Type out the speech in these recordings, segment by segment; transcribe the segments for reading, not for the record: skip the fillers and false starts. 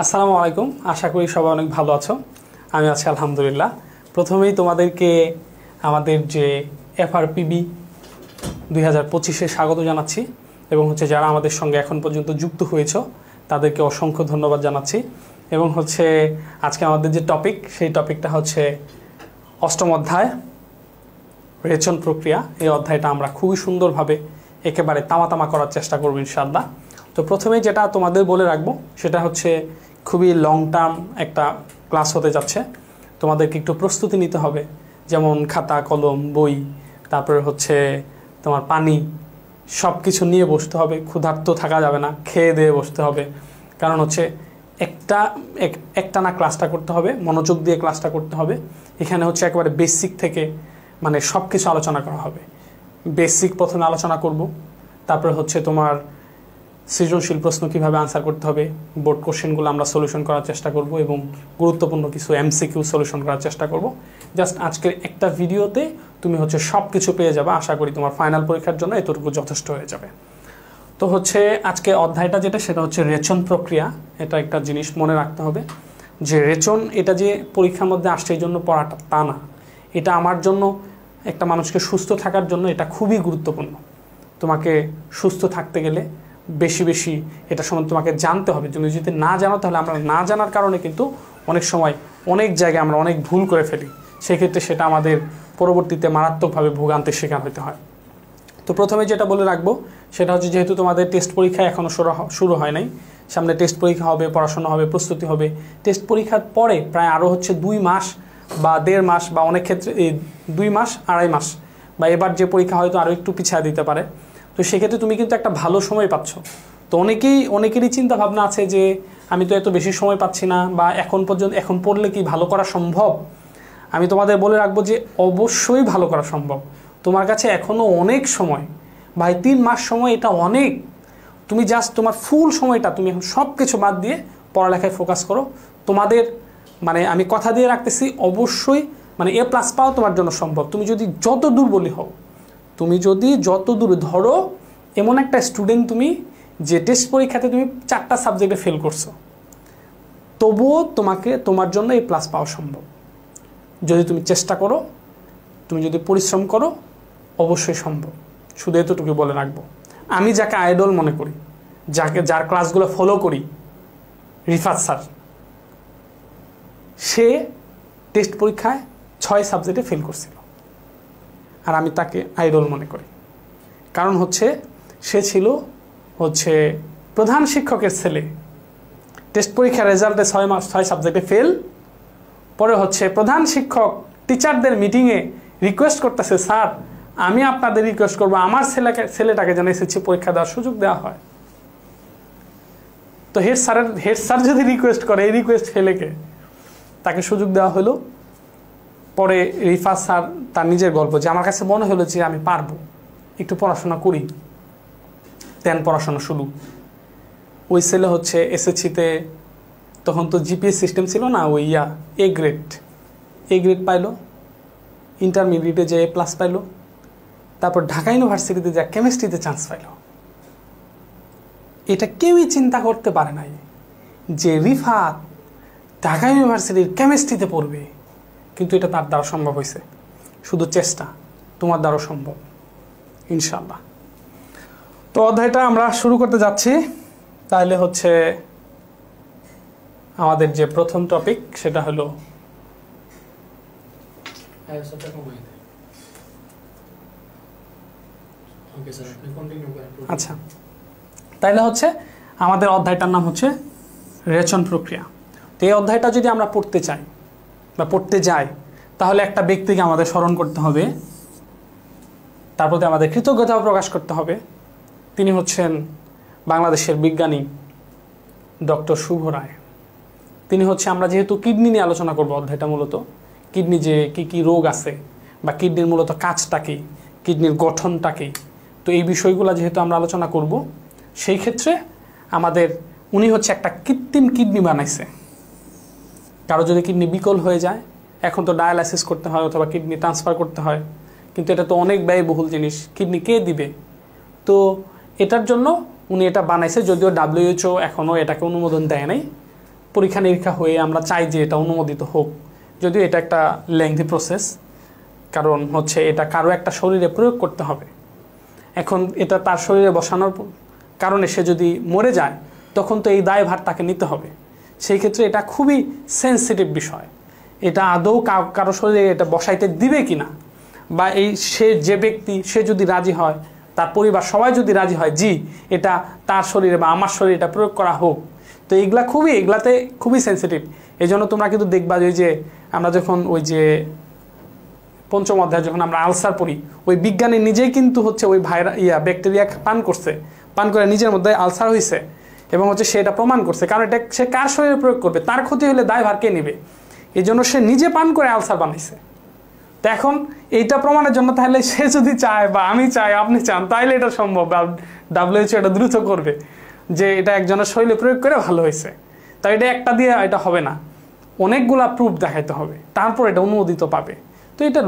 আসসালামু আলাইকুম। আশা করি সবাই অনেক ভালো আছো। আমি আছি আলহামদুলিল্লাহ। প্রথমেই তোমাদেরকে আমাদের যে এফআরপিবি 2025-এ স্বাগত জানাচ্ছি এবং যারা আমাদের সঙ্গে এখন পর্যন্ত যুক্ত হয়েছো তাদেরকে অসংখ্য ধন্যবাদ জানাচ্ছি। এবং আজকে আমাদের যে টপিক সেই টপিকটা হচ্ছে অষ্টম অধ্যায় রেচন প্রক্রিয়া। এই অধ্যায়টা আমরা খুবই সুন্দরভাবে একেবারে তামা করার চেষ্টা করব ইনশাআল্লাহ। তো প্রথমে যেটা তোমাদের বলে রাখবো সেটা হচ্ছে খুবই লং টার্ম একটা ক্লাস হতে যাচ্ছে। তোমাদেরকে একটু প্রস্তুতি নিতে হবে, যেমন খাতা কলম বই, তারপরে তোমার পানি, সব কিছু নিয়ে বসতে হবে। ক্ষুধার্ত থাকা যাবে না, খেয়ে দিয়ে বসতে হবে। কারণ একটানা ক্লাসটা করতে হবে, মনোযোগ দিয়ে ক্লাসটা করতে হবে। এখানে একেবারে বেসিক থেকে সব কিছু আলোচনা করা হবে। বেসিক প্রথমে আলোচনা করব, তারপরে তোমার সৃজনশীল প্রশ্ন কিভাবে আনসার করতে হবে, বোর্ড কোশ্চেনগুলো আমরা সলিউশন করার চেষ্টা করব এবং গুরুত্বপূর্ণ কিছু এমসিকিউ সলিউশন করার চেষ্টা করব। জাস্ট আজকের একটা ভিডিওতে তুমি সব কিছু পেয়ে যাবে। আশা করি তোমার ফাইনাল পরীক্ষার জন্য এতটুকু যথেষ্ট হয়ে যাবে। তো আজকে অধ্যায়টা যেটা সেটা রেচন প্রক্রিয়া। এটা একটা জিনিস মনে রাখতে হবে যে রেচন এটা যে পরীক্ষার মধ্যে আসছে এই জন্য পড়াটা তা না। এটা আমার জন্য, একটা মানুষকে সুস্থ থাকার জন্য এটা খুবই গুরুত্বপূর্ণ। তোমাকে সুস্থ থাকতে গেলে বেশি বেশি এটা সম্বন্ধে তোমাকে জানতে হবে। তুমি যদি না জানো তাহলে আমরা না জানার কারণে কিন্তু অনেক সময় অনেক জায়গায় আমরা অনেক ভুল করে ফেলি। সেক্ষেত্রে সেটা আমাদের পরবর্তীতে মারাত্মকভাবে ভোগান্তির শিকার হতে হয়। তো প্রথমে যেটা বলে রাখবো সেটা যেহেতু তোমাদের টেস্ট পরীক্ষা এখনও শুরু হয় নাই, সামনে টেস্ট পরীক্ষা হবে, পড়াশোনা হবে, প্রস্তুতি হবে। টেস্ট পরীক্ষার পরে প্রায় আরও 2 মাস বা 1.5 মাস বা অনেক ক্ষেত্রে 2 মাস 2.5 মাস বা এবার যে পরীক্ষা হয়তো আরও একটু পিছিয়ে দিতে পারে। তো সেক্ষেত্রে তুমি কিন্তু একটা ভালো সময় পাচ্ছ। তো অনেকেরই চিন্তা ভাবনা আছে যে আমি তো এত বেশি সময় পাচ্ছি না, বা এখন পড়লে কি ভালো করা সম্ভব। আমি তোমাদের বলে রাখবো যে অবশ্যই ভালো করা সম্ভব। তোমার কাছে এখনও অনেক সময়, ভাই 3 মাস সময়, এটা অনেক। তুমি জাস্ট তোমার ফুল সময়টা তুমি এখন সব কিছু বাদ দিয়ে পড়ালেখায় ফোকাস করো। তোমাদের আমি কথা দিয়ে রাখতেছি, অবশ্যই A+ পাও তোমার জন্য সম্ভব। তুমি যদি যত দুর্বলই হও, তুমি যদি যত দূর ধরো এমন একটা স্টুডেন্ট তুমি যে টেস্ট পরীক্ষাতে তুমি 4টা সাবজেক্টে ফেল করছো, তবুও তোমার জন্য A+ পাওয়া সম্ভব। যদি তুমি চেষ্টা করো, তুমি যদি পরিশ্রম করো, অবশ্যই সম্ভব। শুধু এতটুকু বলে রাখবো। আমি যাকে আইডল মনে করি, যার ক্লাসগুলো ফলো করি, রিফাত স্যার, সে টেস্ট পরীক্ষায় 6 সাবজেক্টে ফেল করছিল। আর আমি তাকে আইডল মনে করি, কারণ সে ছিল প্রধান শিক্ষকের ছেলে। টেস্ট পরীক্ষার রেজাল্টে 6 সাবজেক্টে ফেল। পরে প্রধান শিক্ষক টিচারদের মিটিংয়ে রিকোয়েস্ট করতেছে, স্যার আমি আপনাদের রিকোয়েস্ট করবো আমার ছেলেটাকে যেন এসএসসি পরীক্ষা দেওয়ার সুযোগ দেওয়া হয়। তো হেড স্যার যদি রিকোয়েস্ট করে, এই রিকোয়েস্ট ফেলেকে তাকে সুযোগ দেওয়া হলো। পরে রিফাত স্যার তার নিজের গল্প, যে আমার কাছে মনে হলো যে আমি পারবো, একটু পড়াশোনা করি, দেন পড়াশোনা শুরু। ওই ছেলে এসএসসিতে, তখন তো জিপিএস সিস্টেম ছিল না, এ গ্রেড পাইলো। ইন্টারমিডিয়েটে যে A+ পাইলো। তারপর ঢাকা ইউনিভার্সিটিতে যা কেমিস্ট্রিতে চান্স পাইলো। এটা কেউই চিন্তা করতে পারে নাই যে রিফাত ঢাকা ইউনিভার্সিটির কেমিস্ট্রিতে পড়বে, কিন্তু এটা তার দ্বারা সম্ভব হয়েছে। শুধু চেষ্টা, তোমার দ্বারা সম্ভব ইনশাআল্লাহ। তো অধ্যায়টা আমরা শুরু করতে যাচ্ছি। তাহলে আমাদের যে প্রথম টপিক সেটা হলো, আচ্ছা, তাইলে আমাদের অধ্যায়টার নাম রেচন প্রক্রিয়া। তো এই অধ্যায়টা যদি আমরা পড়তে চাই বা পড়তে যাই, তাহলে একটা ব্যক্তিকে আমাদের স্মরণ করতে হবে, তার প্রতি আমাদের কৃতজ্ঞতা প্রকাশ করতে হবে। তিনি বাংলাদেশের বিজ্ঞানী ডক্টর শুভ রায়। তিনি আমরা যেহেতু কিডনি নিয়ে আলোচনা করব, অধ্যায়টা মূলত কিডনি যে কি রোগ আছে বা কিডনির মূলত কাজটা কি, কিডনির গঠনটা কি, তো এই বিষয়গুলো যেহেতু আমরা আলোচনা করব, সেই ক্ষেত্রে উনি একটা কৃত্রিম কিডনি বানাইছে। কারো যদি কিডনি বিকল হয়ে যায়, এখন তো ডায়ালাইসিস করতে হয় অথবা কিডনি ট্রান্সফার করতে হয়, কিন্তু এটা তো অনেক ব্যয়বহুল জিনিস। কিডনি কে দিবে? তো এটার জন্য উনি এটা বানাইছে, যদিও WHO এখনও এটাকে অনুমোদন দেয় নাই। পরীক্ষা নিরীক্ষা হয়ে আমরা চাই যে এটা অনুমোদিত হোক, যদিও এটা একটা লেংথি প্রসেস, কারণ হচ্ছে এটা কারো একটা শরীরে প্রয়োগ করতে হবে। এখন এটা তার শরীরে বসানোর কারণে সে যদি মরে যায় তখন তো এই দায়ভার তাকে নিতে হবে। সেই ক্ষেত্রে এটা খুবই সেন্সিটিভ বিষয়, এটা আদৌ কারো শরীরে এটা বসাইতে দিবে কি না, বা সে যে ব্যক্তি সে যদি রাজি হয়, তার পরিবার সবাই যদি রাজি হয় জি এটা তার শরীরে বা আমার শরীরে এটা প্রয়োগ করা হোক, তো এগুলাতে খুবই সেন্সিটিভ। এই জন্য তোমরা কিন্তু দেখবা যে আমরা যখন ওই যে পঞ্চম অধ্যায় যখন আমরা আলসার পড়ি, ওই বিজ্ঞানী নিজেই কিন্তু হচ্ছে ওই ব্যাকটেরিয়া পান করে নিজের মধ্যে আলসার হয়েছে, এবং হচ্ছে সে এটা প্রমাণ করছে। কারণ এটা সে কার শরীরে প্রয়োগ করবে, তার ক্ষতি হলে দায়ভার কে নেবে, এই জন্য সে নিজে পান করে আলসার বানাইছে। তো এখন এইটা প্রমাণের জন্য তাহলে সে যদি চায় বা আমি চাই আপনি চান তাহলে এটা সম্ভব, WHO এটা দ্রুত করবে যে এটা একজনের শরীরে প্রয়োগ করে ভালো হয়েছে। তাই এটা একটা দিয়ে এটা হবে না, অনেকগুলা প্রুফ দেখাইতে হবে, তারপর এটা অনুমোদিত পাবে। তো এটা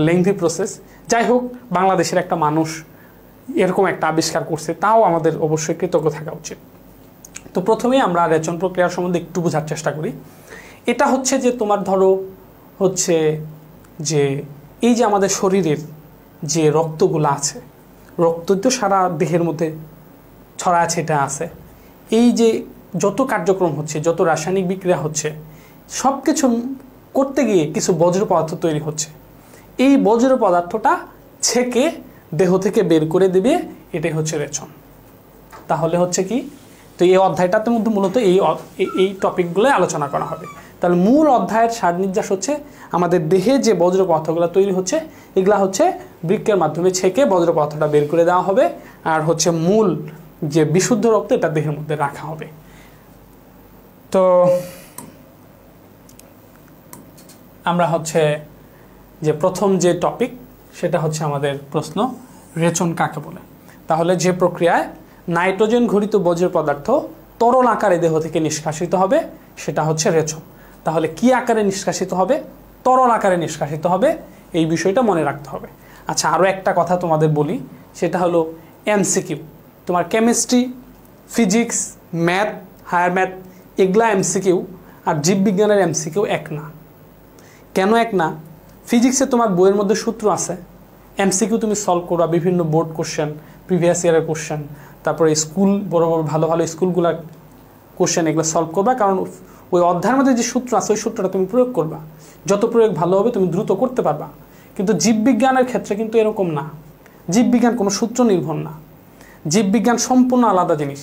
লেংথি প্রসেস। যাই হোক, বাংলাদেশের একটা মানুষ এরকম একটা আবিষ্কার করছে, তাও আমাদের অবশ্যই কৃতজ্ঞ থাকা উচিত। তো প্রথমেই আমরা রেচন প্রক্রিয়ার সম্বন্ধে একটু বোঝার চেষ্টা করি। এটা হচ্ছে যে তোমার ধরো হচ্ছে যে এই যে আমাদের শরীরের যে রক্তগুলো আছে, রক্ত তো সারা দেহের মধ্যে ছড়া আছে, এটা আছে। এই যে যত কার্যক্রম হচ্ছে, যত রাসায়নিক বিক্রিয়া হচ্ছে, সব কিছু করতে গিয়ে কিছু বজ্র পদার্থ তৈরি হচ্ছে। এই বজ্র পদার্থটা ছেঁকে দেহ থেকে বের করে দেবে, এটাই হচ্ছে রেচন। তাহলে হচ্ছে কি, তো এই অধ্যায়টাতে মধ্যে মূলত এই টপিকগুলো আলোচনা করা হবে। তাহলে মূল অধ্যায়ের সার নির্যাস হচ্ছে আমাদের দেহে যে বজ্র পদার্থগুলো তৈরি হচ্ছে, এগুলা হচ্ছে বৃক্কের মাধ্যমে ছেঁকে বজ্র পদার্থটা বের করে দেওয়া হবে, আর হচ্ছে মূল যে বিশুদ্ধ রক্ত এটা দেহের মধ্যে রাখা হবে। তো আমরা হচ্ছে যে প্রথম যে টপিক সেটা হচ্ছে আমাদের প্রশ্ন, রেচন কাকে বলে। তাহলে যে প্রক্রিয়ায় নাইট্রোজেন ঘটিত বজ্র পদার্থ তরল আকারে দেহ থেকে নিষ্কাশিত হবে সেটা হচ্ছে রেচন। তাহলে কি আকারে নিষ্কাশিত হবে? তরল আকারে নিষ্কাশিত হবে, এই বিষয়টা মনে রাখতে হবে। আচ্ছা, আরও একটা কথা তোমাদের বলি, সেটা হলো এমসিকিউ। তোমার chemistry, physics, math, higher math এগুলা এমসিকিউ, আর জীববিজ্ঞানের এমসিকিউ এক না। কেন এক না? ফিজিক্সে তোমার বইয়ের মধ্যে সূত্র আছে, এমসিকিউ তুমি সলভ করবা, বিভিন্ন বোর্ড কোশ্চেন, প্রিভিয়াস ইয়ারের কোশ্চেন, তারপরে স্কুল বড় বড় ভালো ভালো স্কুলগুলার কোশ্চেন, এগুলো সলভ করবা। কারণ ওই অধ্যায়ের মধ্যে যে সূত্র আছে ওই সূত্রটা তুমি প্রয়োগ করবা, যত প্রয়োগ ভালো হবে তুমি দ্রুত করতে পারবা। কিন্তু জীববিজ্ঞানের ক্ষেত্রে কিন্তু এরকম না। জীববিজ্ঞান কোনো সূত্র নির্ভর না, জীববিজ্ঞান সম্পূর্ণ আলাদা জিনিস।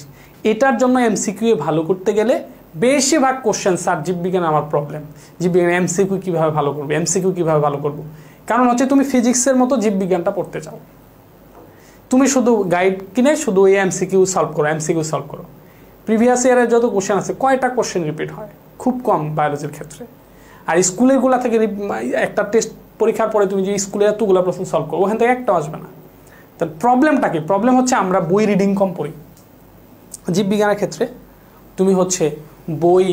এটার জন্য এমসিকিউ ভালো করতে গেলে বেশিরভাগ কোশ্চেন, স্যার জীববিজ্ঞানে আমার প্রবলেম, জীববিজ্ঞান এমসিকিউ কীভাবে ভালো করবো, এমসিকিউ কীভাবে ভালো করবো। কারণ হচ্ছে তুমি ফিজিক্সের মতো জীববিজ্ঞানটা পড়তে চাও, তুমি শুধু গাইড কিনে শুধু এই এমসিকিউ সলভ করো। প্রিভিয়াস ইয়ারের যত কোশ্চেন আছে, কয়টা কোশ্চেন রিপিট হয়? খুব কম বায়োলজির ক্ষেত্রে। আর স্কুলেরগুলা থেকে একটা টেস্ট পরীক্ষার পরে তুমি যে স্কুলে এতগুলো প্রশ্ন সলভ করো, ওখান থেকে একটা আসবে না। তাহলে প্রবলেমটা কি? প্রবলেম হচ্ছে আমরা বই রিডিং কম পড়ি। জীববিজ্ঞানের ক্ষেত্রে তুমি হচ্ছে বই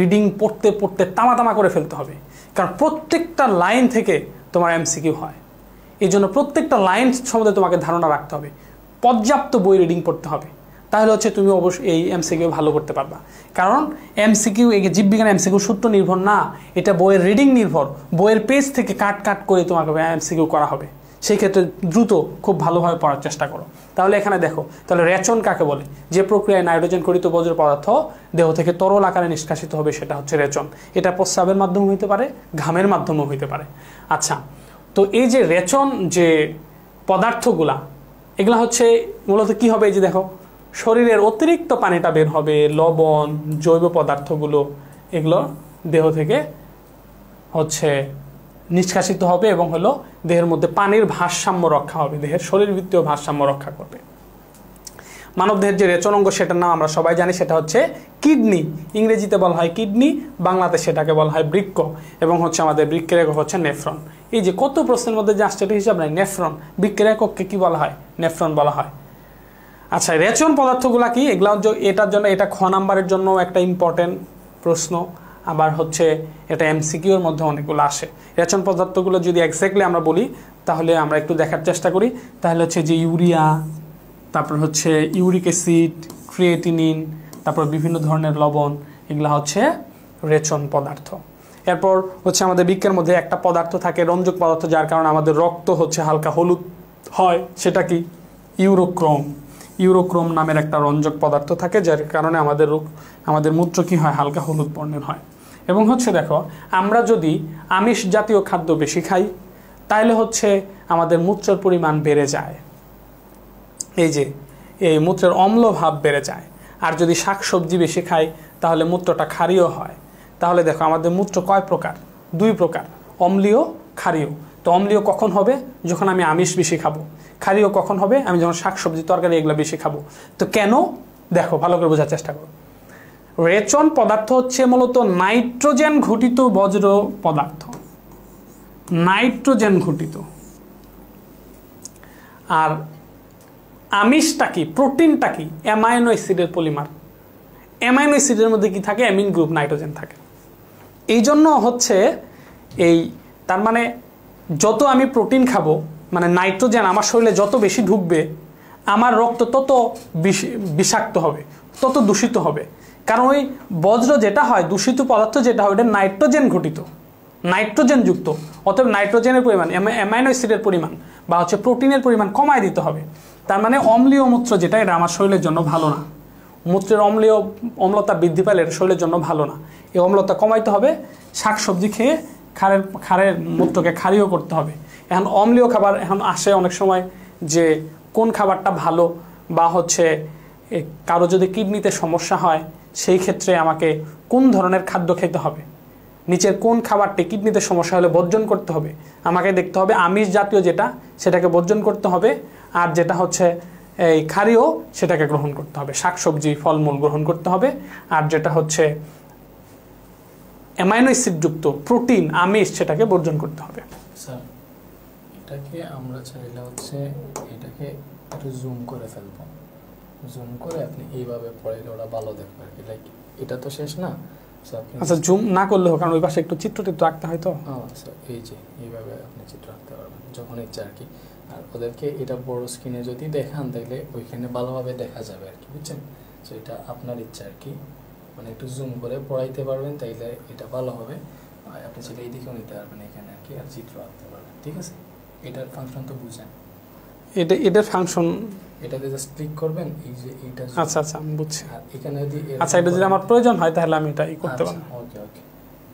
রিডিং পড়তে পড়তে তামা করে ফেলতে হবে, কারণ প্রত্যেকটা লাইন থেকে তোমার এমসিকিউ হয়। এই জন্য প্রত্যেকটা লাইন সম্বন্ধে তোমাকে ধারণা রাখতে হবে, পর্যাপ্ত বই রিডিং পড়তে হবে, তাহলে হচ্ছে তুমি অবশ্যই এই এমসিকিউ ভালো করতে পারবা। কারণ এমসিকিউ, এই জীববিজ্ঞান এমসিকিউ সূত্র নির্ভর না, এটা বইয়ের রিডিং নির্ভর। বইয়ের পেজ থেকে কাট করে তোমাকে এমসিকিউ করা হবে, সেই ক্ষেত্রে দ্রুত খুব ভালোভাবে পড়ার চেষ্টা করো। তাহলে এখানে দেখো, তাহলে রেচন কাকে বলে? যে প্রক্রিয়ায় নাইট্রোজেন ঘটিত বজ্র পদার্থ দেহ থেকে তরল আকারে নিষ্কাশিত হবে সেটা হচ্ছে রেচন। এটা প্রস্রাবের মাধ্যমে হইতে পারে, ঘামের মাধ্যমেও হইতে পারে। আচ্ছা, তো এই যে রেচন যে পদার্থগুলা, এগুলা হচ্ছে মূলত কি হবে? এই যে দেখো, শরীরের অতিরিক্ত পানিটা বের হবে, লবণ, জৈব পদার্থগুলো এগুলো দেহ থেকে হচ্ছে নিষ্কাশিত হবে, এবং হলো দেহের মধ্যে পানির ভারসাম্য রক্ষা হবে, দেহের শরীরবৃত্তীয় ভারসাম্য রক্ষা করবে। মানবদেহের যে রেচন অঙ্গ সেটার নাম আমরা সবাই জানি, সেটা হচ্ছে কিডনি। ইংরেজিতে বলা হয় কিডনি, বাংলাতে সেটাকে বলা হয় বৃক্ক, এবং হচ্ছে আমাদের বৃক্কের একক হচ্ছে নেফ্রন। এই যে কত প্রশ্নের মধ্যে যে আসছে, এটা হিসাব নাই, নেফ্রন। বৃক্কের একককে কি বলা হয়? নেফ্রন বলা হয়। আচ্ছা, রেচন পদার্থগুলা কি? এগুলা এটার জন্য, এটা খ নাম্বারের জন্য একটা ইম্পর্টেন্ট প্রশ্ন, আবার হচ্ছে এটা এমসিকিউর মধ্যে অনেকগুলো আসে। রেচন পদার্থগুলো যদি এক্স্যাক্টলি আমরা বলি, তাহলে আমরা একটু দেখার চেষ্টা করি। তাহলে হচ্ছে যে ইউরিয়া, তারপর হচ্ছে ইউরিক অ্যাসিড, ক্রিয়েটিনিন, তারপর বিভিন্ন ধরনের লবণ, এগুলা হচ্ছে রেচন পদার্থ। এরপর হচ্ছে আমাদের বৃক্কের মধ্যে একটা পদার্থ থাকে রঞ্জক পদার্থ, যার কারণে আমাদের রক্ত হচ্ছে হালকা হলুদ হয়, সেটা কি ইউরোক্রোম। ইউরোক্রোম নামের একটা রঞ্জক পদার্থ থাকে, যার কারণে আমাদের মূত্র কি হয়, হালকা হলুদ বর্ণের হয়। এবং হচ্ছে দেখো, আমরা যদি আমিষ জাতীয় খাদ্য বেশি খাই তাহলে হচ্ছে আমাদের মূত্রের পরিমাণ বেড়ে যায়, এই মূত্রের অম্ল ভাব বেড়ে যায়। আর যদি শাকসবজি বেশি খাই তাহলে মূত্রটা ক্ষারীয় হয়। তাহলে দেখো আমাদের মূত্র কয় প্রকার, 2 প্রকার, অম্লীয়, ক্ষারীয়। তো অম্লীয় কখন হবে, যখন আমি আমিষ বেশি খাবো। ক্ষারীয় কখন হবে, আমি যখন শাকসবজি তরকারি এগুলো বেশি খাবো। তো কেন, দেখো ভালো করে বোঝার চেষ্টা করো। রেচন পদার্থ হচ্ছে মূলত নাইট্রোজেন ঘটিত বজ্র পদার্থ, নাইট্রোজেন ঘটিত। আর আমিষটা কি, প্রোটিনটা কি, অ্যামাইনো অ্যাসিডের পলিমার। অ্যামাইনো অ্যাসিডের মধ্যে কি থাকে, অ্যামিন গ্রুপ, নাইট্রোজেন থাকে। এই জন্য হচ্ছে তার মানে যত আমি প্রোটিন খাবো, মানে নাইট্রোজেন আমার শরীরে যত বেশি ঢুকবে, আমার রক্ত তত বিষাক্ত হবে, তত দূষিত হবে। কারণ ওই বজ্র যেটা হয়, দূষিত পদার্থ যেটা হয়, ওটা নাইট্রোজেন ঘটিত, নাইট্রোজেন যুক্ত। অতএব নাইট্রোজেনের পরিমাণ, অ্যামাইনো অ্যাসিডের পরিমাণ বা হচ্ছে প্রোটিনের পরিমাণ কমায় দিতে হবে। তার মানে অম্লীয় মূত্র যেটা, এটা আমার শরীরের জন্য ভালো না। মূত্রের অম্লতা বৃদ্ধি পেলে এটা শরীরের জন্য ভালো না। এই অম্লতা কমাইতে হবে, শাকসবজি খেয়ে ক্ষারের মূত্রকে ক্ষারীয় করতে হবে। এখন অম্লীয় খাবার এখন আসে অনেক সময়, যে কোন খাবারটা ভালো, বা হচ্ছে কারো যদি কিডনিতে সমস্যা হয় সেই ক্ষেত্রে আমাকে কোন ধরনের খাদ্য খেতে হবে, নিচের কোন খাবারটি কিডনিতে সমস্যা হলে বর্জন করতে হবে। আমাকে দেখতে হবে আমিষ জাতীয় যেটা, সেটাকে বর্জন করতে হবে, আর যেটা হচ্ছে এই ক্ষারীয় সেটাকে গ্রহণ করতে হবে, শাকসবজি ফলমূল গ্রহণ করতে হবে। আর যেটা হচ্ছে অ্যামাইনো অ্যাসিড যুক্ত প্রোটিন, আমিষ, সেটাকে বর্জন করতে হবে। স্যার, এটাকে আমরা চাইলে হচ্ছে এটাকে একটু জুম করে ফেলবো, জুম করে আপনি এইভাবে পড়াইলে ওরা ভালো দেখবে আর কি। লাইক এটা তো শেষ না। আচ্ছা, জুম না করলে হোক, কারণ ওই পাশে একটু চিত্র আঁকতে হয় তো। স্যার এই যে এইভাবে আপনি চিত্র আঁকতে পারবেন যখন ইচ্ছা আর কি। আর ওদেরকে এটা বড় স্ক্রিনে যদি দেখান তাহলে ওইখানে ভালোভাবে দেখা যাবে আর কি, বুঝছেন? তো এটা আপনার ইচ্ছা আর কি, মানে একটু জুম করে পড়াইতে পারবেন তাইলে এটা ভালো হবে। আপনি সেটা এই দিকেও নিতে পারবেন এখানে আর কি, আর চিত্র আঁকতে পারবেন, ঠিক আছে? এটার ফাংশন তো বুঝেন, এটার ফাংশন, এটাতে জাস্ট ক্লিক করবেন, এই যে এইটা। আচ্ছা আমি বুঝছি। আর এখানে যদি আচ্ছা, এটা যদি আমার প্রয়োজন হয় তাহলে আমি এটাই করতে পারবো। ওকে,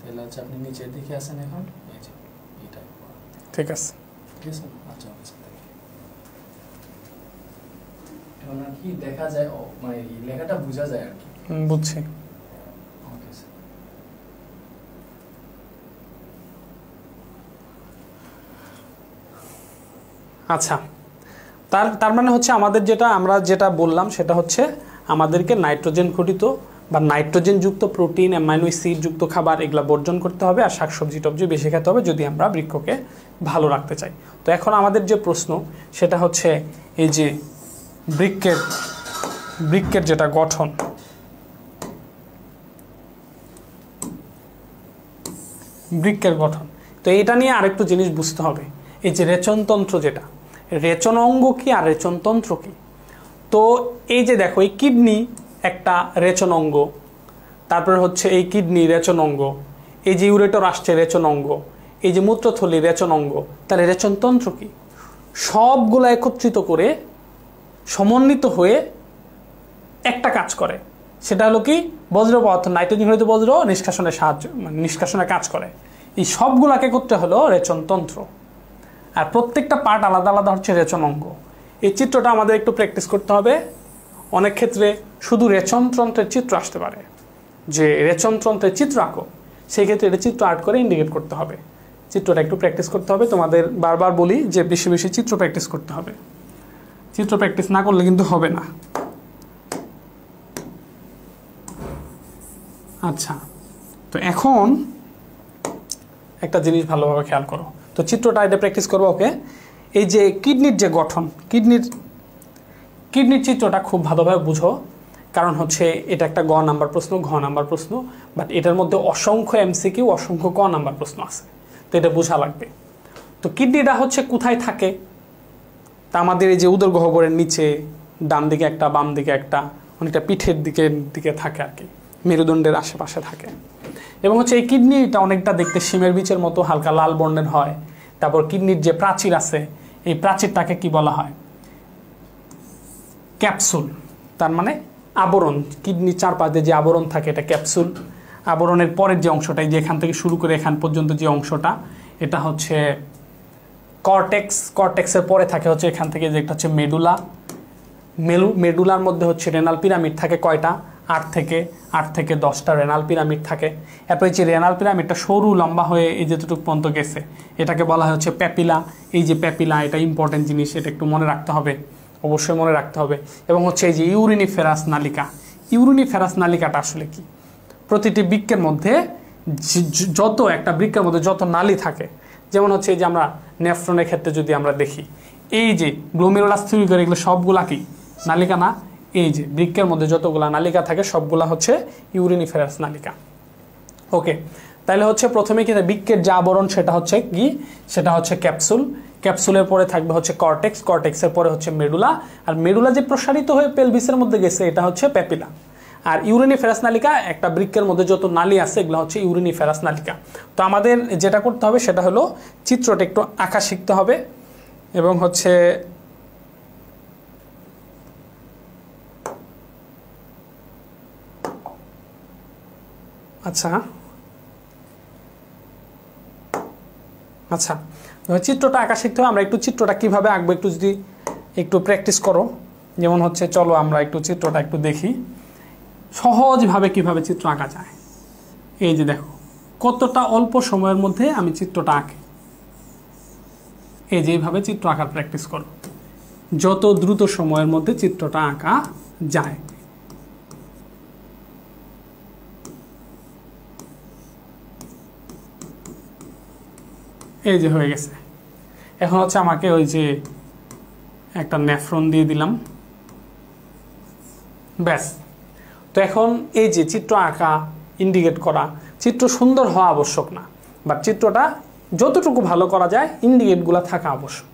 তাহলে হচ্ছে আপনি নিচের দিকে আসেন এখন, এই যে এটা, ঠিক আছে, ঠিক আছে। আচ্ছা, এখন আর কি দেখা যায়, মানে লেখাটা বোঝা যায় আর কি। বুঝছি। Okay sir. আচ্ছা, তার মানে হচ্ছে আমরা যেটা বললাম সেটা হচ্ছে আমাদেরকে নাইট্রোজেন ঘটিত বা নাইট্রোজেন যুক্ত প্রোটিন, অ্যামাইনো অ্যাসিড যুক্ত খাবার এগুলা বর্জন করতে হবে, আর শাকসবজি টবজি বেশি খেতে হবে যদি আমরা বৃক্ষকে ভালো রাখতে চাই। তো এখন আমাদের যে প্রশ্ন সেটা হচ্ছে এই যে বৃক্ষের যেটা গঠন, বৃক্ষের গঠন, তো এটা নিয়ে আরেকটু জিনিস বুঝতে হবে। এই যে রেচনতন্ত্র, যেটা রেচন অঙ্গ কি আর রেচনতন্ত্র কি। তো এই যে দেখো, এই কিডনি একটা রেচন অঙ্গ, তারপরে হচ্ছে এই কিডনি রেচন অঙ্গ, এই যে ইউরেটর আসছে রেচন অঙ্গ, এই যে মূত্রথলি রেচন অঙ্গ। তাহলে রেচনতন্ত্র কি? সবগুলো একত্রিত করে সমন্বিত হয়ে একটা কাজ করে, সেটা হলো কি বজ্র পদার্থ, নাইট্রোজেন ঘটিত বজ্র নিষ্কাশনের নিষ্কাশনের কাজ করে। এই সবগুলাকে করতে হলো রেচনতন্ত্র, আর প্রত্যেকটা পার্ট আলাদা আলাদা হচ্ছে রেচন অঙ্গ। এই চিত্রটা আমাদের একটু প্র্যাকটিস করতে হবে। অনেক ক্ষেত্রে শুধু রেচনতন্ত্রের চিত্র আসতে পারে, যে রেচনতন্ত্রের চিত্র আঁকো, সেই ক্ষেত্রে এটা চিত্র আর্ট করে ইন্ডিকেট করতে হবে। চিত্রটা একটু প্র্যাকটিস করতে হবে। তোমাদের বারবার বলি যে বেশি বেশি চিত্র প্র্যাকটিস করতে হবে, চিত্র প্র্যাকটিস না করলে কিন্তু হবে না। আচ্ছা, তো এখন একটা জিনিস ভালোভাবে খেয়াল করো। তো চিত্রটা এটা প্র্যাকটিস করবো। ওকে, এই যে কিডনির যে গঠন, কিডনির চিত্রটা খুব ভালোভাবে বুঝো, কারণ হচ্ছে এটা একটা ঘ নাম্বার প্রশ্ন, বাট এটার মধ্যে অসংখ্য এমসিকিউ, অসংখ্য ক নাম্বার প্রশ্ন আছে, তো এটা বোঝা লাগবে। তো কিডনিটা হচ্ছে কোথায় থাকে? তা আমাদের এই যে উদর গহ্বরের নিচে ডান দিকে একটা, বাম দিকে একটা, অনেকটা পিঠের দিকে থাকে আর কি। মেরুদণ্ডের আশেপাশে থাকে। এবং হচ্ছে এই কিডনিটা অনেকটা দেখতে শিমের বীজের মতো হালকা লাল বর্ণের হয়। তারপর কিডনির যে প্রাচীর আছে এই প্রাচীরটাকে কি বলা হয়? ক্যাপসুল। তার মানে আবরণ, কিডনির চারপাশে যে আবরণ থাকে এটা ক্যাপসুল। আবরণের পরের যে অংশটা, এই যে এখান থেকে শুরু করে এখান পর্যন্ত যে অংশটা, এটা হচ্ছে কর্টেক্স। কর্টেক্সের পরে থাকে হচ্ছে এখান থেকে যে একটা হচ্ছে মেডুলা। মেডুলার মধ্যে হচ্ছে রেনাল পিরামিড থাকে কয়টা? 8 থেকে 10টা রেনাল পিরামিড থাকে। এরপরে যে রেনাল পিরামিডটা সরু লম্বা হয়ে এই যেটুকু পর্যন্ত গেছে এটাকে বলা হয় হচ্ছে প্যাপিলা। এই যে প্যাপিলা, এটা ইম্পর্টেন্ট জিনিস, এটা একটু মনে রাখতে হবে, অবশ্যই মনে রাখতে হবে। এবং হচ্ছে এই যে ইউরিনিফেরাস নালিকা। ইউরিনিফেরাস নালিকাটা আসলে কি? প্রতিটি বৃক্কের মধ্যে যত একটা বৃক্কের মধ্যে যত নালী থাকে, যেমন হচ্ছে এই যে আমরা নেফ্রনের ক্ষেত্রে যদি আমরা দেখি, এই যে গ্লোমেরুলাস থিওরি করে এগুলো সবগুলা কি নালিকা না? এই যে বৃক্কের মধ্যে যতগুলা নালিকা থাকে সবগুলা হচ্ছে ইউরিনিফেরাস নালিকা। ওকে, তাহলে হচ্ছে প্রথমে কি বৃক্কের যে আবরণ সেটা হচ্ছে কি? সেটা হচ্ছে ক্যাপসুল। ক্যাপসুলের পরে থাকবে হচ্ছে কর্টেক্স। কর্টেক্সের পরে হচ্ছে মেডুলা। আর মেডুলা যে প্রসারিত হয়ে পেলভিসের মধ্যে গেছে এটা হচ্ছে প্যাপিলা। আর ইউরিনিফেরাস নালিকা, একটা বৃক্কের মধ্যে যত নালী আছে এগুলো হচ্ছে ইউরিনিফেরাস নালিকা। তো আমাদের যেটা করতে হবে সেটা হলো চিত্রটা একটু আঁকা শিখতে হবে। এবং হচ্ছে আচ্ছা চিত্রটা আঁকা শিখতে হবে। আমরা একটু চিত্রটা কিভাবে আঁকবো একটু যদি একটু প্র্যাকটিস করো। যেমন হচ্ছে চলো আমরা একটু চিত্রটা একটু দেখি সহজভাবে কিভাবে চিত্র আঁকা যায়। এই যে দেখো কতটা অল্প সময়ের মধ্যে আমি চিত্রটা আঁকি। এই যে এইভাবে চিত্র আঁকার প্র্যাকটিস করো, যত দ্রুত সময়ের মধ্যে চিত্রটা আঁকা যায়। এই যে হয়ে গেছে। এখন হচ্ছে আমাকে ওই যে একটা নেফ্রন দিয়ে দিলাম, ব্যাস। তো এখন এই যে চিত্র আঁকা, ইন্ডিকেট করা, চিত্র সুন্দর হওয়া আবশ্যক না, বাট চিত্রটা যতটুকু ভালো করা যায় ইন্ডিকেটগুলো থাকা আবশ্যক।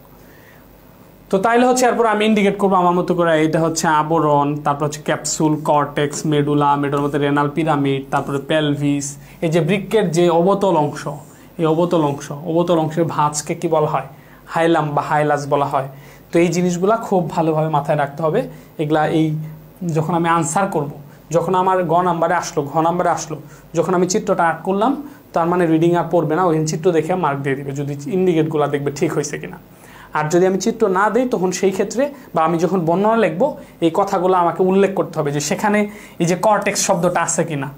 তো তাইলে হচ্ছে এরপর আমি ইন্ডিকেট করবো আমার মতো করে। এটা হচ্ছে আবরণ, তারপর হচ্ছে ক্যাপসুল, কর্টেক্স, মেডুলা, মেডুলার মধ্যে রেনাল পিরামিড, তারপরে পেলভিস। এই যে বৃক্কের যে অবতল অংশ, এই অবতল অংশের ভাঁজকে কি বলা হয়? হাইলাম বা হাইলাস বলা হয়। তো এই জিনিসগুলা খুব ভালোভাবে মাথায় রাখতে হবে। এগুলা এই যখন আমি আনসার করব, যখন আমার ঘ নাম্বারে আসলো, যখন আমি চিত্রটা আর্ট করলাম, তার মানে রিডিং আর পড়বে না, ওই চিত্র দেখে মার্ক দিয়ে দিবে যদি ইন্ডিকেটগুলো দেখবে ঠিক হয়েছে কিনা। আর যদি আমি চিত্র না দিই তখন সেই ক্ষেত্রে বা আমি যখন বর্ণনা লিখবো এই কথাগুলো আমাকে উল্লেখ করতে হবে যে সেখানে এই যে কর্টেক্স শব্দটা আছে কিনা,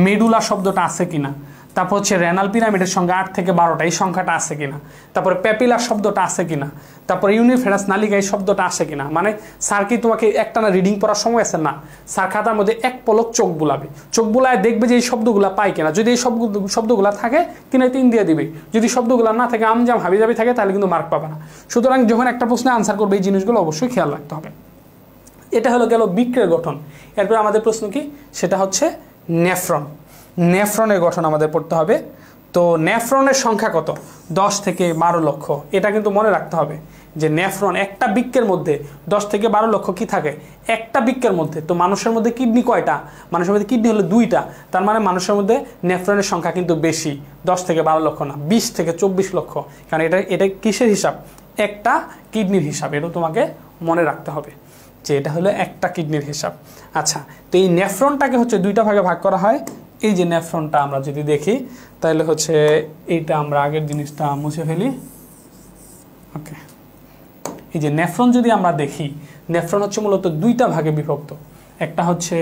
মেডুলা শব্দটা আছে কিনা, তারপর হচ্ছে রেনাল পিরামিডের সঙ্গে 8 থেকে 12টা এই সংখ্যাটা আছে কিনা, তারপরে প্যাপিলা শব্দটা আছে কিনা, তারপরে ইউনিফেরাস নালিকা এই শব্দটা আছে কিনা। মানে স্যার কি তোমাকে একটানা রিডিং পড়ার সময় আছে না, স্যার খাতার মধ্যে এক পলক চোখ বুলাবে, চোখ বুলায় দেখবে যে এই শব্দগুলো পায় কিনা। যদি এই শব্দগুলো থাকে 3 দিয়ে দিবে, যদি শব্দগুলো না থাকে আমজাম হাবিজাবি থাকে তাহলে কিন্তু মার্ক পাবে না। সুতরাং যখন একটা প্রশ্নে আনসার করবে এই জিনিসগুলো অবশ্যই খেয়াল রাখতে হবে। এটা হলো গেল বৃক্কের গঠন। এরপর আমাদের প্রশ্ন কি? সেটা হচ্ছে নেফ্রন। নেফ্রনের গঠন আমাদের পড়তে হবে। তো নেফ্রনের সংখ্যা কত? 10 থেকে 12 লক্ষ। এটা কিন্তু মনে রাখতে হবে যে নেফ্রন একটা বৃক্কের মধ্যে 10 থেকে 12 লক্ষ কি থাকে একটা বৃক্কের মধ্যে। তো মানুষের মধ্যে কিডনি কয়টা? মানুষের মধ্যে কিডনি হলো 2টা। তার মানে মানুষের মধ্যে নেফ্রনের সংখ্যা কিন্তু বেশি, 10 থেকে 12 লক্ষ না, 20 থেকে 24 লক্ষ। কারণ এটা কিসের হিসাব? একটা কিডনির হিসাব। এটা তোমাকে মনে রাখতে হবে যে এটা হলো একটা কিডনির হিসাব। আচ্ছা, তো এই নেফ্রনটাকে হচ্ছে 2টা ভাগে ভাগ করা হয়। এই যে নেফ্রনটা আমরা যদি দেখি তাহলে হচ্ছে এইটা আমরা আগের জিনিসটা মুছে ফেলি। ওকে, এই যে নেফ্রন যদি আমরা দেখি, নেফ্রন হচ্ছে মূলত 2টা ভাগে বিভক্ত। একটা হচ্ছে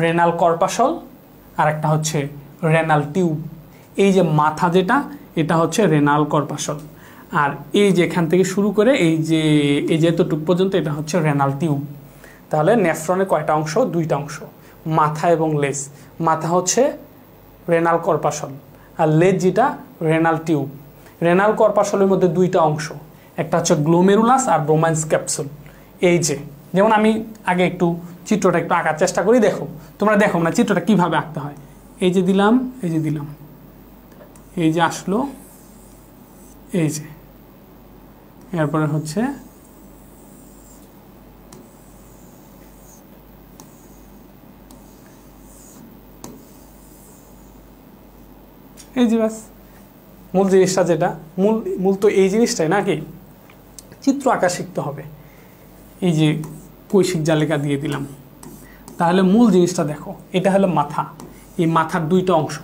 রেনাল কর্পাসল আর একটা হচ্ছে রেনাল টিউব। এই যে মাথা যেটা, এটা হচ্ছে রেনাল কর্পাসল। আর এই যে এখান থেকে শুরু করে এই যে এতটুকু পর্যন্ত এটা হচ্ছে রেনাল টিউব। তাহলে নেফ্রনের কয়টা অংশ? 2টা অংশ, মাথা এবং লেজ। মাথা হচ্ছে রেনাল কর্পাসল আর লেজ যেটা রেনাল টিউব। রেনাল কর্পাসলের মধ্যে 2টা অংশ, একটা হচ্ছে গ্লোমেরুলাস আর ব্রোমান্স ক্যাপসুল। এই যে যেমন আমি আগে একটু চিত্রটা একটু আঁকার চেষ্টা করি, দেখো তোমরা দেখো না চিত্রটা কিভাবে আঁকতে হয়। এই যে দিলাম, এই যে দিলাম, এই যে আসলো, এই যে এরপরে হচ্ছে এই যে ব্যাস মূল জিনিসটা যেটা মূল তো এই জিনিসটাই নাকি, চিত্র আঁকা শিখতে হবে। এই যে কৈশিক জালিকা দিয়ে দিলাম, তাহলে মূল জিনিসটা দেখো, এটা হলো মাথা, এই মাথার দুইটা অংশ,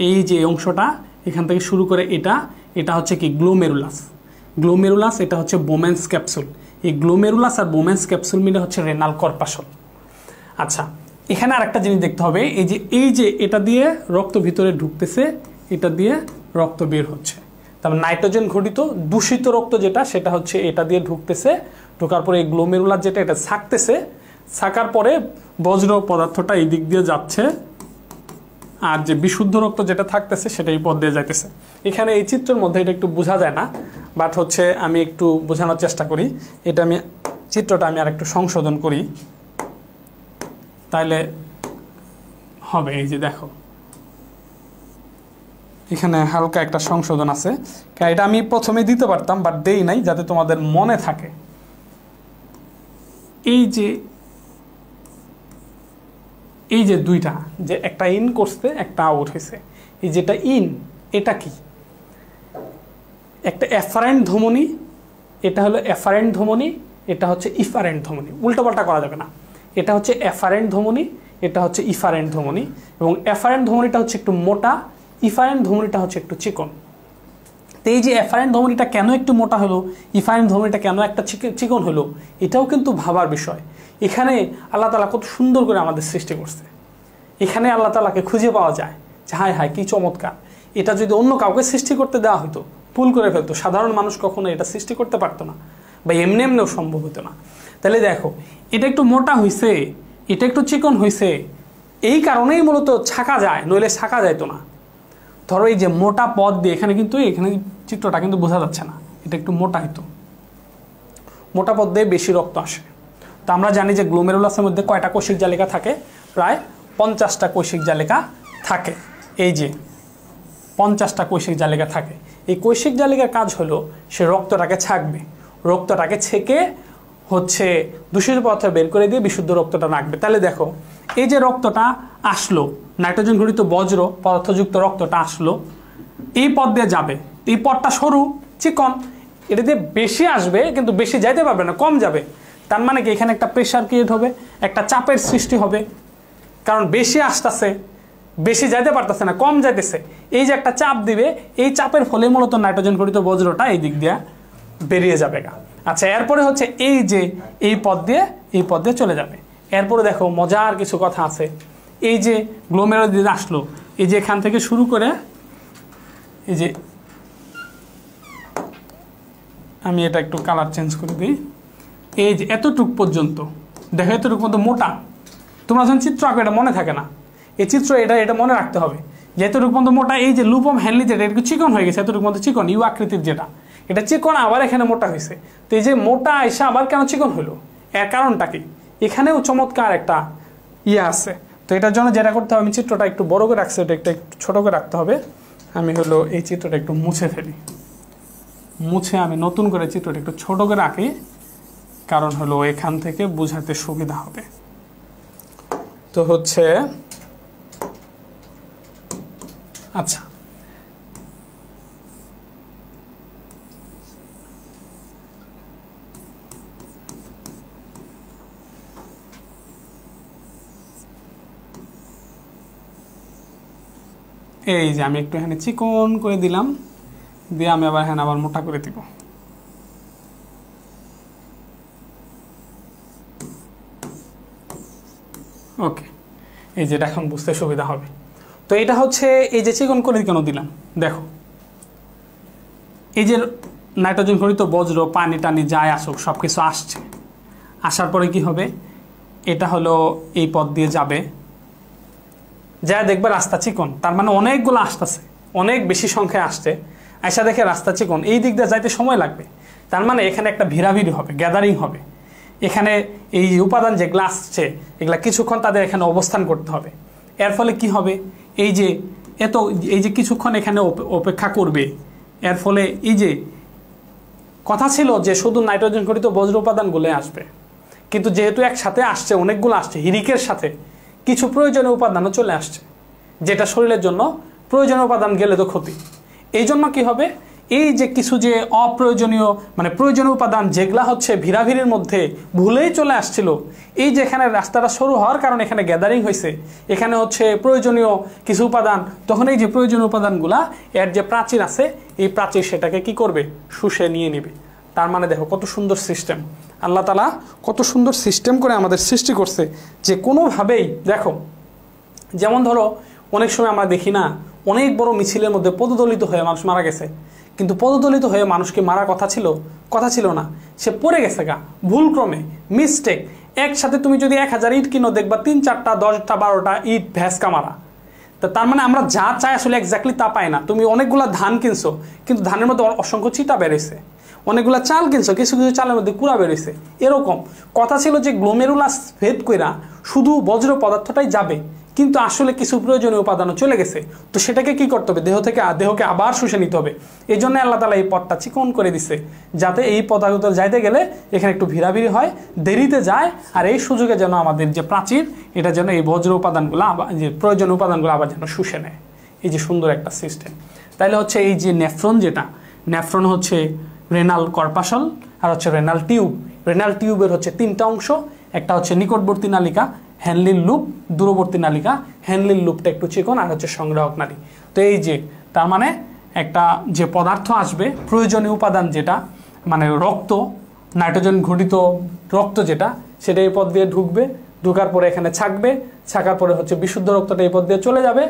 এই যে অংশটা এখান থেকে শুরু করে এটা হচ্ছে কি গ্লোমেরুলাস, এটা হচ্ছে বোমেন্স ক্যাপসুল, এই গ্লোমেরুলাস আর বোমেন্স ক্যাপসুল মিলে হচ্ছে রেনাল কর্পাসল। আচ্ছা, এখানে আরেকটা জিনিস দেখতে হবে, এই যে এটা দিয়ে রক্ত ভিতরে ঢুকতেছে, এটা দিয়ে রক্ত বের হচ্ছে, তারপর নাইট্রোজেন ঘটিত দূষিত রক্ত যেটা, সেটা হচ্ছে এটা দিয়ে ঢুকতেছে, ঢোকার পরে এই গ্লোমেরুলাস যেটা এটা ছাকতেছে, ছাকার পরে বজ্র পদার্থটা এই দিক দিয়ে যাচ্ছে, আর যে বিশুদ্ধ রক্ত যেটা থাকতেছে সেটা এই পথ দিয়ে যাইতেছে। এখানে এই চিত্রের মধ্যে এটা একটু বোঝা যায় না, বাট হচ্ছে আমি একটু বোঝানোর চেষ্টা করি, চিত্রটা আমি আর একটু সংশোধন করি, তাইলে হবে। এই যে দেখো, এখানে হালকা একটা সংশোধন আছে, কারণ এটা আমি প্রথমে দিতে পারতাম বাট দেই নাই, যাতে তোমাদের মনে থাকে। এই যে দুইটা, যে একটা ইন করছে একটা আউট হয়েছে, এই যেটা ইন, এটা কি, একটা এফারেন্ট ধমনী, এটা হলো এফারেন্ট ধমনী, এটা হচ্ছে ইফারেন্ট ধমনী, উল্টোপাল্টা করা যাবে না। এটা হচ্ছে এফারেন্ট ধমনী, এটা হচ্ছে ইফারেন্ট ধমনী, এবং এফারেন্ট ধমনীটা হচ্ছে একটু মোটা, ইফারেন্ট ধমনীটা হচ্ছে একটু চিকন। তো এই যে এফারেন্ট ধমনীটা কেন একটু মোটা হলো, ইফারেন্ট ধমনীটা কেন একটা চিকন হলো, এটাও কিন্তু ভাবার বিষয়। এখানে আল্লাহ তাআলা কত সুন্দর করে আমাদের সৃষ্টি করছে, এখানে আল্লাহ তাআলাকে খুঁজে পাওয়া যায় যে হায় হায় কি চমৎকার। এটা যদি অন্য কাউকে সৃষ্টি করতে দেওয়া হতো, ভুল করে ফেলতো, সাধারণ মানুষ কখনো এটা সৃষ্টি করতে পারতো না, বা এমনিও সম্ভব হতো না। তাহলে দেখো, এটা একটু মোটা হয়েছে, এটা একটু চিকন হয়েছে, এই কারণেই মূলত ছাকা যায়, নইলে ছাকা যাইতো না। ধরো এই যে মোটা পথ দিয়ে এখানে চিত্রটা কিন্তু বোঝা যাচ্ছে না, এটা একটু মোটা হইতো, মোটা পথ দিয়ে বেশি রক্ত আসে। তো আমরা জানি যে গ্লোমেরুলাসের মধ্যে কয়টা কৈশিক জালিকা থাকে, প্রায় 50টা কৈশিক জালিকা থাকে। এই যে 50টা কৈশিক জালিকা থাকে, এই কৈশিক জালিকার কাজ হলো সে রক্তটাকে ছাকবে, রক্তটাকে ছেঁকে হচ্ছে দূষিত পদার্থ বের করে দিয়ে বিশুদ্ধ রক্তটা রাখবে। তাহলে দেখো, এই যে রক্তটা আসলো, নাইট্রোজেন ঘটিত বজ্র পদার্থযুক্ত রক্তটা আসলো, এই পথ দিয়ে যাবে, এই পথটা সরু চিকন, এটা দিয়ে বেশি আসবে কিন্তু বেশি যাইতে পারবে না, কম যাবে। তার মানে কি, এখানে একটা প্রেশার ক্রিয়েট হবে, একটা চাপের সৃষ্টি হবে, কারণ বেশি আসতেছে, বেশি যাইতে পারতেছে না, কম যাইতেছে, এই যে একটা চাপ দিবে, এই চাপের ফলে মূলত নাইট্রোজেন ঘটিত বজ্রটা এই দিক দিয়ে বেরিয়ে যাবে। আচ্ছা, এরপরে হচ্ছে এই পথ দিয়ে চলে যাবে। এরপরে দেখো মজার কিছু কথা আছে, এই যে গ্লোমেরুলাস আসলো, এই যে এখান থেকে শুরু করে, এই যে আমি এটা একটু কালার চেঞ্জ করে দিই, এই যে এতটুক পর্যন্ত দেখো, এতটুকু পর্যন্ত মোটা, তোমরা যখন চিত্র আঁকো এটা মনে থাকে না, এই চিত্র এটা মনে রাখতে হবে যে এতটুকু পর্যন্ত মোটা। এই যে লুপম হ্যান্ডলি যেটা একটু চিকন হয়ে গেছে, এতটুকু পর্যন্ত চিকন, ইউ আকৃতির যেটা, এটা চিকন আবার এখানে মোটা হয়েছে। তো এই যে মোটা এসে আবার কেন চিকন হলো, এর কারণটা কি, এখানেও চমৎকার একটা আছে। তো এটার জন্য যেটা করতে হবে, আমি চিত্রটা একটু বড় করে রাখছি, এটা একটু ছোট করে রাখতে হবে। আমি এই চিত্রটা একটু মুছে ফেলি, মুছে আমি নতুন করে চিত্রটা একটু ছোট করে রাখি, কারণ এখান থেকে বোঝাতে সুবিধা হবে। তো হচ্ছে আচ্ছা, এই যে আমি একটু এখানে চিকন করে দিলাম, দিয়ে আমি আবার মোটা করে দিব। ওকে, এই যে এখন বুঝতে সুবিধা হবে। তো এটা হচ্ছে এই যে চিকন করে কেন দিলাম, দেখো এই যে নাইট্রোজেন ঘটিত বজ্র পানি টানি যায় আসুক সব কিছু আসছে, আসার পরে কি হবে, এটা এই পথ দিয়ে যাবে, যা দেখবে রাস্তা চিকন, তার মানে অনেকগুলো আসতেছে, অনেক বেশি সংখ্যায় আসছে, আয়সা দেখে রাস্তা চিকন, এই দিক দিয়ে যাইতে সময় লাগবে, তার মানে এখানে একটা ভিড়াভিড়ি হবে, গ্যাদারিং হবে, এখানে এই উপাদান যেগুলো আসছে এগুলা কিছুক্ষণ তাদের এখানে অবস্থান করতে হবে। এর ফলে কি হবে, এই যে কিছুক্ষণ এখানে অপেক্ষা করবে, এর ফলে এই যে কথা ছিল যে শুধু নাইট্রোজেন ঘটিত বজ্র উপাদানগুলো আসবে, কিন্তু যেহেতু একসাথে আসছে, অনেকগুলো আসছে, হিরিকের সাথে কিছু প্রয়োজনীয় উপাদানও চলে আসছে, যেটা শরীরের জন্য প্রয়োজনীয় উপাদান গেলে তো ক্ষতি। এই জন্য কী হবে, এই যে কিছু যে অপ্রয়োজনীয় মানে প্রয়োজনীয় উপাদান যেগুলা হচ্ছে ভিড়াভিড়ির মধ্যে ভুলেই চলে আসছিল, এই যে এখানে রাস্তাটা সরু হওয়ার কারণে এখানে গ্যাদারিং হয়েছে, এখানে হচ্ছে প্রয়োজনীয় কিছু উপাদান, তখন এই যে প্রয়োজনীয় উপাদানগুলা এর যে প্রাচীর আছে এই প্রাচীর সেটাকে কি করবে, শুষে নিয়ে নেবে। তার মানে দেখো কত সুন্দর সিস্টেম, আল্লাহ তাআলা কত সুন্দর সিস্টেম করে আমাদের সৃষ্টি করছে যে কোনোভাবেই দেখো, যেমন ধরো অনেক সময় আমরা দেখি না অনেক বড় মিছিলের মধ্যে পদদলিত হয়ে মানুষ মারা গেছে, কিন্তু পদদলিত হয়ে মানুষকে মারা কথা ছিল না, সে পড়ে গেছে গা ভুলক্রমে, মিস্টেক। একসাথে তুমি যদি 1000 ইট কিনো দেখবা 3, 4টা 10টা 12টা ইট ভ্যাসকা মারা। তা তার মানে আমরা যা চাই আসলে এক্স্যাক্টলি তা পাই না। তুমি অনেকগুলা ধান কিনছো কিন্তু ধানের মধ্যে অসংখ্য চিটা বেরোইছে, অনেকগুলা চাল কিনছো কিছু কিছু চালের মধ্যে কুড়া বেরোইছে। এরকম কথা ছিল যে গ্লোমেরুলাস ভেদ কইরা শুধু বজ্র পদার্থটাই যাবে, কিন্তু আসলে কিছু প্রয়োজনীয় উপাদানও চলে গেছে। তো সেটাকে কি করতে হবে, দেহকে আবার শুষে নিতে হবে। এই জন্য আল্লাহ তাআলা এই পথটা চিকন করে দিছে, যাতে এই পদার্থ যাইতে গেলে এখানে একটু ভিড়াভিড়ি হয়, দেরিতে যায়, আর এই সুযোগে যেন আমাদের যে প্রাচীর এটা যেন এই বজ্র উপাদানগুলো আবার যে প্রয়োজনীয় উপাদানগুলো আবার যেন শুষে নেয়। এই যে সুন্দর একটা সিস্টেম। তাইলে হচ্ছে এই যে নেফ্রন, যেটা নেফ্রন হচ্ছে রেনাল কর্পাসল আর হচ্ছে রেনাল টিউব। রেনাল টিউবের হচ্ছে 3টা অংশ, একটা হচ্ছে নিকটবর্তী নালিকা, হ্যানলির লুপ, দূরবর্তী নালিকা। হ্যানলির লুপটা একটু চিকন আর হচ্ছে সংগ্রাহক নালী। তো এই যে তার মানে একটা যে পদার্থ আসবে প্রয়োজনীয় উপাদান যেটা মানে রক্ত, নাইট্রোজেন ঘটিত রক্ত যেটা, সেটা এই পথ দিয়ে ঢুকবে, ঢুকার পরে এখানে ছাকার পরে হচ্ছে বিশুদ্ধ রক্তটা এই পথ দিয়ে চলে যাবে।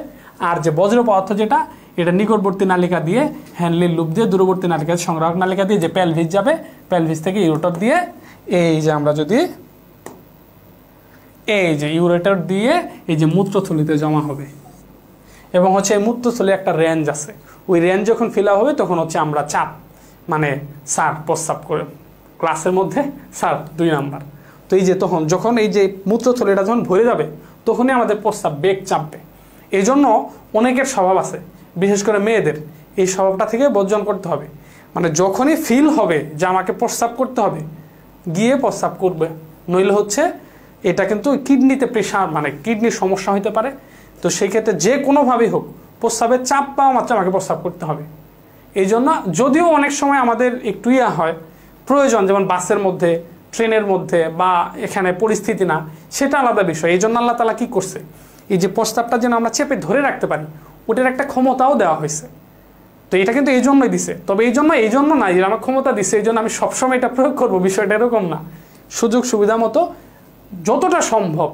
আর যে বজ্র পদার্থ যেটা এটা নিকটবর্তী নালিকা দিয়ে, হ্যানলির লুপ দিয়ে, দূরবর্তী নালিকা সংগ্রাহক নালিকা দিয়ে যে প্যালভিস যাবে, প্যালভিস থেকে ইউরেটর দিয়ে এই যে আমরা যদি এই যে ইউরেটর দিয়ে এই যে মূত্রথলিতে জমা হবে। এবং হচ্ছে এই মূত্রথলি একটা রেঞ্জ আছে, ওই রেঞ্জ যখন ফিল আপ হবে তখন হচ্ছে আমরা চাপ মানে স্যার প্রস্রাব করে ক্লাসের মধ্যে স্যার 2 নাম্বার। তো এই যে যখন এই যে মূত্রথলিটা যখন ভরে যাবে তখনই আমাদের প্রস্রাব বেগ চাপবে। এই জন্য অনেকের স্বভাব আছে, বিশেষ করে মেয়েদের এই স্বভাবটা থেকে বর্জন করতে হবে। মানে যখনই ফিল হবে যে আমাকে প্রস্রাব করতে হবে, গিয়ে প্রস্রাব করবে, নইলে হচ্ছে এটা কিন্তু কিডনিতে প্রেশার মানে কিডনির সমস্যা হতে পারে। তো সেই ক্ষেত্রে যে কোনোভাবেই হোক প্রস্রাবের চাপ পাওয়া মাত্র আমাকে প্রস্রাব করতে হবে। এই জন্য যদিও অনেক সময় আমাদের একটু হয় প্রয়োজন, যেমন বাসের মধ্যে, ট্রেনের মধ্যে বা এখানে পরিস্থিতি না, সেটা আলাদা বিষয়। এই জন্য আল্লাহ তাআলা কি করছে, এই যে প্রস্তাবটা যেন আমরা চেপে ধরে রাখতে পারি ওটার একটা ক্ষমতাও দেওয়া হয়েছে। তো এটা কিন্তু এই জন্যই দিছে, তবে এই জন্য না যে আমার ক্ষমতা দিছে এই জন্য আমি সবসময় এটা প্রয়োগ করবো, বিষয়টা এরকম না। সুযোগ সুবিধা মতো যতটা সম্ভব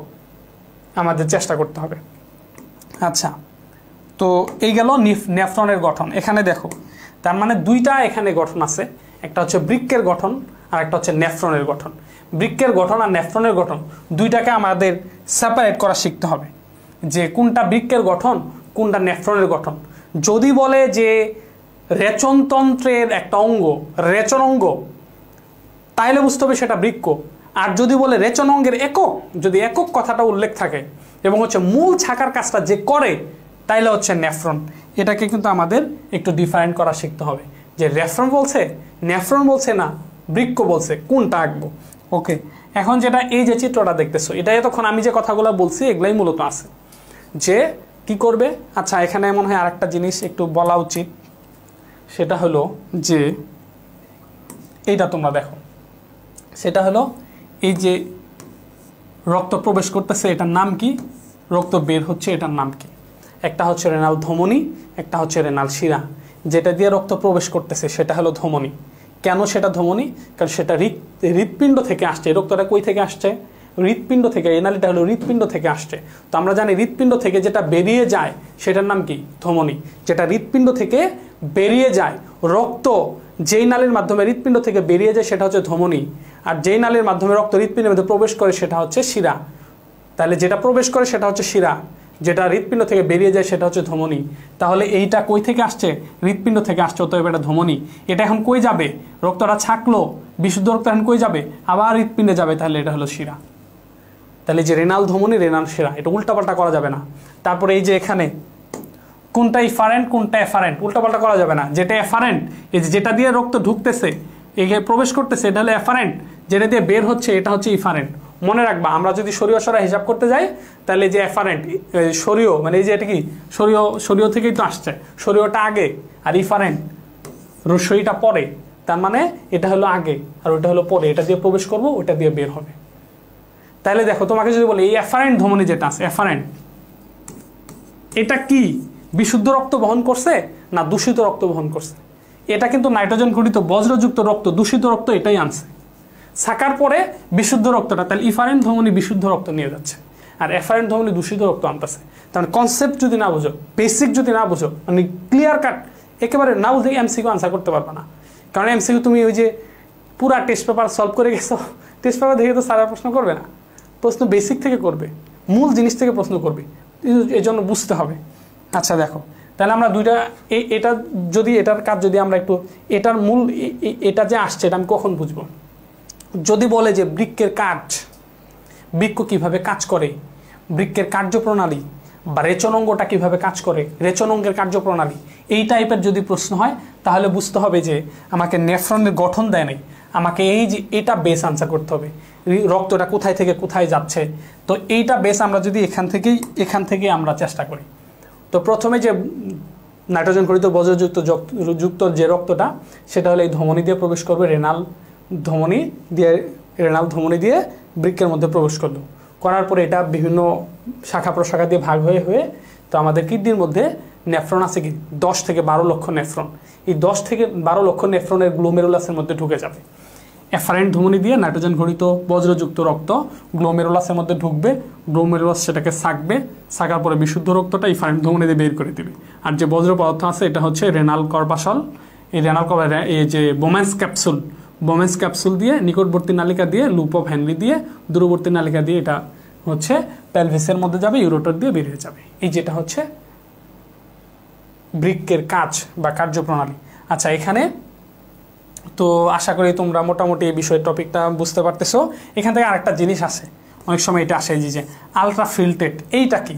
আমাদের চেষ্টা করতে হবে। আচ্ছা, তো এই গেল নেফ্রনের গঠন। এখানে দেখো তার মানে 2টা এখানে গঠন আছে, একটা হচ্ছে বৃক্কের গঠন আর একটা হচ্ছে নেফ্রনের গঠন। বৃক্কের গঠন আর নেফ্রনের গঠন দুইটাকে আমাদের সেপারেট করা শিখতে হবে, যে কোনটা বৃক্কের গঠন কোনটা নেফ্রনের গঠন। যদি বলে যে রেচনতন্ত্রের একটা অঙ্গ রেচন অঙ্গ, তাইলে বুঝতে হবে সেটা বৃক্ক। আর যদি বলে রেচন অঙ্গের একক, যদি একক কথাটা উল্লেখ থাকে এবং হচ্ছে মূল ছাকার কাজটা যে করে, তাইলে হচ্ছে নেফ্রন। এটাকে কিন্তু আমাদের একটু ডিফারেন্ট করা শিখতে হবে, যে রেফ্রন বলছে, নেফ্রন বলছে, না বৃক্ক বলছে, কোনটা আঁকবো। ওকে, এখন যেটা এই যে চিত্রটা দেখতেছো, এটা এতক্ষণ আমি যে কথাগুলো বলছি এগুলাই মূলত আছে। যে কি করবে, আচ্ছা এখানে মনে হয় আরেকটা জিনিস একটু বলা উচিত, সেটা হলো যে এইটা তোমরা দেখো, সেটা হলো এই যে রক্ত প্রবেশ করতেছে এটার নাম কি, রক্ত বের হচ্ছে এটার নাম কি। একটা হচ্ছে রেনাল ধমনী, একটা হচ্ছে রেনাল শিরা। যেটা দিয়ে রক্ত প্রবেশ করতেছে সেটা হলো ধমনী। কেন সেটা ধমনী? কারণ সেটা হৃৎপিণ্ড থেকে আসছে। রক্তটা কই থেকে আসছে? হৃৎপিণ্ড থেকে। এই নালীটা হলো হৃৎপিণ্ড থেকে আসছে। তো আমরা জানি হৃৎপিণ্ড থেকে যেটা বেরিয়ে যায় সেটার নাম কি? ধমনী। যেটা হৃৎপিণ্ড থেকে বেরিয়ে যায়, রক্ত যেই নালীর মাধ্যমে হৃৎপিণ্ড থেকে বেরিয়ে যায় সেটা হচ্ছে ধমনী, আর যেই নালীর মাধ্যমে রক্ত হৃৎপিণ্ডের মধ্যে প্রবেশ করে সেটা হচ্ছে শিরা। তাহলে যেটা প্রবেশ করে সেটা হচ্ছে শিরা, যেটা হৃৎপিণ্ড থেকে বেরিয়ে যায় সেটা হচ্ছে ধমনী। তাহলে এইটা কই থেকে আসছে? হৃৎপিণ্ড থেকে আসছে, অতএব এটা ধমনী। এটা এখন কই যাবে? রক্তটা ছাকলো, বিশুদ্ধ রক্ত এখন কই যাবে? আবার হৃৎপিণ্ডে যাবে, তাহলে এটা হলো শিরা। তাহলে যে রেনাল ধমনী, রেনাল শিরা, এটা উল্টাপাল্টা করা যাবে না। তারপরে এই যে এখানে কোনটা ইফারেন্ট কোনটা এফারেন্ট, উল্টাপাল্টা করা যাবে না। যেটা এফারেন্ট, এই যেটা দিয়ে রক্ত ঢুকতেছে, এখানে প্রবেশ করতেছে, এটা হলো এফারেন্ট। যেটা দিয়ে বের হচ্ছে এটা হচ্ছে ইফারেন্ট। মনে রাখবা আমরা যদি সরিয় সরা হিসাব করতে যাই তাহলে যে এফারেন্ট সরিয় মানে এই যে এটা কি সরিয় থেকেই তো আসছে, সরিয়টা আগে আর ইফারেন্ট রসইটা পরে, তার মানে এটা হলো আগে আর ওটা হলো পরে, এটা দিয়ে প্রবেশ করব ওটা দিয়ে বের হবে। তাহলে দেখো তোমাকে যদি বলে এই এফারেন্ট ধমনী যেটা আছে এফারেন্ট, এটা কি বিশুদ্ধ রক্ত বহন করছে না দূষিত রক্ত বহন করছে? এটা কিন্তু নাইট্রোজেন ঘটিত বজ্রযুক্ত রক্ত, দূষিত রক্ত এটাই আনছে। ছাকার পরে বিশুদ্ধ রক্তটা, তাহলে ইফারেন্ট ধমনী বিশুদ্ধ রক্ত নিয়ে যাচ্ছে আর এফারেন্ট ধমনী দূষিত রক্ত আনতেছে। তার মানে কনসেপ্ট যদি না বুঝো, বেসিক যদি না বুঝো, মানে ক্লিয়ার কাট একেবারে না বুঝে এমসিকিউ আনসার করতে পারবে না। কারণ এমসিকিউ তুমি ওই যে পুরা টেস্ট পেপার সলভ করে গেছো, টেস্ট পেপার দেখে তো সারা প্রশ্ন করবে না, প্রশ্ন বেসিক থেকে করবে, মূল জিনিস থেকে প্রশ্ন করবে, এই জন্য বুঝতে হবে। আচ্ছা দেখো, তাহলে আমরা দুইটা এটা যদি এটার কাজ যদি আমরা একটু এটার মূল এটা যে আসছে এটা আমি কখন বুঝবো? যদি বলে যে বৃক্কের কাজ, বৃক্ক কিভাবে কাজ করে, বৃক্কের কার্যপ্রণালী বা রেচনাঙ্গটা কিভাবে কাজ করে, রেচনাঙ্গের কার্যপ্রণালী, এই টাইপের যদি প্রশ্ন হয় তাহলে বুঝতে হবে যে আমাকে নেফ্রনের গঠন দেয় নাই, আমাকে এই যে এটা বেস আনসার করতে হবে, রক্তটা কোথায় থেকে কোথায় যাচ্ছে। তো এইটা বেস আমরা যদি এখান থেকেই আমরা চেষ্টা করি। তো প্রথমে যে নাইট্রোজেন ঘটিত বজ্রযুক্ত যে রক্তটা সেটা হলো এই ধমনী দিয়ে প্রবেশ করবে, রেনাল ধমনী দিয়ে বৃক্কের মধ্যে প্রবেশ করলো, করার পরে এটা বিভিন্ন শাখা প্রশাখা দিয়ে ভাগ হয়ে তো আমাদের কিডনির মধ্যে নেফ্রন আছে কি 10 থেকে 12 লক্ষ নেফ্রন, এই 10 থেকে 12 লক্ষ নেফ্রনের গ্লোমেরুলাসের মধ্যে ঢুকে যাবে। এফারেন্ট ধমনী দিয়ে নাইট্রোজেন ঘটিত বজ্রযুক্ত রক্ত গ্লোমেরুলাসের মধ্যে ঢুকবে, গ্লোমেরুলাস সেটাকে ছাকবে, ছাকার পরে বিশুদ্ধ রক্তটা এফারেন্ট ধমনী দিয়ে বের করে দেবে। আর যে বজ্র পদার্থ আছে এটা হচ্ছে রেনাল কর্পাসল, এই এই যে বোমেন্স ক্যাপসুল দিয়ে নিকটবর্তী নালিকা দিয়ে লুপ অফ হ্যানলি দিয়ে দূরবর্তী নালিকা দিয়ে এটা হচ্ছে পেলভিসের মধ্যে যাবে, ইউরোটার দিয়ে বের হয়ে যাবে। এই যেটা হচ্ছে বৃক্কের কাজ বা কার্যপ্রণালী। আচ্ছা এখানে তো আশা করি তোমরা মোটামুটি এই বিষয়ের টপিকটা বুঝতে পারতেছো। এখান থেকে আরেকটা জিনিস আসে, অনেক সময় এটা আসে যে আলট্রাফিল্টেড, এইটা কি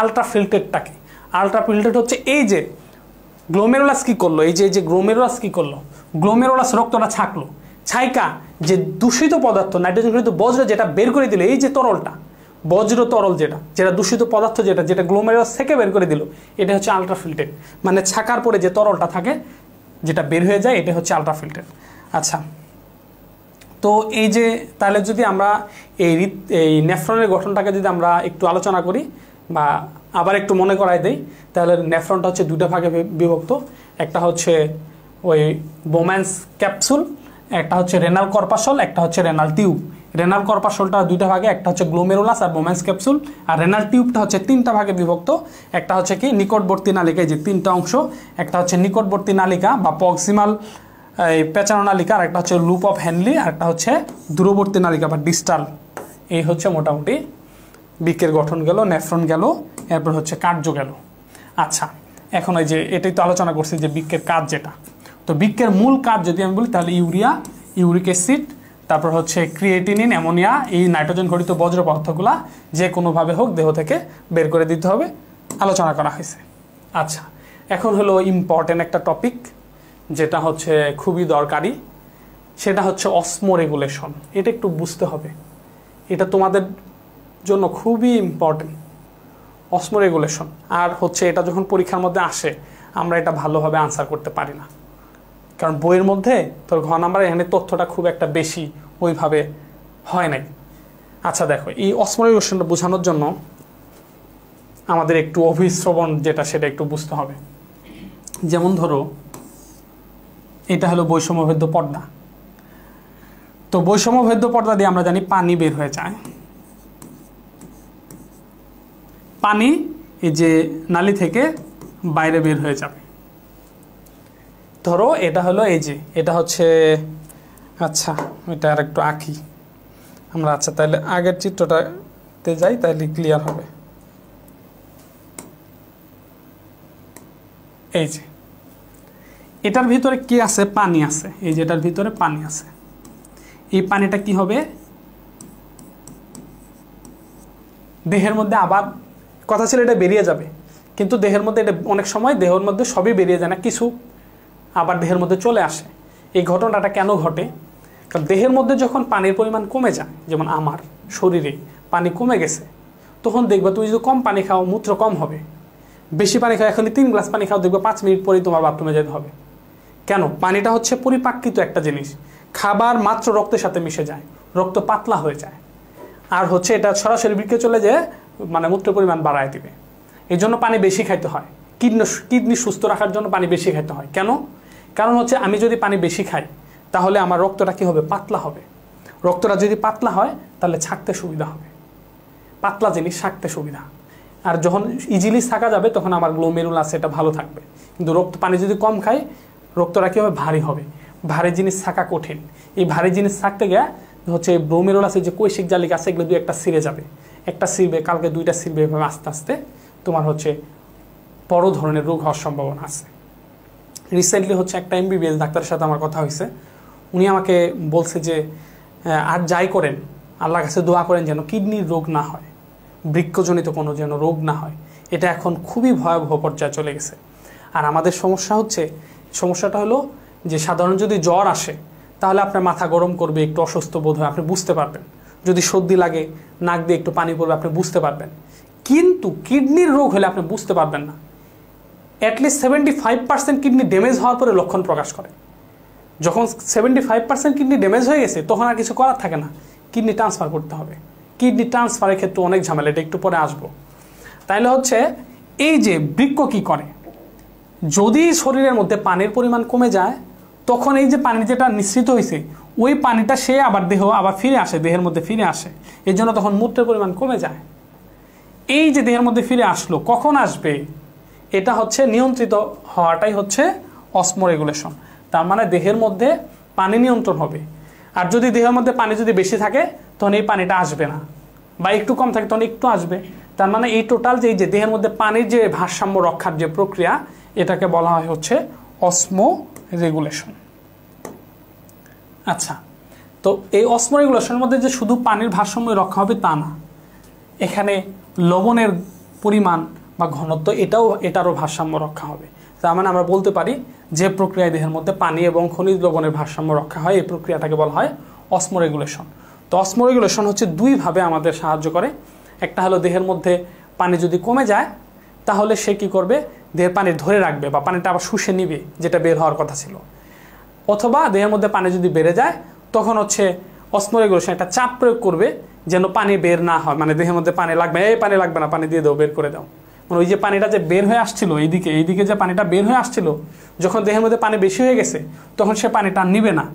আলট্রাফিল্টেডটা কি? আলট্রাফিল্টেড হচ্ছে এই যে গ্লোমেরুলাস কি করলো, এই যে গ্লোমেরুলাস কি করলো, গ্লোমেরুলাস রক্তটা ছাকলো, ছাইকা যে দূষিত পদার্থ নাইট্রোজেন ঘটিত বজ্র যেটা বের করে দিল, এই যে তরলটা বজ্র তরল যেটা দূষিত পদার্থ যেটা গ্লোমেরুলাস থেকে বের করে দিল, এটা হচ্ছে আলট্রাফিল্টেড। মানে ছাকার পরে যে তরলটা থাকে যেটা বের হয়ে যায় এটা হচ্ছে আলট্রাফিল্টেড। আচ্ছা তো এই যে তাহলে যদি আমরা এই নেফ্রনের গঠনটাকে যদি আমরা একটু আলোচনা করি বা আবার একটু মনে করাই দেই, তাহলে নেফ্রনটা হচ্ছে দুটা ভাগে বিভক্ত, একটা হচ্ছে ওই বোম্যান্স ক্যাপসুল, একটা হচ্ছে রেনাল কর্পাসল, একটা হচ্ছে রেনাল টিউব। রেনাল কর্পাসলটা দুইটা ভাগে, একটা হচ্ছে গ্লোমেরুলাস আর বোম্যান্স ক্যাপসুল, আর রেনাল টিউবটা হচ্ছে তিনটা ভাগে বিভক্ত, একটা হচ্ছে কি নিকটবর্তী নালিকা, এই যে তিনটা অংশ, একটা হচ্ছে নিকটবর্তী নালিকা বা প্রক্সিমাল এই পেঁচানো নালিকা, আর একটা হচ্ছে লুপ অফ হ্যানলি, আর একটা হচ্ছে দূরবর্তী নালিকা বা ডিস্টাল। এই হচ্ছে মোটামুটি বৃক্কের গঠন গেল, নেফ্রন গেল, এরপর হচ্ছে কার্য গেল। আচ্ছা এখন ওই যে এটাই তো আলোচনা করছি যে বৃক্কের কাজ যেটা, তো বৃক্কের মূল কাজ যদি আমি বলি তাহলে ইউরিয়া, ইউরিক অ্যাসিড, তারপর হচ্ছে ক্রিয়েটিনিন, অ্যামোনিয়া, এই নাইট্রোজেন ঘটিত বজ্র পদার্থগুলা যে কোনোভাবে হোক দেহ থেকে বের করে দিতে হবে, আলোচনা করা হয়েছে। আচ্ছা এখন হলো ইম্পর্টেন্ট একটা টপিক যেটা হচ্ছে খুবই দরকারি, সেটা হচ্ছে অসমোরেগুলেশন। এটা একটু বুঝতে হবে, এটা তোমাদের জন্য খুবই ইম্পর্টেন্ট অসমোরেগুলেশন। আর হচ্ছে এটা যখন পরীক্ষার মধ্যে আসে আমরা এটা ভালোভাবে আনসার করতে পারি না, কারণ বইয়ের মধ্যে তোর ঘ নাম্বার এখানে তথ্যটা খুব একটা বেশি ওইভাবে হয় নাই। আচ্ছা দেখো এই অসমোরেগুলেশনটা বোঝানোর জন্য আমাদের একটু অভিশ্রবণ যেটা সেটা একটু বুঝতে হবে। যেমন ধরো এটা হলো বৈষম্যভেদ্য পর্দা, তো বৈষম্যভেদ্য পর্দা দিয়ে আমরা জানি পানি বের হয়ে যায়, পানি এই যে নালী থেকে বাইরে বের হয়ে যাবে। ধরো এটা হলো এই যে এটা হচ্ছে, আচ্ছা এটা আর একটু আঁকি আমরা। আচ্ছা তাহলে আগের চিত্রটাতে যাই তাহলে ক্লিয়ার হবে। এই যে এটার ভিতরে কি আছে, পানি আছে, এই যে এটার ভিতরে পানি আছে, এই পানিটা কি হবে দেহের মধ্যে, আবার কথা ছিল এটা বেরিয়ে যাবে, কিন্তু দেহের মধ্যে এটা অনেক সময় দেহের মধ্যে সবই বেরিয়ে যায় না, কিছু আবার দেহের মধ্যে চলে আসে। এই ঘটনাটা কেন ঘটে? কারণ দেহের মধ্যে যখন পানির পরিমাণ কমে যায়, যেমন আমার শরীরে পানি কমে গেছে, তখন দেখবা তুমি যদি কম পানি খাও মূত্র কম হবে। বেশি পানি খাও, এখনই 3 গ্লাস পানি খাও, দেখবে 5 মিনিট পরেই তোমার বাথরুমে যেতে হবে। কেন? পানিটা হচ্ছে পরিপাকৃত একটা জিনিস, খাবার মাত্র রক্তের সাথে মিশে যায়, রক্ত পাতলা হয়ে যায়, আর হচ্ছে এটা সরাসরি বৃক্কে চলে যেয়ে মানে মূত্রের পরিমাণ বাড়ায় দিবে। এই জন্য পানি বেশি খাইতে হয়। কিডনি সুস্থ রাখার জন্য পানি বেশি খাইতে হয়। কেন? কারণ হচ্ছে আমি যদি পানি বেশি খাই তাহলে আমার রক্তটা কী হবে? পাতলা হবে। রক্তটা যদি পাতলা হয় তাহলে ছাঁকতে সুবিধা হবে, পাতলা জিনিস ছাঁকতে সুবিধা। আর যখন ইজিলি ছাঁকা যাবে তখন আমার গ্লোমেরুলাস এটা ভালো থাকবে। কিন্তু পানি যদি কম খাই রক্তটা কী হবে? ভারী হবে। ভারী জিনিস ছাঁকা কঠিন। এই ভারী জিনিস ছাঁকতে গিয়ে হচ্ছে গ্লোমেরুলাসের যে কৈশিক জালিকা আছে এগুলো 2-1টা ছিঁড়ে যাবে, একটা ছিঁড়বে, কালকে 2টা ছিঁড়বে, এভাবে আস্তে আস্তে তোমার হচ্ছে বড় ধরনের রোগ হওয়ার সম্ভাবনা আছে। রিসেন্টলি হচ্ছে একটা MBBS ডাক্তারের সাথে আমার কথা হয়েছে। উনি আমাকে বলছে যে আর যাই করেন আল্লাহর কাছে দোয়া করেন যেন কিডনির রোগ না হয়, বৃক্কজনিত কোনো যেন রোগ না হয়। এটা এখন খুবই ভয়াবহ পর্যায়ে চলে গেছে। আর আমাদের সমস্যাটা হলো যে সাধারণ যদি জ্বর আসে তাহলে আপনার মাথা গরম করবে, একটু অসুস্থ বোধ হয়, আপনি বুঝতে পারবেন। যদি সর্দি লাগে নাক দিয়ে একটু পানি পড়বে, আপনি বুঝতে পারবেন। কিন্তু কিডনির রোগ হলে আপনি বুঝতে পারবেন না। অ্যাটলিস্ট 75% কিডনি ড্যামেজ হওয়ার পরে লক্ষণ প্রকাশ করে। যখন 75% কিডনি ড্যামেজ হয়ে গেছে তখন আর কিছু করার থাকে না, কিডনি ট্রান্সফার করতে হবে। কিডনি ট্রান্সফারের ক্ষেত্রে অনেক ঝামেলা, এটা একটু পরে আসবো। তাইলে হচ্ছে এই যে বৃক্ক কি করে, যদি শরীরের মধ্যে পানির পরিমাণ কমে যায় তখন এই যে পানি যেটা নিঃসৃত হয়েছে ওই পানিটা সে আবার ফিরে আসে, দেহের মধ্যে ফিরে আসে। এর জন্য তখন মূত্রের পরিমাণ কমে যায়। এই যে দেহের মধ্যে ফিরে আসলো, কখন আসবে? এটা হচ্ছে নিয়ন্ত্রিত হওয়াটাই হচ্ছে অসমোরেগুলেশন। তার মানে দেহের মধ্যে পানি নিয়ন্ত্রণ হবে। আর যদি দেহের মধ্যে পানি যদি বেশি থাকে তখন এই পানিটা আসবে না, বা একটু কম থাকে তখন একটু আসবে। তার মানে এই টোটাল যে দেহের মধ্যে পানির যে ভারসাম্য রক্ষার যে প্রক্রিয়া, এটাকে বলা হয় হচ্ছে অসমোরেগুলেশন। আচ্ছা, তো এই অসমোরেগুলেশনের মধ্যে যে শুধু পানির ভারসাম্য রক্ষা হবে তা না, এখানে লবণের পরিমাণ বা ঘনত্ব এটারও ভারসাম্য রক্ষা হবে। তার মানে আমরা বলতে পারি যে প্রক্রিয়ায় দেহের মধ্যে পানি এবং খনিজ লবণের ভারসাম্য রক্ষা হয় এই প্রক্রিয়াটাকে বলা হয় অসমোরেগুলেশন। তো অসমোরেগুলেশন হচ্ছে 2ভাবে আমাদের সাহায্য করে। একটা হলো দেহের মধ্যে পানি যদি কমে যায় তাহলে সে কী করবে? দেহের পানি ধরে রাখবে বা পানিটা আবার শুষে নিবে, যেটা বের হওয়ার কথা ছিল। অথবা দেহের মধ্যে পানি যদি বেড়ে যায় তখন হচ্ছে অসমোরেগুলেশন একটা চাপ প্রয়োগ করবে যেন পানি বের না হয়। মানে দেহের মধ্যে পানি লাগবে, এই পানি লাগবে না, পানি দিয়ে দাও, বের করে দাও। মানে ওই যে পানিটা যে বের হয়ে আসছিল এইদিকে যে পানিটা বের হয়ে আসছিল, যখন দেহের মধ্যে পানি বেশি হয়ে গেছে তখন সে পানিটা নিবে না।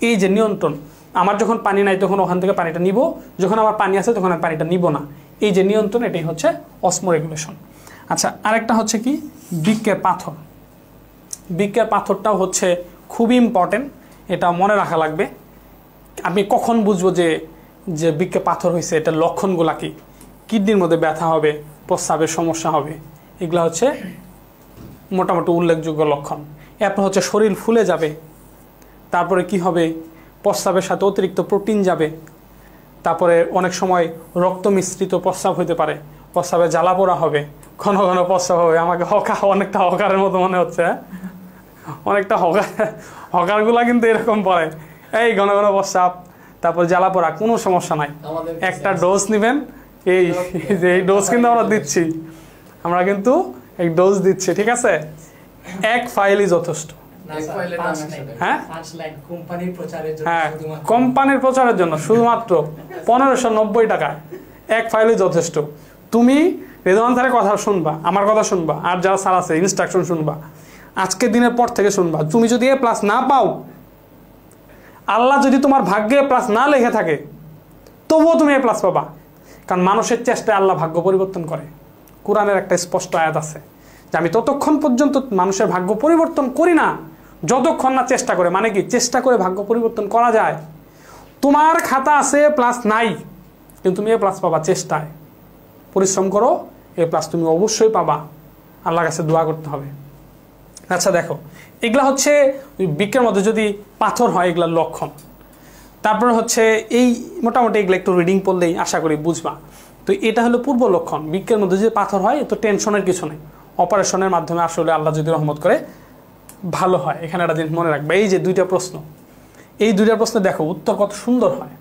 এই যে নিয়ন্ত্রণ, আমার যখন পানি নাই তখন ওখান থেকে পানিটা নিব, যখন আমার পানি আছে তখন আর পানিটা নিব না, এই যে নিয়ন্ত্রণ, এটাই হচ্ছে অসমোরেগুলেশন। আচ্ছা, আরেকটা হচ্ছে কি বৃক্কের পাথর। বৃক্কের পাথরটাও হচ্ছে খুবই ইম্পর্টেন্ট, এটা মনে রাখা লাগবে। আমি কখন বুঝবো যে বৃক্কে পাথর হয়েছে, এটার লক্ষণগুলা কি? কিডনির মধ্যে ব্যথা হবে, প্রস্রাবের সমস্যা হবে, এগুলো হচ্ছে মোটামুটি উল্লেখযোগ্য লক্ষণ। এরপর হচ্ছে শরীর ফুলে যাবে, তারপরে কি হবে? প্রস্রাবের সাথে অতিরিক্ত প্রোটিন যাবে, তারপরে অনেক সময় রক্ত মিশ্রিত প্রস্রাব হতে পারে, প্রস্রাবে জ্বালা পোড়া হবে, ঘন ঘন প্রস্রাব হবে। আমাকে অনেকটা হকারের মতো মনে হচ্ছে, অনেকটা হকারগুলা কিন্তু এরকম পড়ে, এই ঘন ঘন প্রস্রাব, তারপর জ্বালা পোড়া, কোনো সমস্যা নাই, একটা ডোজ নেবেন। এই ডোজ কিন্তু আমরা দিচ্ছি, এই ডোজ দিচ্ছি, ঠিক আছে? এক ফাইলই যথেষ্ট। হ্যাঁ, কোম্পানির প্রচারের জন্য শুধুমাত্র 1590 টাকা এক ফাইলই যথেষ্ট। তুমি রেদওয়ান স্যারের কথা শুনবা, আমার কথা শুনবা, আর যারা স্যার আছে ইনস্ট্রাকশন শুনবা, আজকের দিনের পর থেকে শুনবা। তুমি যদি A+ না পাও, আল্লাহ যদি তোমার ভাগ্যে A+ না লেখে থাকে, তবুও তুমি A+ পাবা। কারণ মানুষের চেষ্টায় আল্লাহ ভাগ্য পরিবর্তন করে। কোরআনের একটা স্পষ্ট আয়াত আছে যে আমি ততক্ষণ পর্যন্ত মানুষের ভাগ্য পরিবর্তন করি না যতক্ষণ না চেষ্টা করে। মানে কি? চেষ্টা করে ভাগ্য পরিবর্তন করা যায়। তোমার খাতা আছে A+ নাই, কিন্তু তুমি A+ পাবা চেষ্টায়। পরিশ্রম করো, A+ তুমি অবশ্যই পাবা। আল্লাহর কাছে দোয়া করতে হবে। আচ্ছা দেখো, এগুলা হচ্ছে বৃক্কের মধ্যে যদি পাথর হয় এগুলার লক্ষণ। তারপরে হচ্ছে এই মোটামুটি এগুলো একটু রিডিং পড়লেই আশা করি বুঝবা। তো এটা হলো পূর্ব লক্ষণ। বৃক্কের মধ্যে যদি পাথর হয় তো টেনশনের কিছু নেই, অপারেশনের মাধ্যমে আসলে আল্লাহ যদি রহমত করে ভালো হয়। এখানে একটা জিনিস মনে রাখবে, এই যে 2টা প্রশ্ন, এই দুইটা প্রশ্ন দেখো উত্তর কত সুন্দর হয়।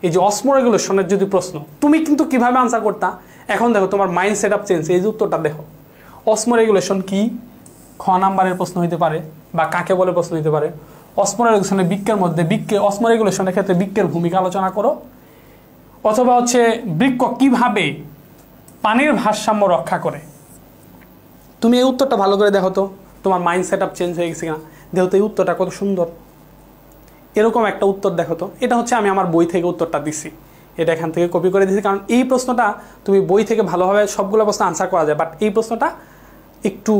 এই যে অসমোরেগুলেশনের যদি প্রশ্ন, তুমি কিন্তু কিভাবে আনসার করতা, এখন দেখো তোমার মাইন্ড সেট আপ চেঞ্জ। এই যে উত্তরটা দেখো, অসমোরেগুলেশন কি, খ নাম্বারের প্রশ্ন হইতে পারে বা কাকে বলে প্রশ্ন হইতে পারে। অসমোরেগুলেশনের বৃক্কের মধ্যে অসমোরেগুলেশনের ক্ষেত্রে বৃক্কের ভূমিকা আলোচনা করো, অথবা হচ্ছে বৃক্ক কিভাবে পানির ভারসাম্য রক্ষা করে। তুমি এই উত্তরটা ভালো করে দেখো তো তোমার মাইন্ড সেট আপ চেঞ্জ হয়ে গেছে কিনা। দেখো তো এই উত্তরটা কত সুন্দর, এরকম একটা উত্তর দেখো তো। এটা হচ্ছে আমি আমার বই থেকে উত্তরটা দিছি, এটা এখান থেকে কপি করে দিয়েছি, কারণ এই প্রশ্নটা তুমি বই থেকে ভালোভাবে সবগুলো প্রশ্ন আনসার করা যায়, বাট এই প্রশ্নটা একটু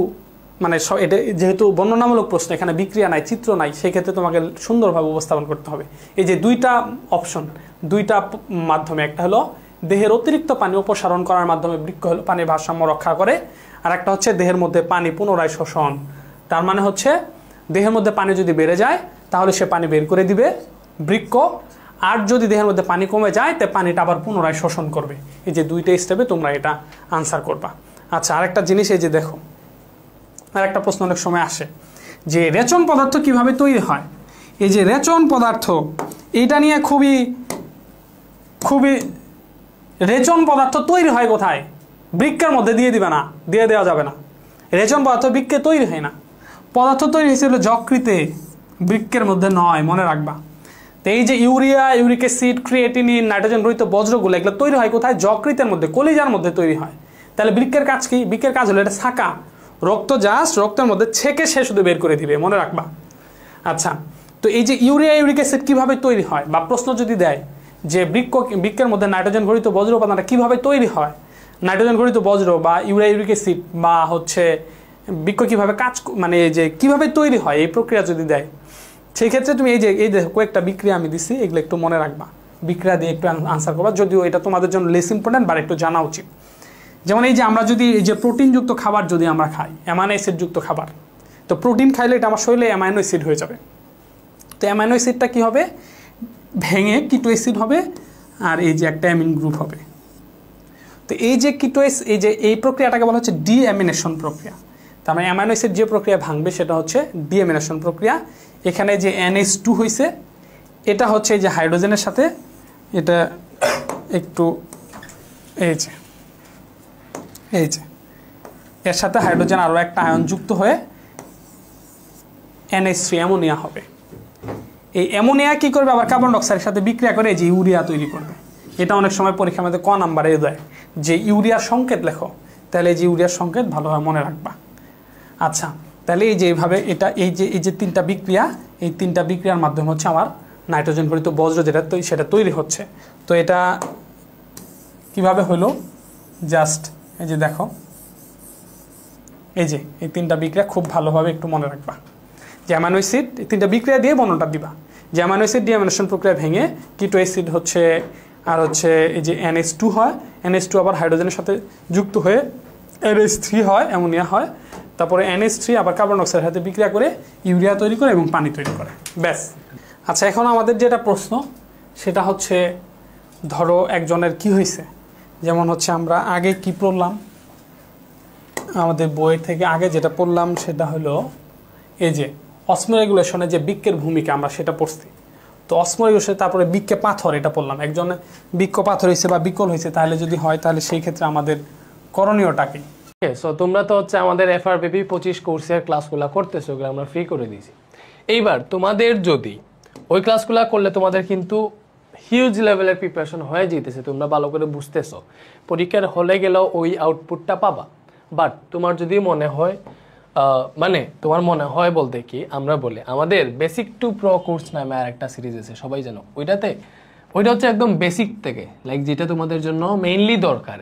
মানে এটা যেহেতু বর্ণনামূলক প্রশ্ন, এখানে বিক্রিয়া নাই, চিত্র নাই, সেই ক্ষেত্রে তোমাকে সুন্দরভাবে উপস্থাপন করতে হবে। এই যে দুইটা অপশন, দুইটা মাধ্যমে, একটা হলো দেহের অতিরিক্ত পানি অপসারণ করার মাধ্যমে বৃক্ক হলো পানির ভারসাম্য রক্ষা করে, আর একটা হচ্ছে দেহের মধ্যে পানি পুনরায় শোষণ। তার মানে হচ্ছে দেহের মধ্যে পানি যদি বেড়ে যায় তাহলে সে পানি বের করে দিবে বৃক্ক, আর যদি দেহের মধ্যে পানি কমে যায় তে পানিটা আবার পুনরায় শোষণ করবে। এই যে দুইটা স্টেপে তোমরা এটা আনসার করবা। আচ্ছা, আরেকটা জিনিস, এই যে দেখো আরেকটা প্রশ্ন অনেক সময় আসে যে রেচন পদার্থ কিভাবে তৈরি হয়। এই যে রেচন পদার্থ, এইটা নিয়ে খুবই রেচন পদার্থ তৈরি হয় কোথায়, বৃক্কের মধ্যে দিয়ে দিবে না, দিয়ে দেওয়া যাবে না। রেচন পদার্থ বৃক্কে তৈরি হয় না, পদার্থ তৈরি হয়েছিল যকৃতে, বৃক্কের মধ্যে নয়, মনে রাখবা। তো এই যে urea, uric acid, creatinine, nitrogen রহিত বজ্রগুলো, এগুলো তৈরি হয় কোথায়, যকৃতের মধ্যে, কলিজার মধ্যে তৈরি হয়। তাহলে বৃক্কের কাজ কি, বৃক্কের কাজ হলো এটা ছাকা, রক্ত জাস্ট রক্তের মধ্যে ছেঁকে সে শুধু বের করে দিবে, মনে রাখবা। আচ্ছা, তো এই যে ইউরিয়া, ইউরিক অ্যাসিড কিভাবে তৈরি হয়, বা প্রশ্ন যদি দেয় যে বৃক্কের মধ্যে নাইট্রোজেন ঘটিত বজ্র উপাদানটা কিভাবে তৈরি হয়, নাইট্রোজেন ঘটিত বজ্র বা ইউরিয়া, ইউরিক অ্যাসিড বা হচ্ছে বৃক্ক কিভাবে কাজ, মানে যে কিভাবে তৈরি হয় এই প্রক্রিয়া যদি দেয়, সেই ক্ষেত্রে তুমি এই যে কয়েকটা বিক্রিয়া আমি দিছি, এগুলো একটু মনে রাখবা, বিক্রিয়া দিয়ে একটু আনসার করবা, যদিও এটা তোমাদের জন্য লেস ইম্পর্টেন্ট, বা একটু জানা উচিত। যেমন এই যে আমরা যদি এই যে প্রোটিনযুক্ত খাবার যদি আমরা খাই, অ্যামাইনো অ্যাসিডযুক্ত খাবার, তো প্রোটিন খাইলে এটা আমার শরীরে অ্যামাইনো অ্যাসিড হয়ে যাবে। তো অ্যামাইনো অ্যাসিডটা কী হবে, ভেঙে কিটো অ্যাসিড হবে, আর এই যে একটা অ্যামিন গ্রুপ হবে। তো এই যে এই প্রক্রিয়াটাকে বলা হচ্ছে ডিঅ্যামিনেশন প্রক্রিয়া। তার মানে অ্যামাইনো অ্যাসিড যে প্রক্রিয়া ভাঙবে সেটা হচ্ছে ডিঅ্যামিনেশন প্রক্রিয়া। এখানে যে NH2 হয়েছে, এটা হচ্ছে এই যে হাইড্রোজেনের সাথে, এটা একটু এই যে এর সাথে হাইড্রোজেন আরও একটা আয়ন যুক্ত হয়ে NH3 অ্যামোনিয়া হবে। এই অ্যামোনিয়া কি করবে, আবার কার্বন ডাইঅক্সাইডের সাথে বিক্রিয়া করে যে ইউরিয়া তৈরি করবে। এটা অনেক সময় পরীক্ষার মধ্যে ক নাম্বারে দেয় যে ইউরিয়ার সংকেত লেখো, তাহলে এই যে ইউরিয়ার সংকেত ভালোভাবে মনে রাখবা। আচ্ছা, তাহলে এই যে এইভাবে এই যে তিনটা বিক্রিয়া, এই তিনটা বিক্রিয়ার মাধ্যমে হচ্ছে আমার নাইট্রোজেন ঘটিত বজ্র যেটা সেটা তৈরি হচ্ছে। তো এটা কিভাবে হলো, জাস্ট এই যে দেখো, এই তিনটা বিক্রিয়া খুব ভালোভাবে একটু মনে রাখবা। যে অ্যামাইনো অ্যাসিড, এই তিনটা বিক্রিয়া দিয়ে বর্ণনাটা দিবা। যে অ্যামাইনো অ্যাসিড ডিঅ্যামিনেশন প্রক্রিয়া ভেঙে কিটো অ্যাসিড হচ্ছে, আর হচ্ছে এই যে NH2 হয়, NH2 আবার হাইড্রোজেনের সাথে যুক্ত হয়ে NH3 হয়, অ্যামোনিয়া হয়, তারপরে NH3 আবার কার্বন ডাইঅক্সাইডের সাথে বিক্রিয়া করে ইউরিয়া তৈরি করে এবং পানি তৈরি করে, ব্যাস। আচ্ছা, এখন আমাদের যেটা প্রশ্ন সেটা হচ্ছে, ধরো একজনের কি হয়েছে, যেমন হচ্ছে আমরা আগে কি পড়লাম, আমাদের বইয়ের থেকে আগে যেটা পড়লাম সেটা হলো এই যে অসমোরেগুলেশনে যে বৃক্কের ভূমিকা, আমরা সেটা পড়ছি। তো অসমোরেগুলেশনে তারপরে বৃক্কে পাথর, এটা পড়লাম। একজনের বৃক্ক পাথর হয়েছে বা বিকল হয়েছে, তাহলে যদি হয় তাহলে সেই ক্ষেত্রে আমাদের করণীয়টা কি। সো তোমরা তো হচ্ছে আমাদের FRBP 25 কোর্সের ক্লাসগুলো করতেছো, ওগুলো আমরা ফ্রি করে দিয়েছি। এইবার তোমাদের যদি ওই ক্লাসগুলো করলে তোমাদের কিন্তু হিউজ লেভেলের প্রিপারেশন হয়ে যেতেছে, তোমরা ভালো করে বুঝতেছো, পরীক্ষার হলে গেলেও ওই আউটপুটটা পাবা। বাট তোমার যদি মনে হয়, মানে তোমার মনে হয় বলতে কি, আমরা বলি আমাদের বেসিক টু প্রো কোর্স নামে আর একটা সিরিজ আছে, সবাই জানো। ওইটা হচ্ছে একদম বেসিক থেকে, লাইক যেটা তোমাদের জন্য মেইনলি দরকার,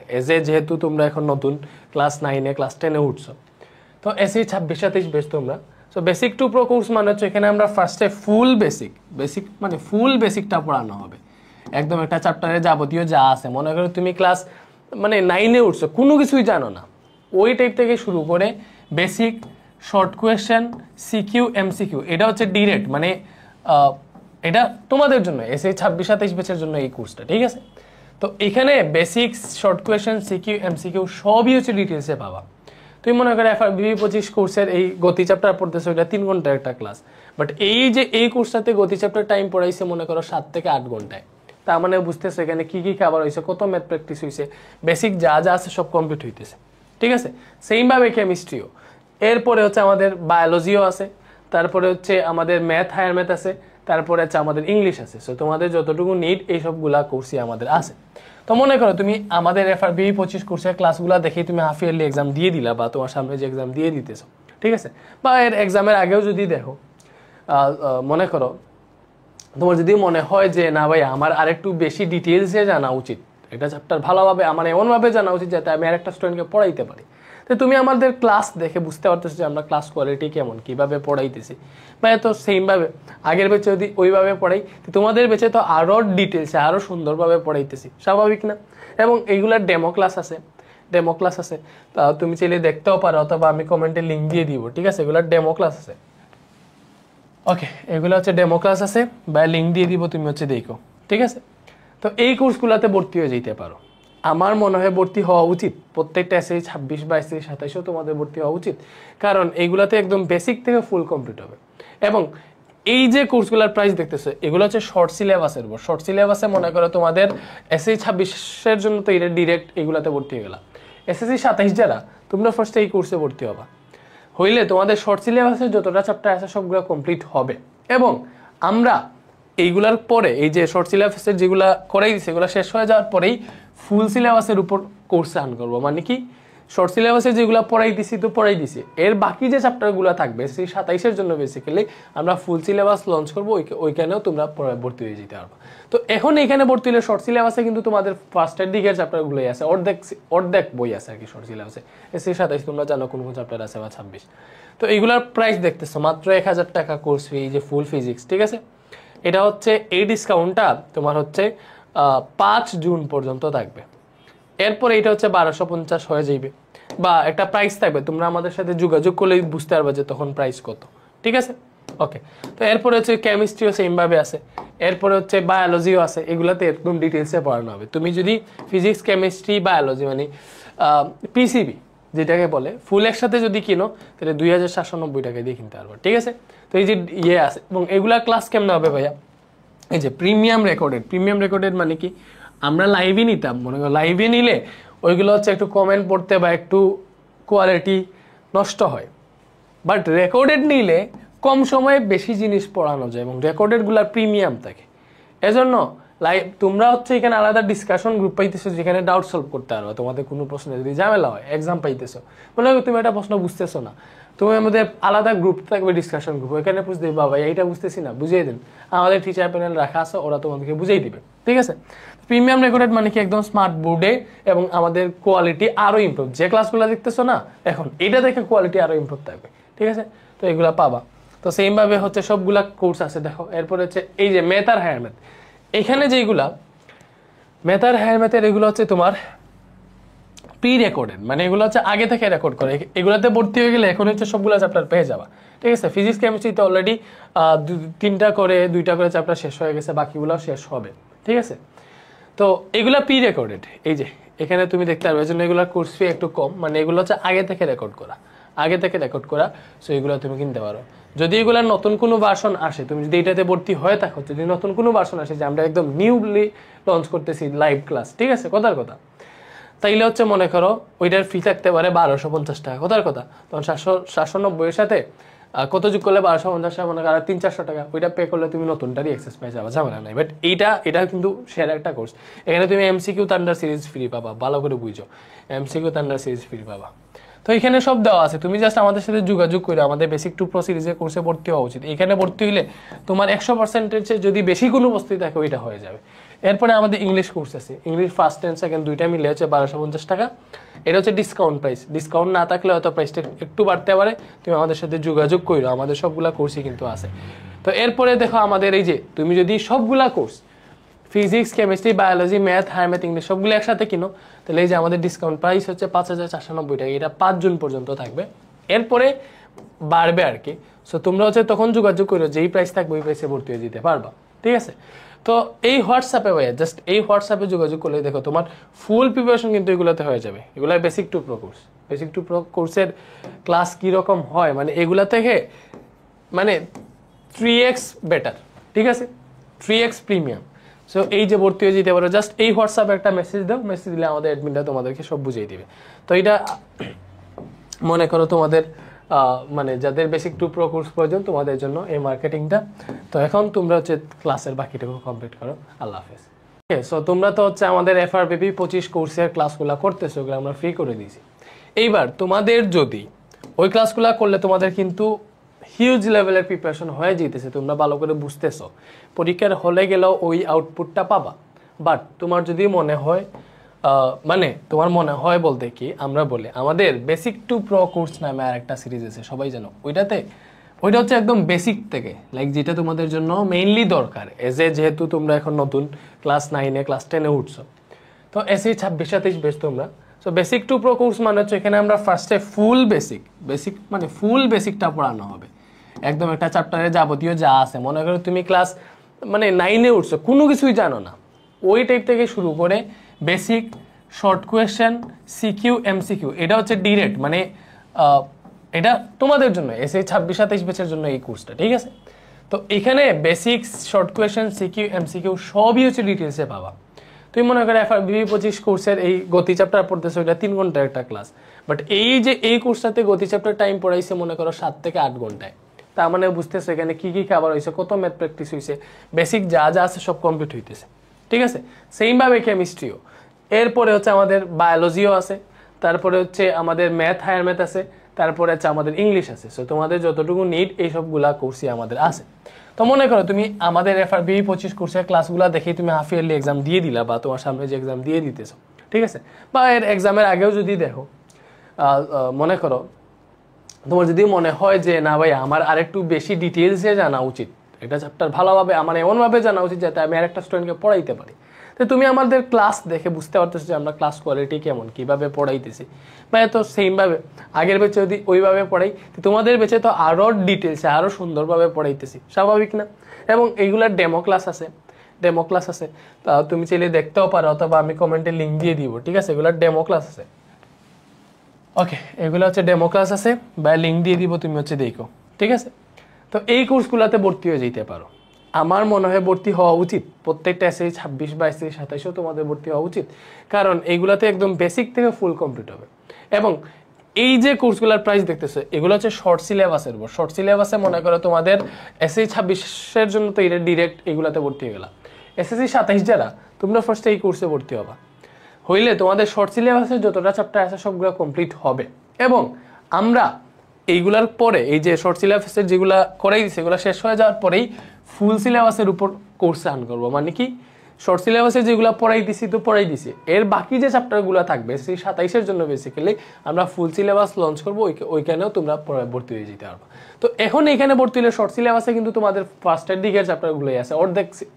যেহেতু তোমরা এখন নতুন ক্লাস 9-এ ক্লাস 10-এ উঠছো, তো এসে 26-27 বেশ তোমরা। So basic to pro course মানে হচ্ছে এখানে আমরা ফার্স্টে ফুল বেসিক মানে ফুল বেসিকটা পড়ানো হবে, একদম একটা চ্যাপ্টারে যাবতীয় যা আছে। মনে করো তুমি ক্লাস মানে 9-এ উঠছো, কোনো কিছুই জানো না, ওই টাইপ থেকে শুরু করে basic, short question, CQ, MCQ, এটা হচ্ছে ডিরেক্ট, মানে এটা তোমাদের জন্য এসে 26-27 ব্যাচের জন্য এই কোর্সটা, ঠিক আছে। তো এখানে basic, short question, CQ, MCQ সবই হচ্ছে ডিটেলসে পাবা। তো তুমি মনে করো FRBP 25 কোর্সের এই গতি চ্যাপ্টার পড়তেছো, এটা 3 ঘন্টার একটা ক্লাস, বাট এই যে এই কোর্সটাতে গতি চ্যাপ্টার টাইম পড়াইছে মনে করো 7 থেকে 8 ঘন্টায়। তার মানে বুঝতেছো এখানে কি কি খাবার হয়েছে, কত ম্যাথ প্র্যাকটিস হয়েছে, বেসিক যা যা আছে সব কমপ্লিট হইতেছে, ঠিক আছে। সেইমভাবে কেমিস্ট্রিও, এরপরে হচ্ছে আমাদের বায়োলজিও আছে, তারপরে হচ্ছে আমাদের ম্যাথ, হায়ার ম্যাথ আছে, তারপরে হচ্ছে আমাদের ইংলিশ আছে। সো তোমাদের যতটুকু নিড এই সবগুলা কোর্সই আমাদের আছে। তো মনে করো তুমি আমাদের FRBP 25 কোর্সের ক্লাসগুলো দেখেই তুমি হাফ ইয়ারলি এক্সাম দিয়ে দিলা, বা তোমার সামনে যে এক্সাম দিয়ে দিতেছো, ঠিক আছে, বা এর এক্সামের আগেও যদি দেখো, মনে করো তোমার যদি মনে হয় যে না ভাই আমার আরেকটু বেশি ডিটেলসে জানা উচিত, এটা চ্যাপ্টার ভালোভাবে আমার এমনভাবে জানা উচিত যাতে আমি আরেকটা স্টুডেন্টকে পড়াইতে পারি, তো তুমি আমাদের ক্লাস দেখে বুঝতে পারতেছো যে আমরা ক্লাস কোয়ালিটি কেমন, কিভাবে পড়াইতেছি, বা এত সেমভাবে আগের বেচে যদি ওইভাবে পড়াই, তো তোমাদের বেচে তো আরও ডিটেলসে আরও সুন্দরভাবে পড়াইতেছি, স্বাভাবিক না? এবং এইগুলার ডেমো ক্লাস আছে, তা তুমি চাইলে দেখতেও পারো, অথবা আমি কমেন্টে লিঙ্ক দিয়ে দিব, ঠিক আছে, এগুলার ডেমো ক্লাস আছে। ওকে, এগুলো হচ্ছে ডেমো ক্লাস আছে, বা লিঙ্ক দিয়ে দিব, তুমি হচ্ছে দেখো, ঠিক আছে। তো এই কোর্সগুলোতে ভর্তি হয়ে যেতে পারো। আমার মনে হয় ভর্তি হওয়া উচিত, প্রত্যেকটা SSC 26 বা SSC 27 তোমাদের ভর্তি হওয়া উচিত, কারণ এইগুলাতে একদম বেসিক থেকে ফুল কমপ্লিট হবে। এবং এই যে কোর্সগুলোর প্রাইস দেখতেছো, এগুলো হচ্ছে শর্ট সিলেবাসের উপর। শর্ট সিলেবাসে মনে করো তোমাদের SSC 26-এর জন্য তো এটা ডিরেক্ট এইগুলাতে ভর্তি হয়ে গেলা। SSC 27 যারা, তোমরা ফার্স্টে এই কোর্সে ভর্তি হবা, হইলে তোমাদের শর্ট সিলেবাসে যতটা চ্যাপ্টার আছে সবগুলো কমপ্লিট হবে। এবং আমরা এইগুলার পরে এই যে শর্ট সিলেবাসের যেগুলা করাই দিচ্ছে, এগুলো শেষ হয়ে যাওয়ার পরেই ফুল সিলেবাসের উপর কোর্স রান করবো। মানে কি, শর্ট সিলেবাসে যেগুলো পড়াই দিছি, এর বাকি যে চ্যাপ্টারগুলো থাকবে সেই 27-এর জন্য বেসিক্যালি আমরা ফুল সিলেবাস লঞ্চ করবো, ওইখানেও তোমরা ভর্তি হয়ে যেতে পারবে। তো এখন এখানে ভর্তি হলে শর্ট সিলেবাসে কিন্তু তোমাদের ফার্স্টের দিকের চ্যাপ্টারগুলোই আছে, অর্ধেক বই আছে আর কি শর্ট সিলেবাসে। SSC 27 তোমরা জানো কোন কোন চ্যাপ্টার আছে, বা 26। তো এইগুলার প্রাইস দেখতেছো মাত্র 1000 টাকা কোর্স ফি, যে ফুল ফিজিক্স, ঠিক আছে। এটা হচ্ছে এই ডিসকাউন্টটা তোমার হচ্ছে 5 জুন পর্যন্ত থাকবে। এরপর এটা হচ্ছে 1250 হয়ে যাবে, বা একটা প্রাইস থাকবে, তোমরা আমাদের সাথে যোগাযোগ করলে বুঝতে পারবে যে তখন প্রাইস কত, ঠিক আছে। ওকে, তো এরপরে হচ্ছে কেমিস্ট্রিও সেমভাবে আছে, এরপরে হচ্ছে বায়োলজিও আছে, এগুলাতে একদম ডিটেলসে পড়ানো হবে। তুমি যদি ফিজিক্স, কেমিস্ট্রি, বায়োলজি মানে PCB যেটাকে বলে ফুল একসাথে যদি কিনো, তাহলে 2790 টাকা দিয়ে কিনতে পারবো, ঠিক আছে। তো এই যে আছে, এবং এগুলা ক্লাস কেমন হবে ভাইয়া, এই যে প্রিমিয়াম রেকর্ডেড মানে কি, আমরা লাইভে নিতাম, মনে করো লাইভে নিলে ওইগুলো হচ্ছে একটু কমেন্ট পড়তে বা একটু কোয়ালিটি নষ্ট হয়, বাট রেকর্ডেড নিলে কম সময়ে বেশি জিনিস পড়ানো যায়, এবং রেকর্ডেডগুলো প্রিমিয়াম থাকে। এজন্য লাইভ তোমরা হচ্ছে এখানে আলাদা ডিসকাশন গ্রুপ পাইতেছো, যেখানে ডাউট সলভ করতে পারো, তোমাদের কোনো প্রশ্নে যদি ঝামেলা হয়, এক্সাম পাইতেছো, মনে হয় তুমি একটা প্রশ্ন বুঝতেছো না, তুমি আমাদের আলাদা গ্রুপ থাকবে, ডিসকাশন গ্রুপ, ওইখানে বুঝতে দিবে, বাবা এইটা বুঝতেছি না, বুঝিয়ে দিন, আমাদের টিচার প্যানেল রাখা আছে, ওরা তোমাদেরকে বুঝিয়ে দিবে, ঠিক আছে। প্রিমিয়াম রেকর্ডেড মানে কি, একদম স্মার্ট বোর্ডে, এবং আমাদের কোয়ালিটি আরো ইমপ্রুভ, যে ক্লাসগুলো দেখতেছো না এখন, এটা দেখে কোয়ালিটি আরো ইমপ্রুভ থাকবে, ঠিক আছে। তো এগুলা পাবা। তো সেম ভাবে হচ্ছে সবগুলা কোর্স আছে, দেখো। এরপরে হচ্ছে এই যে ম্যাথ আর হায়ার ম্যাথ, এখানে যেগুলা ম্যাথ আর হায়ার ম্যাথের, এগুলো হচ্ছে তোমার প্রি রেকর্ডেড, মানে এগুলো হচ্ছে আগে থেকে রেকর্ড করে, এগুলাতে ভর্তি হয়ে গেলে এখন হচ্ছে সবগুলো চ্যাপ্টার পেয়ে যাবা, ঠিক আছে। ফিজিক্স, কেমিস্ট্রিতে অলরেডি 2টা করে চ্যাপ্টার শেষ হয়ে গেছে, বাকিগুলো শেষ হবে, ঠিক আছে। তো এগুলা প্রি রেকর্ডেড, এই যে এখানে তুমি দেখতে পারবে, এজন্য এগুলোর কোর্স ফি একটু কম, মানে এগুলো হচ্ছে আগে থেকে রেকর্ড করা, সো এগুলো তুমি কিনতে পারো। যদি এগুলার নতুন কোনো ভার্সন আসে, তুমি যদি এটাতে ভর্তি হয়ে থাকো, যদি নতুন কোনো ভার্সন আসে যে আমরা একদম নিউলি লঞ্চ করতেছি লাইভ ক্লাস, ঠিক আছে, কথার কথা, তাইলে হচ্ছে মনে করো ওইটার ফি থাকতে পারে 1250 টাকা, কথার কথা। তখন 790-এর সাথে কত যোগ করলে 1250 টাকা, মনে করো 300-400 টাকা, ওইটা পে করলে তুমি নতুনটারই অ্যাক্সেস পেয়ে যাবে, ঝামেলা নাই। বাট এটা কিন্তু সেরা একটা কোর্স, এখানে তুমি MCQ থান্ডার সিরিজ ফ্রি পাবা, ভালো করে বুঝো, MCQ থান্ডার সিরিজ ফ্রি পাবা। তো এখানে সব দেওয়া আছে, তুমি জাস্ট আমাদের সাথে যোগাযোগ করে আমাদের বেসিক 2 প্রো সিরিজের কোর্সে ভর্তি হওয়া উচিত। এখানে ভর্তি হলে তোমার 100% যদি বেশি কোনো বস্তু থাকে ওইটা হয়ে যাবে। এরপরে আমাদের ইংলিশ কোর্স আছে, ইংলিশ ফার্স্ট অ্যান্ড সেকেন্ড দুইটা মিলে হচ্ছে 1250 টাকা। এটা হচ্ছে ডিসকাউন্ট প্রাইস, ডিসকাউন্ট না থাকলে হয়তো প্রাইসটা একটু বাড়তে পারে, তুমি আমাদের সাথে যোগাযোগ করো, আমাদের সবগুলা কোর্সই কিন্তু আছে। তো এরপরে দেখো আমাদের এই যে তুমি যদি সবগুলা course physics, chemistry, biology, math, higher math, English সবগুলো একসাথে কিনো, তাহলে এই যে আমাদের ডিসকাউন্ট প্রাইস হচ্ছে 5490 টাকা, এটা 5 জুন পর্যন্ত থাকবে, এরপরে বাড়বে আর কি। সো তোমরা হচ্ছে তখন যোগাযোগ করো, যেই প্রাইস থাকবে ওই প্রাইসে ভর্তি হয়ে যেতে পারবা, ঠিক আছে। তো এই হোয়াটসঅ্যাপে ভাইয়া জাস্ট এই হোয়াটসঅ্যাপে যোগাযোগ করলে দেখো তোমার ফুল প্রিপারেশন কিন্তু এগুলোতে হয়ে যাবে, এগুলো basic 2 pro course. Basic to pro কোর্সের ক্লাস কীরকম হয় মানে এগুলা থেকে মানে 3x বেটার, ঠিক আছে, 3x প্রিমিয়াম। সো এই যে ভর্তি হয়ে যেতে পারো, জাস্ট এই হোয়াটসঅ্যাপে একটা মেসেজ দাও, মেসেজ দিলে আমাদের অ্যাডমিনটা তোমাদেরকে সব বুঝিয়ে দিবে। তো এটা মনে করো তোমাদের মানে যাদের বেসিক টু প্রো কোর্স প্রয়োজন তোমাদের জন্য এই মার্কেটিংটা। তো এখন তোমরা হচ্ছে ক্লাসের বাকিটুকু কমপ্লিট করো। আল্লাহ হাফেজ। সো তোমরা তো হচ্ছে আমাদের FRBP 25 কোর্সের ক্লাসগুলো করতেছো, ওগুলো আমরা ফ্রি করে দিয়েছি। এইবার তোমাদের যদি ওই ক্লাসগুলো করলে তোমাদের কিন্তু হিউজ লেভেলের প্রিপারেশন হয়ে যেতেছে, তোমরা ভালো করে বুঝতেছো, পরীক্ষার হলে গেলেও ওই আউটপুটটা পাবা। বাট তোমার যদি মনে হয় মানে তোমার মনে হয় বলতে কি আমরা বলি আমাদের বেসিক টু প্রো কোর্স নামে আর একটা সিরিজ আছে, সবাই জানো ওইটা হচ্ছে একদম বেসিক থেকে, লাইক যেটা তোমাদের জন্য মেইনলি দরকার যেহেতু তোমরা এখন নতুন ক্লাস 9-এ ক্লাস 10-এ উঠছো। তো এসে 26-27 বেশ তোমরা। So basic to pro course মানে হচ্ছে এখানে আমরা ফার্স্টে ফুল বেসিক মানে ফুল বেসিকটা পড়ানো হবে, একদম একটা চ্যাপ্টারে যাবতীয় যা আছে। মনে করো তুমি ক্লাস মানে 9-এ উঠছো, কোনো কিছুই জানো না, ওই টাইপ থেকে শুরু করে basic, short question, CQ, MCQ, এটা হচ্ছে ডিরেক্ট মানে এটা তোমাদের জন্য এসে 26-27 ব্যাচের জন্য এই কোর্সটা, ঠিক আছে। তো এখানে basic, short question, CQ, MCQ সবই হচ্ছে ডিটেলসে পাবা। তুমি মনে করো FRBP 25 কোর্সের এই গতি চ্যাপ্টার পড়তেছো, এটা 3 ঘন্টার একটা ক্লাস, বাট এই কোর্সটাতে গতি চ্যাপ্টার টাইম পড়াইছে মনে করো 7 থেকে 8 ঘন্টায়। তার মানে বুঝতেছো এখানে কি কি খাবার হয়েছে, কত ম্যাথ প্র্যাকটিস হয়েছে, বেসিক যা যা আছে সব কমপ্লিট হইতেছে, ঠিক আছে। সেইমভাবে কেমিস্ট্রিও, এরপরে হচ্ছে আমাদের বায়োলজিও আছে, তারপরে হচ্ছে আমাদের ম্যাথ, হায়ার ম্যাথ আছে, তারপরে হচ্ছে আমাদের ইংলিশ আছে। সো তোমাদের যতটুকু নিড এই সবগুলা কোর্সই আমাদের আছে। তো মনে করো তুমি আমাদের FRBP 25 কোর্সের ক্লাসগুলো দেখেই তুমি হাফ ইয়ারলি এক্সাম দিয়ে দিলা, বা তোমার সামনে যে এক্সাম দিয়ে দিতেছো, ঠিক আছে, বা এর এক্সামের আগেও যদি দেখো, মনে করো তোমার যদি মনে হয় যে না ভাই আমার আরেকটু বেশি ডিটেলসে জানা উচিত, একটা চ্যাপ্টার ভালোভাবে আমার এমনভাবে জানা উচিত যাতে আমি আরেকটা স্টুডেন্টকে পড়াইতে পারি, তো তুমি আমাদের ক্লাস দেখে বুঝতে পারতেছো যে আমরা ক্লাস কোয়ালিটি কেমন, কীভাবে পড়াইতেছি। বা তো সেমভাবে আগের বেচে যদি ওইভাবে পড়াই, তো তোমাদের বেচে তো আরও ডিটেলসে আরও সুন্দরভাবে পড়াইতেছি, স্বাভাবিক না। এবং এইগুলার ডেমো ক্লাস আছে, তা তুমি চাইলে দেখতেও পারো, অথবা আমি কমেন্টে লিঙ্ক দিয়ে দিব, ঠিক আছে। এগুলার ডেমো ক্লাস আছে, ওকে, এগুলো হচ্ছে ডেমো ক্লাস আছে, বা লিঙ্ক দিয়ে দিব, তুমি হচ্ছে দেখো, ঠিক আছে। তো এই কোর্সগুলোতে ভর্তি হয়ে যেতে পারো। আমার মনে হয় ভর্তি হওয়া উচিত, প্রত্যেকটা এসএসসি 26, 22, 27 তোমাদের ভর্তি হওয়া উচিত, কারণ এইগুলাতে একদম বেসিক থেকে ফুল কমপ্লিট হবে। এবং এই যে কোর্সগুলোর প্রাইস দেখতেছো, এগুলো হচ্ছে শর্ট সিলেবাসের উপর। শর্ট সিলেবাসে মনে করো তোমাদের এসএসসি 26-এর জন্য তো এটা ডিরেক্ট এইগুলাতে ভর্তি হয়ে গেলা। এসএসসি 27 যারা, তোমরা ফার্স্টে এই কোর্সে ভর্তি হবা, হইলে তোমাদের শর্ট সিলেবাসের যতটা চ্যাপ্টার আছে সবগুলো কমপ্লিট হবে। এবং আমরা এইগুলার পরে এই যে শর্ট সিলেবাসের যেগুলা করাই দিচ্ছে, এগুলো শেষ হয়ে যাওয়ার পরেই ফুল সিলেবাসের উপর কোর্স রান করবো। মানে কি, শর্ট সিলেবাসে যেগুলো পড়াই দিছি, এর বাকি যে চ্যাপ্টারগুলো থাকবে সেই 27-এর জন্য বেসিক্যালি আমরা ফুল সিলেবাস লঞ্চ করবো, ওইখানেও তোমরা ভর্তি হয়ে যেতে পারবে। তো এখন এখানে ভর্তি হলে শর্ট সিলেবাসে কিন্তু তোমাদের ফার্স্টের দিকের চ্যাপ্টারগুলোই আছে,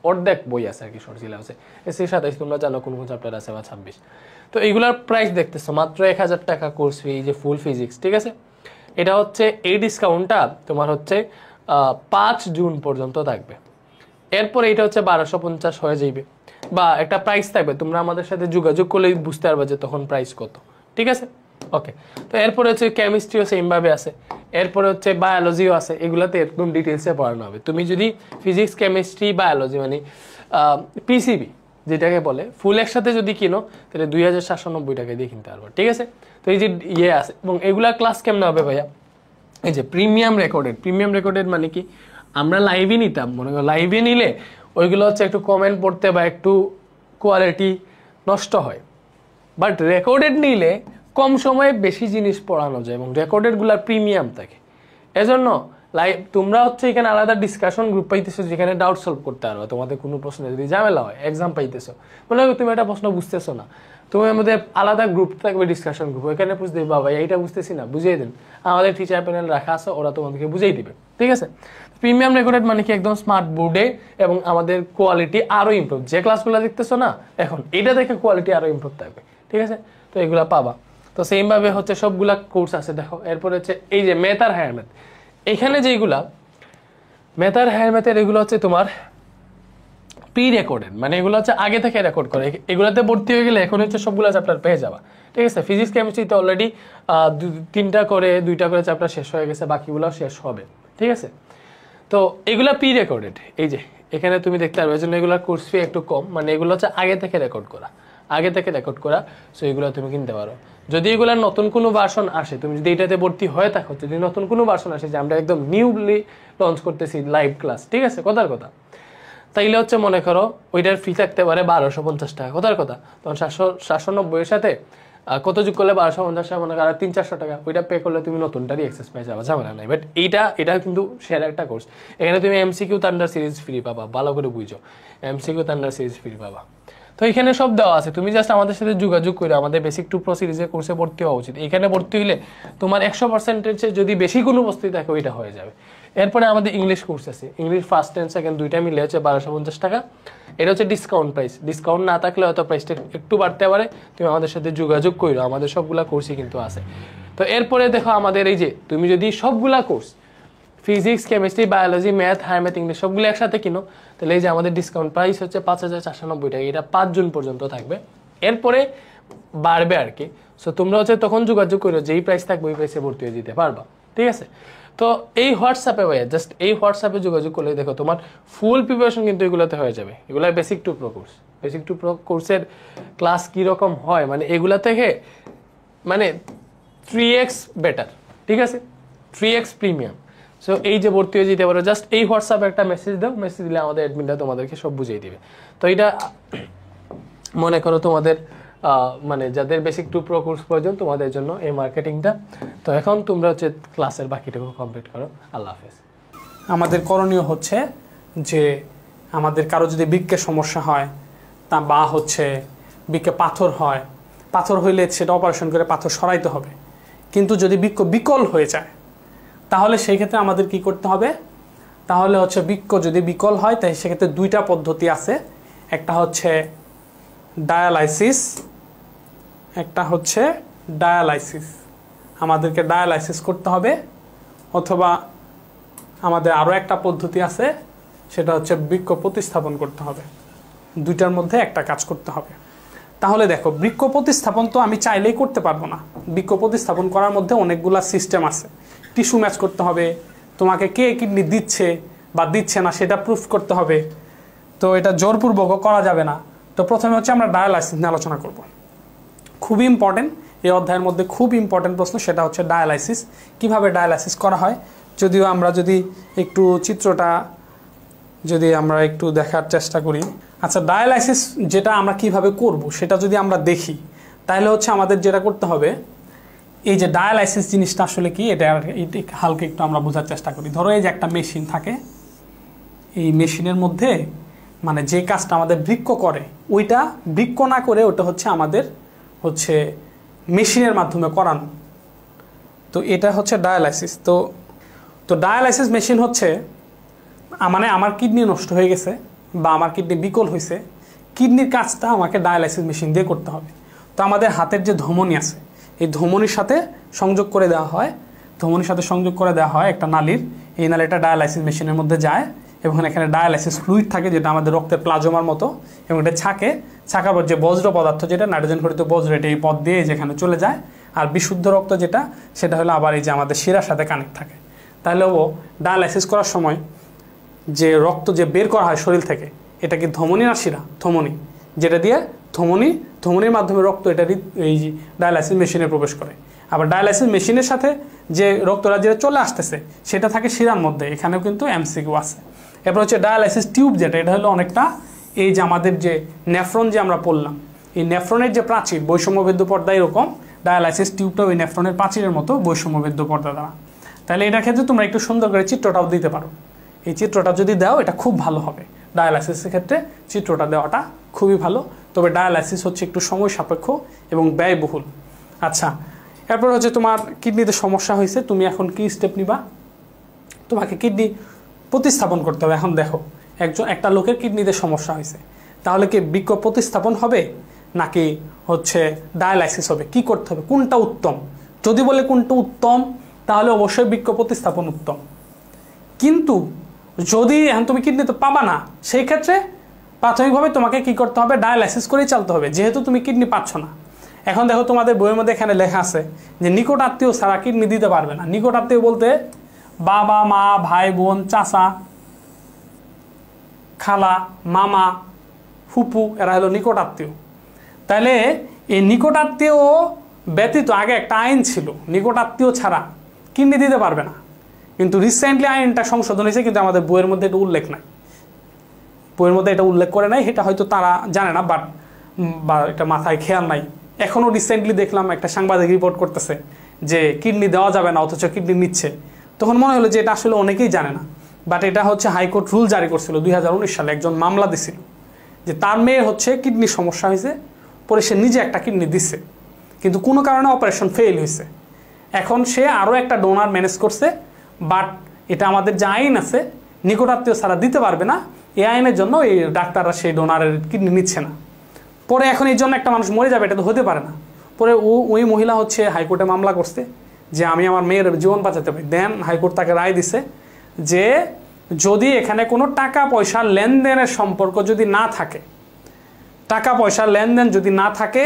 অর্ধেক বই আছে আর কি শর্ট সিলেবাসে। এসে 27 তোমরা জানো কোন কোন চ্যাপ্টার আছে, বা 26। তো এইগুলার প্রাইস দেখতেছো মাত্র 1000 টাকা কোর্স ফি, যে ফুল ফিজিক্স, ঠিক আছে। এটা হচ্ছে এই ডিসকাউন্টটা তোমার হচ্ছে 5 জুন পর্যন্ত থাকবে। এরপর এটা হচ্ছে 1250 হয়ে যাবে, বা একটা প্রাইস থাকবে, তোমরা আমাদের সাথে যোগাযোগ করলে বুঝতে পারবে যে তখন প্রাইস কত, ঠিক আছে, ওকে। তো এরপরে হচ্ছে কেমিস্ট্রিও সেমভাবে আছে, এরপরে হচ্ছে বায়োলজিও আছে, এগুলাতে একদম ডিটেলসে পড়ানো হবে। তুমি যদি ফিজিক্স, কেমিস্ট্রি, বায়োলজি মানে পিসিবি যেটাকে বলে ফুল একসাথে যদি কিনো, তাহলে 2790 টাকা দিয়ে কিনতে পারবো, ঠিক আছে। তো এই যে আছে, এবং এগুলা ক্লাস কেমন হবে ভাইয়া, এই যে প্রিমিয়াম রেকর্ডেড মানে কি, আমরা লাইভে নিতাম, মনে করো লাইভে নিলে ওইগুলো হচ্ছে একটু কমেন্ট পড়তে বা একটু কোয়ালিটি নষ্ট হয়, বাট রেকর্ডেড নিলে কম সময়ে বেশি জিনিস পড়ানো যায়, এবং রেকর্ডেডগুলো প্রিমিয়াম থাকে। এজন্য লাইভ তোমরা হচ্ছে এখানে আলাদা ডিসকাশন গ্রুপ পাইতেছো, যেখানে ডাউট সলভ করতে পারো, তোমাদের কোনো প্রশ্ন যদি ঝামেলা হয়, এক্সাম পাইতেছো, মনে করো তুমি একটা প্রশ্ন বুঝতেছো না, তুমি আমাদের আলাদা গ্রুপ থাকবে, ডিসকাশন গ্রুপ, ওইখানে বুঝতে দিবে, বাবা এইটা বুঝতেছি না, বুঝিয়ে দিন, আমাদের টিচার প্যানেল রাখা আছে, ওরা তোমাদেরকে বুঝিয়ে দিবে, ঠিক আছে। প্রিমিয়াম রেকর্ডেড মানে কি, একদম স্মার্ট বোর্ডে, এবং আমাদের কোয়ালিটি আরো ইমপ্রুভ, যে ক্লাসগুলো দেখতেছো না এখন, এটা দেখে কোয়ালিটি আরো ইমপ্রুভ থাকবে, ঠিক আছে। তো এগুলা পাবা। তো সেম ভাবে হচ্ছে সবগুলা কোর্স আছে, দেখো। এরপরে হচ্ছে এই যে ম্যাথ আর হায়ার ম্যাথ, এখানে যেগুলা ম্যাথ আর হায়ার ম্যাথের এগুলো হচ্ছে তোমার প্রি রেকর্ডেড, মানে এগুলো হচ্ছে আগে থেকে রেকর্ড করে, এগুলোতে ভর্তি হয়ে গেলে এখন হচ্ছে সবগুলো চ্যাপ্টার পেয়ে যাবা, ঠিক আছে। ফিজিক্স কেমিস্ট্রিতে অলরেডি 2টা করে চ্যাপ্টার শেষ হয়ে গেছে, বাকিগুলো শেষ হবে, ঠিক আছে। তো এগুলা প্রি রেকর্ডেড, এই যে এখানে তুমি দেখতে পারবে, এই জন্য এগুলোর কোর্স ফি একটু কম, মানে এগুলো হচ্ছে আগে থেকে রেকর্ড করা, সো এগুলো তুমি কিনতে পারো। যদি এগুলোর নতুন কোনো ভার্সন আসে, তুমি যদি এটাতে ভর্তি হয়ে থাকো, যদি নতুন কোনো ভার্সন আসে যে আমরা একদম নিউলি লঞ্চ করতেছি লাইভ ক্লাস, ঠিক আছে, কথার কথা, তাইলে হচ্ছে মনে করো ওইটার ফি থাকতে পারে 1250 টাকা, কথার কথা। তখন 790 এর সাথে কত যোগ করলে 1250 টাকা, মনে করো 300-400 টাকা, ওইটা পে করলে তুমি নতুনটারই অ্যাক্সেস পেয়ে যাবে, ঝামেলা নাই। বাট এটা কিন্তু সেরা একটা কোর্স। এখানে তুমি এমসিকিউ থান্ডার সিরিজ ফ্রি পাবা, ভালো করে বুঝো, এমসিকিউ থান্ডার সিরিজ ফ্রি পাবা। তো এখানে সব দেওয়া আছে, তুমি জাস্ট আমাদের সাথে যোগাযোগ করে আমাদের বেসিক টু প্রো সিরিজের কোর্সে ভর্তি হওয়া উচিত। এখানে ভর্তি হলে তোমার 100% যদি বেশি কোনো বস্তু থাকে ওইটা হয়ে যাবে। এরপরে আমাদের ইংলিশ কোর্স আছে, ইংলিশ ফার্স্ট অ্যান্ড সেকেন্ড দুইটা মিলে হচ্ছে 1250 টাকা। এটা হচ্ছে ডিসকাউন্ট প্রাইস, ডিসকাউন্ট না থাকলে হয়তো প্রাইসটা একটু বাড়তে পারে, তুমি আমাদের সাথে যোগাযোগ করো, আমাদের সবগুলা কোর্সই কিন্তু আছে। তো এরপরে দেখো আমাদের এই যে তুমি যদি সবগুলা course physics chemistry biology math higher math English সবগুলো একসাথে কিনো, তাহলে এই যে আমাদের ডিসকাউন্ট প্রাইস হচ্ছে 5490 টাকা, এটা 5 জুন পর্যন্ত থাকবে, এরপরে বাড়বে আর কি। সো তোমরা হচ্ছে তখন যোগাযোগ করো, যেই প্রাইস থাকবে ওই প্রাইসে ভর্তি হয়ে যেতে পারবা, ঠিক আছে। তো এই হোয়াটসঅ্যাপে ভাইয়া জাস্ট এই হোয়াটসঅ্যাপে যোগাযোগ করলে দেখো তোমার ফুল প্রিপারেশন কিন্তু এগুলোতে হয়ে যাবে। এগুলো basic to pro course, basic to pro কোর্সের ক্লাস কীরকম হয়, মানে এগুলা থেকে মানে 3x বেটার, ঠিক আছে, 3x প্রিমিয়াম। সো এই যে ভর্তি হয়ে যেতে পারো, জাস্ট এই হোয়াটসঅ্যাপে একটা মেসেজ দাও, মেসেজ দিলে আমাদের অ্যাডমিনটা তোমাদেরকে সব বুঝিয়ে দিবে। তো এটা মনে করো তোমাদের মানে যাদের বেসিক টু প্রো কোর্স প্রয়োজন তোমাদের জন্য এই মার্কেটিংটা। তো এখন তোমরা হচ্ছে ক্লাসের বাকিটুকু কমপ্লিট করো। আল্লাহ হাফেজ। আমাদের করণীয় হচ্ছে যে আমাদের কারো যদি বৃক্কের সমস্যা হয়, তা বা হচ্ছে বৃক্কে পাথর হইলে সেটা অপারেশন করে পাথর সরাইতে হবে। কিন্তু যদি বৃক্ক বিকল হয়ে যায় তাহলে সেই ক্ষেত্রে আমাদের কি করতে হবে, তাহলে হচ্ছে বৃক্ক যদি বিকল হয় তাই সেক্ষেত্রে 2টা পদ্ধতি আছে, একটা হচ্ছে ডায়ালাইসিস, একটা হচ্ছে ডায়ালাইসিস। আমাদেরকে ডায়ালাইসিস করতে হবে, অথবা আমাদের আরও একটা পদ্ধতি আছে, সেটা হচ্ছে বৃক্ক প্রতিস্থাপন করতে হবে। 2টার মধ্যে একটা কাজ করতে হবে। তাহলে দেখো, বৃক্ক প্রতিস্থাপন তো আমি চাইলেই করতে পারবো না। বৃক্ক প্রতিস্থাপন করার মধ্যে অনেকগুলা সিস্টেম আছে। টিস্যু ম্যাচ করতে হবে, তোমাকে কে কিডনি দিচ্ছে বা দিচ্ছে না সেটা প্রুফ করতে হবে। তো এটা জোরপূর্বকও করা যাবে না। তো প্রথমে হচ্ছে আমরা ডায়ালাইসিস নিয়ে আলোচনা করব। খুবই ইম্পর্টেন্ট, এই অধ্যায়ের মধ্যে খুব ইম্পর্টেন্ট প্রশ্ন, সেটা হচ্ছে ডায়ালাইসিস। কিভাবে ডায়ালাইসিস করা হয়, যদিও আমরা যদি একটু চিত্রটা যদি আমরা একটু দেখার চেষ্টা করি। আচ্ছা, ডায়ালাইসিস যেটা আমরা কিভাবে করব সেটা যদি আমরা দেখি, তাহলে হচ্ছে আমাদের যেটা করতে হবে, এই যে ডায়ালাইসিস জিনিসটা আসলে কি, এটা হালকা একটু আমরা বোঝার চেষ্টা করি। ধরো এই যে একটা মেশিন থাকে, এই মেশিনের মধ্যে মানে যে কাজটা আমাদের বৃক্ক করে, ওইটা বৃক্ক না করে ওটা হচ্ছে আমাদের হচ্ছে মেশিনের মাধ্যমে করানো। তো এটা হচ্ছে ডায়ালাইসিস। তো ডায়ালাইসিস মেশিন হচ্ছে মানে আমার কিডনি নষ্ট হয়ে গেছে বা আমার কিডনি বিকল হয়েছে, কিডনির কাজটা আমাকে ডায়ালাইসিস মেশিন দিয়ে করতে হবে। তো আমাদের হাতের যে ধমনী আছে, এই ধমনীর সাথে সংযোগ করে দেওয়া হয়, একটা নালীর। এই নালীটা ডায়ালাইসিস মেশিনের মধ্যে যায় এবং এখানে ডায়ালাইসিস ফ্লুইড থাকে, যেটা আমাদের রক্তের প্লাজমার মতো, এবং এটা ছাকার পর যে বজ্র পদার্থ, যেটা নাইট্রোজেন খরিত বজ্র, এটা এই পথ দিয়ে যেখানে চলে যায়। আর বিশুদ্ধ রক্ত যেটা, সেটা হলো আবার এই যে আমাদের শিরার সাথে কানেক্ট থাকে। তাহলে ও ডায়ালাইসিস করার সময় যে রক্ত যে বের করা হয় শরীর থেকে, এটা কি ধমনী না শিরা? ধমনী, যেটা দিয়ে ধমনীর মাধ্যমে রক্ত এটা এই ডায়ালাইসিস মেশিনে প্রবেশ করে। আবার ডায়ালাইসিস মেশিনের সাথে যে রক্তটা যেটা চলে আসতেছে সেটা থাকে শিরার মধ্যে। এখানেও কিন্তু এমসিকিউ আছে। এরপর হচ্ছে ডায়ালাইসিস টিউব, যেটা এটা হলো অনেকটা এই যে আমাদের যে নেফ্রন যে আমরা পড়লাম, এই নেফ্রনের যে প্রাচীর বৈষম্যবেদ্য পর্দা, এরকম ডায়ালাইসিস টিউবটা ওই নেফ্রনের প্রাচীরের মতো বৈষম্যবেদ্য পর্দা দ্বারা। তাহলে এটার ক্ষেত্রে তোমরা একটু সুন্দর করে চিত্রটাও দিতে পারো। এই চিত্রটা যদি দাও এটা খুব ভালো হবে। ডায়ালাইসিসের ক্ষেত্রে চিত্রটা দেওয়াটা খুবই ভালো, তবে ডায়ালাইসিস হচ্ছে একটু সময় সাপেক্ষ এবং ব্যয়বহুল। আচ্ছা, এরপর হচ্ছে তোমার কিডনিতে সমস্যা হয়েছে, তুমি এখন কি স্টেপ নিবা? তোমাকে কিডনি প্রতিস্থাপন করতে হবে। এখন দেখো, একটা লোকের কিডনিতে সমস্যা হয়েছে, তাহলে কি বৃক্ক প্রতিস্থাপন হবে নাকি হচ্ছে ডায়ালাইসিস হবে? কি করতে হবে, কোনটা উত্তম? যদি বলে কোনটা উত্তম, তাহলে অবশ্যই বৃক্ক প্রতিস্থাপন উত্তম। কিন্তু যদি এখন তুমি কিডনি তো পাবা না, সেই ক্ষেত্রে প্রাথমিকভাবে তোমাকে কি করতে হবে, ডায়ালাইসিস করেই চলতে হবে, যেহেতু তুমি কিডনি পাচ্ছ না। এখন দেখো তোমাদের বইয়ের মধ্যে এখানে লেখা আছে যে নিকট আত্মীয় ছাড়া কিডনি দিতে পারবে না। নিকট আত্মীয় বলতে বাবা, মা, ভাই, বোন, চাচা, খালা, মামা, ফুপু, এরা হলো নিকট আত্মীয়। তাহলে এই নিকট আত্মীয় ব্যতীত আগে একটা আইন ছিল, নিকট আত্মীয় ছাড়া কিডনি দিতে পারবে না, কিন্তু রিসেন্টলি আইনটা সংশোধন হয়েছে, কিন্তু আমাদের বইয়ের মধ্যে এটা উল্লেখ নাই, বইয়ের মধ্যে এটা উল্লেখ করে নাই, এটা হয়তো তারা জানে না বা এটা মাথায় খেয়াল নাই। এখনও রিসেন্টলি দেখলাম একটা সাংবাদিক রিপোর্ট করতেছে যে কিডনি দেওয়া যাবে না, অথচ কিডনি নিচ্ছে। তখন মনে হলো যে এটা আসলে অনেকেই জানে না, বাট এটা হচ্ছে হাইকোর্ট রুল জারি করছিল 2019 সালে, একজন মামলা দিছিল যে তার মেয়ের হচ্ছে কিডনির সমস্যা হয়েছে, পরে সে নিজে একটা কিডনি দিচ্ছে, কিন্তু কোনো কারণে অপারেশন ফেল হয়েছে। এখন সে আরও একটা ডোনার ম্যানেজ করছে, বাট এটা আমাদের যে আইন আছে নিকটাত্মীয় ছাড়া দিতে পারবে না, এই আইনের জন্য এই ডাক্তাররা সেই ডোনারের কিডনি নিচ্ছে না। পরে এখন এই জন্য একটা মানুষ মরে যাবে, এটা তো হতে পারে না। পরে ওই মহিলা হচ্ছে হাইকোর্টে মামলা করছে যে আমি আমার মেয়ের জীবন বাঁচাতে পারি। দেন হাইকোর্ট তাকে রায় দিছে যে যদি এখানে কোনো টাকা পয়সার লেনদেনের সম্পর্ক যদি না থাকে, টাকা পয়সার লেনদেন যদি না থাকে,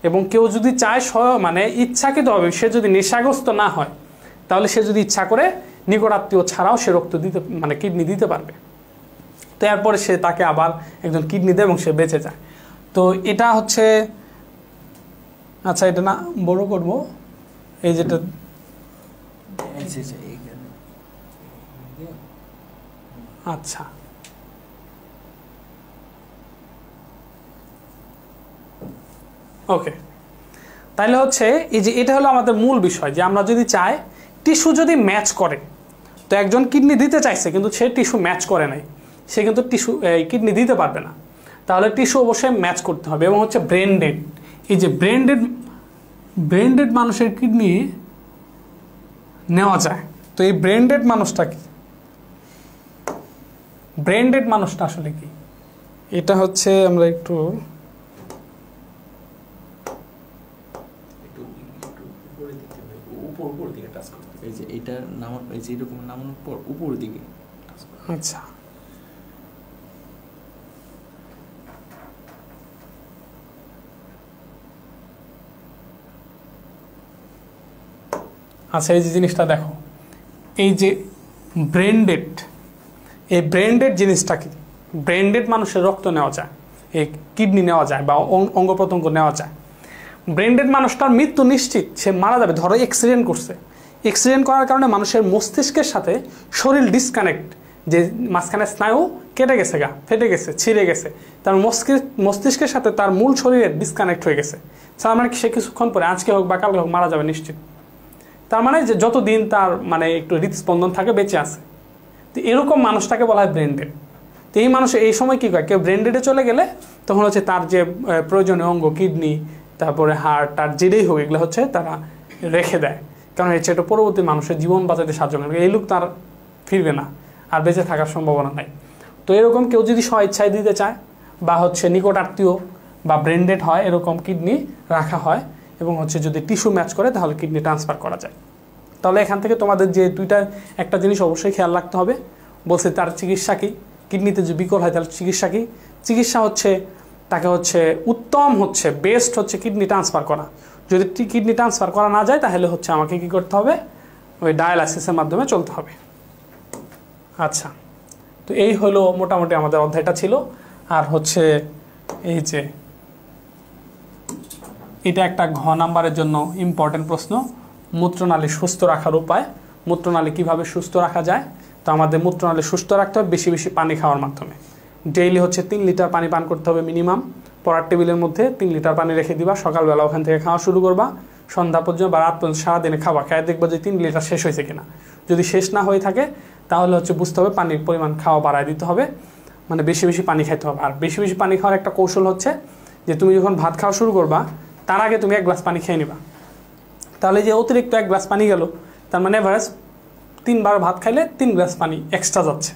এবং কেউ যদি চায় মানে ইচ্ছাকৃতভাবে, সে যদি নেশাগ্রস্ত না হয়, তাহলে সে যদি ইচ্ছা করে নিকটাত্মীয় ছাড়াও সে রক্ত দিতে মানে কিডনি দিতে পারবে। তো এরপরে সে তাকে আবার একজন কিডনি দেয় এবং সে বেঁচে যায়। তো এটা হচ্ছে, আচ্ছা এটা না বড় করবো, এই যেটা আচ্ছা ওকে, তাহলে হচ্ছে এই যে এটা হলো আমাদের মূল বিষয়, যে আমরা যদি চাই টিস্যু যদি ম্যাচ করে, তো একজন কিডনি দিতে চাইছে কিন্তু সে টিস্যু ম্যাচ করে নাই, সে কিন্তু কিডনি দিতে পারবে না। তাহলে টিস্যু অবশ্যই ম্যাচ করতে হবে। এবং হচ্ছে ব্রেন ডেড, এই যে ব্রেন ডেড মানুষের কিডনি নেওয়া যায়। তো এই ব্রেন ডেড মানুষটা কি, ব্রেন ডেড মানুষটা আসলে কি, এটা হচ্ছে আমরা একটু উপর দিকে টাচ করতে হবে, এই যে এটা নামান, এই যে এরকম নামানোর পর উপর দিকে। আচ্ছা আচ্ছা, এই যে জিনিসটা দেখো, এই যে ব্রেন্ডেড, এই ব্রেন্ডেড জিনিসটা কি, ব্রেন্ডেড মানুষের রক্ত নেওয়া যায়, এই কিডনি নেওয়া যায় বা অঙ্গ প্রত্যঙ্গ নেওয়া যায়। ব্রেন্ডেড মানুষটার মৃত্যু নিশ্চিত, সে মারা যাবে। ধরো অ্যাক্সিডেন্ট করছে, অ্যাক্সিডেন্ট করার কারণে মানুষের মস্তিষ্কের সাথে শরীর ডিসকানেক্ট, যে মাঝখানে স্নায়ু কেটে গেছে, ফেটে গেছে, ছিঁড়ে গেছে, তার মস্তিষ্কের সাথে তার মূল শরীরের ডিসকানেক্ট হয়ে গেছে। তার মানে সে কিছুক্ষণ পরে, আজকে হোক বা কালকে হোক, মারা যাবে নিশ্চিত। তার মানে যে যতদিন তার মানে একটু হৃদস্পন্দন থাকে বেঁচে আছে, তো এরকম মানুষটাকে বলা হয় ব্রেন্ডেড। তো এই মানুষ এই সময় কী করে, কেউ ব্রেন্ডেডে চলে গেলে তখন হচ্ছে তার যে প্রয়োজনীয় অঙ্গ, কিডনি, তারপরে হার্ট, তার যেটাই হোক, এগুলো হচ্ছে তারা রেখে দেয়, কারণ হচ্ছে এটা পরবর্তী মানুষের জীবন বাঁচাতে সাহায্য করে। এই লোক তার ফিরবে না, আর বেঁচে থাকার সম্ভাবনা নাই। তো এরকম কেউ যদি স্বেচ্ছায় দিতে চায়, বা হচ্ছে নিকট আত্মীয় বা ব্রেন্ডেড হয়, এরকম কিডনি রাখা হয়, এবং হচ্ছে যদি টিস্যু ম্যাচ করে তাহলে কিডনি ট্রান্সফার করা যায়। তাহলে এখান থেকে তোমাদের যে একটা জিনিস অবশ্যই খেয়াল রাখতে হবে, বলছে তার চিকিৎসা কী, কিডনিতে যে বিকল হয় তাহলে চিকিৎসা কী। চিকিৎসা হচ্ছে তাকে হচ্ছে উত্তম হচ্ছে বেস্ট হচ্ছে কিডনি ট্রান্সফার করা। যদি কিডনি ট্রান্সফার করা না যায় তাহলে হচ্ছে আমাকে কী করতে হবে, ওই ডায়ালাইসিসের মাধ্যমে চলতে হবে। আচ্ছা, তো এই হলো মোটামুটি আমাদের অধ্যায়টা ছিল। আর হচ্ছে এই যে এটা একটা ঘ নাম্বারের জন্য ইম্পর্টেন্ট প্রশ্ন, মূত্রনালী সুস্থ রাখার উপায়। মূত্রনালী কিভাবে সুস্থ রাখা যায়? তো আমাদের মূত্রনালী সুস্থ রাখতে হবে বেশি বেশি পানি খাওয়ার মাধ্যমে। ডেইলি হচ্ছে 3 লিটার পানি পান করতে হবে মিনিমাম। পড়ার টেবিলের মধ্যে 3 লিটার পানি রেখে দিবা, সকালবেলা ওখান থেকে খাওয়া শুরু করবা, সন্ধ্যা পর্যন্ত বা রাত পর্যন্ত সারাদিনে খাওয়া, খেয়ে দেখবা যে 3 লিটার শেষ হয়েছে কিনা। যদি শেষ না হয়ে থাকে তাহলে হচ্ছে বুঝতে হবে পানির পরিমাণ খাওয়া বাড়ায় দিতে হবে, মানে বেশি বেশি পানি খাইতে হবে। আর বেশি বেশি পানি খাওয়ার একটা কৌশল হচ্ছে যে তুমি যখন ভাত খাওয়া শুরু করবা তার আগে তুমি 1 গ্লাস পানি খেয়ে নিবা, তাহলে যে অতিরিক্ত 1 গ্লাস পানি গেল, তার মানে এভারেজ 3 বার ভাত খাইলে 3 গ্লাস পানি এক্সট্রা যাচ্ছে।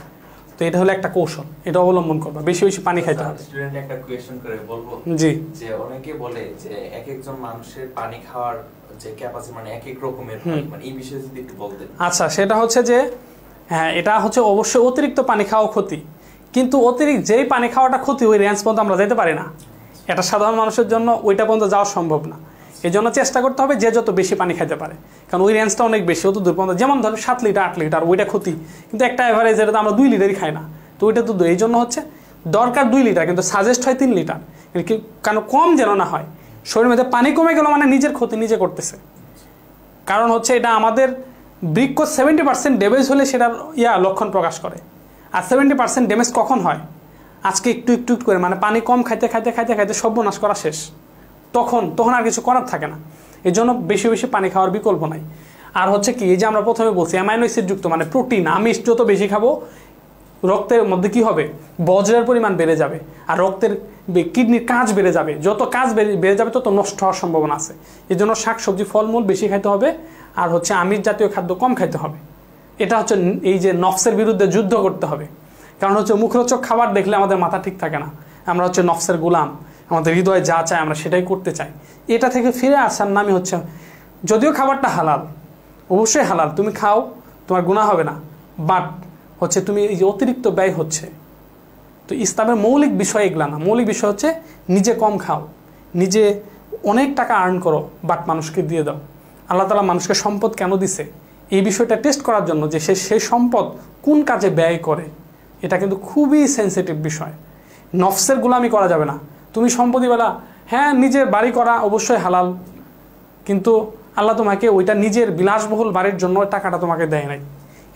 তো এটা হলো একটা কৌশল, এটা অবলম্বন করবা, বেশি বেশি পানি খাইতে হবে। স্টুডেন্ট একটা কোয়েশ্চেন করে বলবো, জি, যে অনেকে বলে যে এক একজন মানুষের পানি খাওয়ার যে ক্যাপাসিটি মানে এক এক রকমের হয়, মানে এই বিষয়ে যদি একটু বলতেন। আচ্ছা, সেটা হচ্ছে যে হ্যাঁ, এটা হচ্ছে অবশ্যই অতিরিক্ত পানি খাওয়া ক্ষতি, কিন্তু অতিরিক্ত যেই পানি খাওয়াটা ক্ষতি ওই রেঞ্জ পর্যন্ত আমরা যেতে পারি না, এটা সাধারণ মানুষের জন্য ওইটা পর্যন্ত যাওয়া সম্ভব না। এই জন্য চেষ্টা করতে হবে যে যত বেশি পানি খাইতে পারে, কারণ ওই রেঞ্জটা অনেক বেশি, অত দূর পর্যন্ত। যেমন ধরো 7 লিটার 8 লিটার ওইটা ক্ষতি, কিন্তু একটা অ্যাভারেজ এটা তো আমরা 2 লিটারই খাই না, তো ওইটা তো এই জন্য হচ্ছে দরকার 2 লিটার, কিন্তু সাজেস্ট হয় 3 লিটার, কারণ কম যেন না হয়। শরীরের মধ্যে পানি কমে গেল মানে নিজের ক্ষতি নিজে করতেছে। কারণ হচ্ছে এটা আমাদের বৃক্ষ 70% ড্যামেজ হলে সেটার লক্ষণ প্রকাশ করে। আর 70% ড্যামেজ কখন হয়? আজকে একটু একটু করে মানে পানি কম খাইতে খাইতে খাইতে খাইতে সর্বনাশ করা শেষ, তখন আর কিছু করার থাকে না। এই জন্য বেশি বেশি পানি খাওয়ার বিকল্প নাই। আর হচ্ছে কি, এই যে আমরা প্রথমে বলছি অ্যামাইনো অ্যাসিড যুক্ত মানে প্রোটিন, আমিষ যত বেশি খাবো রক্তের মধ্যে কি হবে, বজ্রের পরিমাণ বেড়ে যাবে, আর রক্তের কিডনির কাজ বেড়ে যাবে। যত কাজ বেড়ে যাবে তত নষ্ট হওয়ার সম্ভাবনা আছে। এই জন্য শাকসবজি ফলমূল বেশি খাইতে হবে, আর হচ্ছে আমিষ জাতীয় খাদ্য কম খাইতে হবে। এটা হচ্ছে এই যে নফসের বিরুদ্ধে যুদ্ধ করতে হবে। কারণ হচ্ছে মুখরোচক খাবার দেখলে আমাদের মাথা ঠিক থাকে না, আমরা হচ্ছে নফসের গোলাম, আমাদের হৃদয়ে যা চায় আমরা সেটাই করতে চাই। এটা থেকে ফিরে আসার নামই হচ্ছে, যদিও খাবারটা হালাল, অবশ্যই হালাল, তুমি খাও, তোমার গুনাহ হবে না, বাট হচ্ছে তুমি এই যে অতিরিক্ত ব্যয় হচ্ছে। তো ইসলামের মৌলিক বিষয় এগুলা না, মৌলিক বিষয় হচ্ছে নিজে কম খাও, নিজে অনেক টাকা আর্ন করো, বাট মানুষকে দিয়ে দাও। আল্লাহ তাআলা মানুষকে সম্পদ কেন দিছে, এই বিষয়টা টেস্ট করার জন্য, যে সেই সম্পদ কোন কাজে ব্যয় করে। এটা কিন্তু খুবই সেন্সিটিভ বিষয়। নফসের গোলামি করা যাবে না। তুমি সম্পত্তিওয়ালা, হ্যাঁ নিজের বাড়ি করা অবশ্যই হালাল, কিন্তু আল্লাহ তোমাকে ওইটা নিজের বিলাসবহুল বাড়ির জন্য টাকাটা তোমাকে দেয় নাই।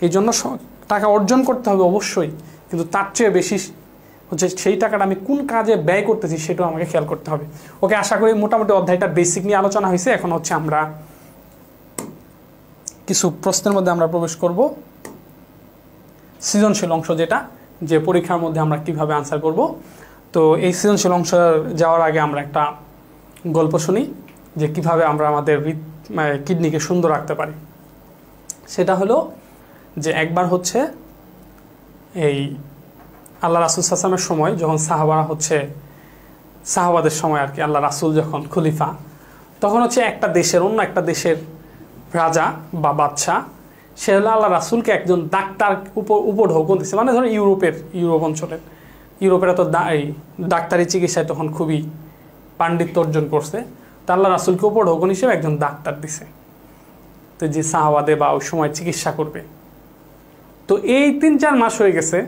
এই জন্য টাকা অর্জন করতে হবে অবশ্যই, কিন্তু তার চেয়ে বেশি হচ্ছে সেই টাকাটা আমি কোন কাজে ব্যয় করতেছি সেটাও আমাকে খেয়াল করতে হবে। ওকে, আশা করি মোটামুটি অধ্যায়টা বেসিক নিয়ে আলোচনা হয়েছে। এখন হচ্ছে আমরা কিছু প্রশ্নের মধ্যে আমরা প্রবেশ করব, সৃজনশীল অংশ যেটা, যে পরীক্ষার মধ্যে আমরা কিভাবে আনসার করব। তো এই সৃজনশীল অংশ যাওয়ার আগে আমরা একটা গল্প শুনি, যে কিভাবে আমরা আমাদের কিডনিকে সুন্দর রাখতে পারি। সেটা হলো যে একবার হচ্ছে এই আল্লাহ রাসূল সাল্লাল্লাহু আলাইহি ওয়াসাল্লামের সময়, যখন সাহাবাদের সময় আর কি, আল্লাহ রাসূল যখন খলিফা, তখন হচ্ছে একটা দেশের অন্য একটা দেশের রাজা বা বাদশাহ, সে হলো আল্লাহ রাসূলকে একজন ডাক্তার উপর হুকুম দিচ্ছে। মানে ধরো ইউরোপ অঞ্চলের, ইউরোপের তো ডাক্তারি চিকিৎসায় তখন খুবই পাণ্ডিত্য অর্জন করছে। তা আল্লাহ রাসূলকে উপর হুকুম হিসেবে একজন ডাক্তার দিছে, তো যে সাহাবাদে বা ওই সময় চিকিৎসা করবে। তো এই 3-4 মাস হয়ে গেছে,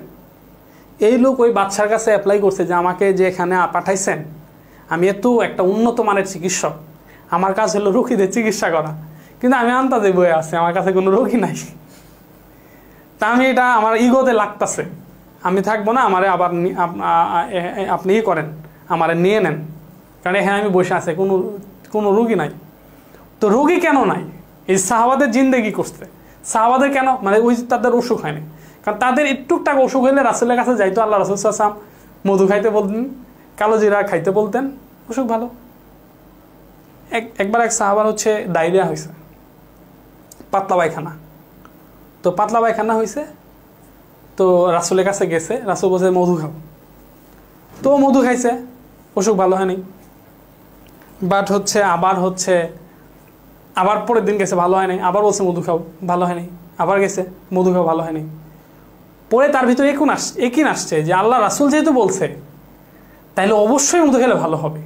এই লোক ওই বাদশার কাছে অ্যাপ্লাই করছে যে আমাকে যে এখানে পাঠাইছেন, আমি এত একটা উন্নত মানের চিকিৎসক, আমার কাজ হলো রোগীদের চিকিৎসা করা, কিন্তু আমি আন্তাজে বয়ে আছি, আমার কাছে কোনো রোগী নাই। তা আমি এটা আমার ইগোতে লাগতেছে, আমি থাকবো না, আমারে আবার আপনি করেন, আমারে নিয়ে নেন, কারণ এখানে আমি বসে আছি, কোনো রোগী নাই। তো রোগী কেন নাই? এই সাহাবাদের জিন্দেগি করছে। সাহাবাদের কেন, মানে ওই তাদের অসুখ হয়নি, কারণ তাদের একটুকটাক অসুখ হইলে রাসূলের কাছে যাইতো, আল্লাহ রাসূল সাল্লাল্লাহু আলাইহি ওয়াসাল্লাম মধু খাইতে বলতেন, কালো জিরা খাইতে বলতেন, অসুখ ভালো। একবার এক সাহাবার হচ্ছে ডায়রিয়া হয়েছে, পাতলা পায়খানা। তো পাতলা পায়খানা হয়েছে, তো রাসূলের কাছে গেছে, রাসূল বলছে মধু খাও, তো মধু খাইছে, অসুখ ভালো হয়নি। বাট আবার পরের দিন গেছে, ভালো হয় নাই, আবার বলছে মধু খাও, ভালো হয়নি, আবার গেছে মধু খাও, ভালো হয়নি। পরে তার ভিতরে একই আসছে যে আল্লাহ রাসূল যেহেতু বলছে, তাইলে অবশ্যই মধু খেলে ভালো হবে।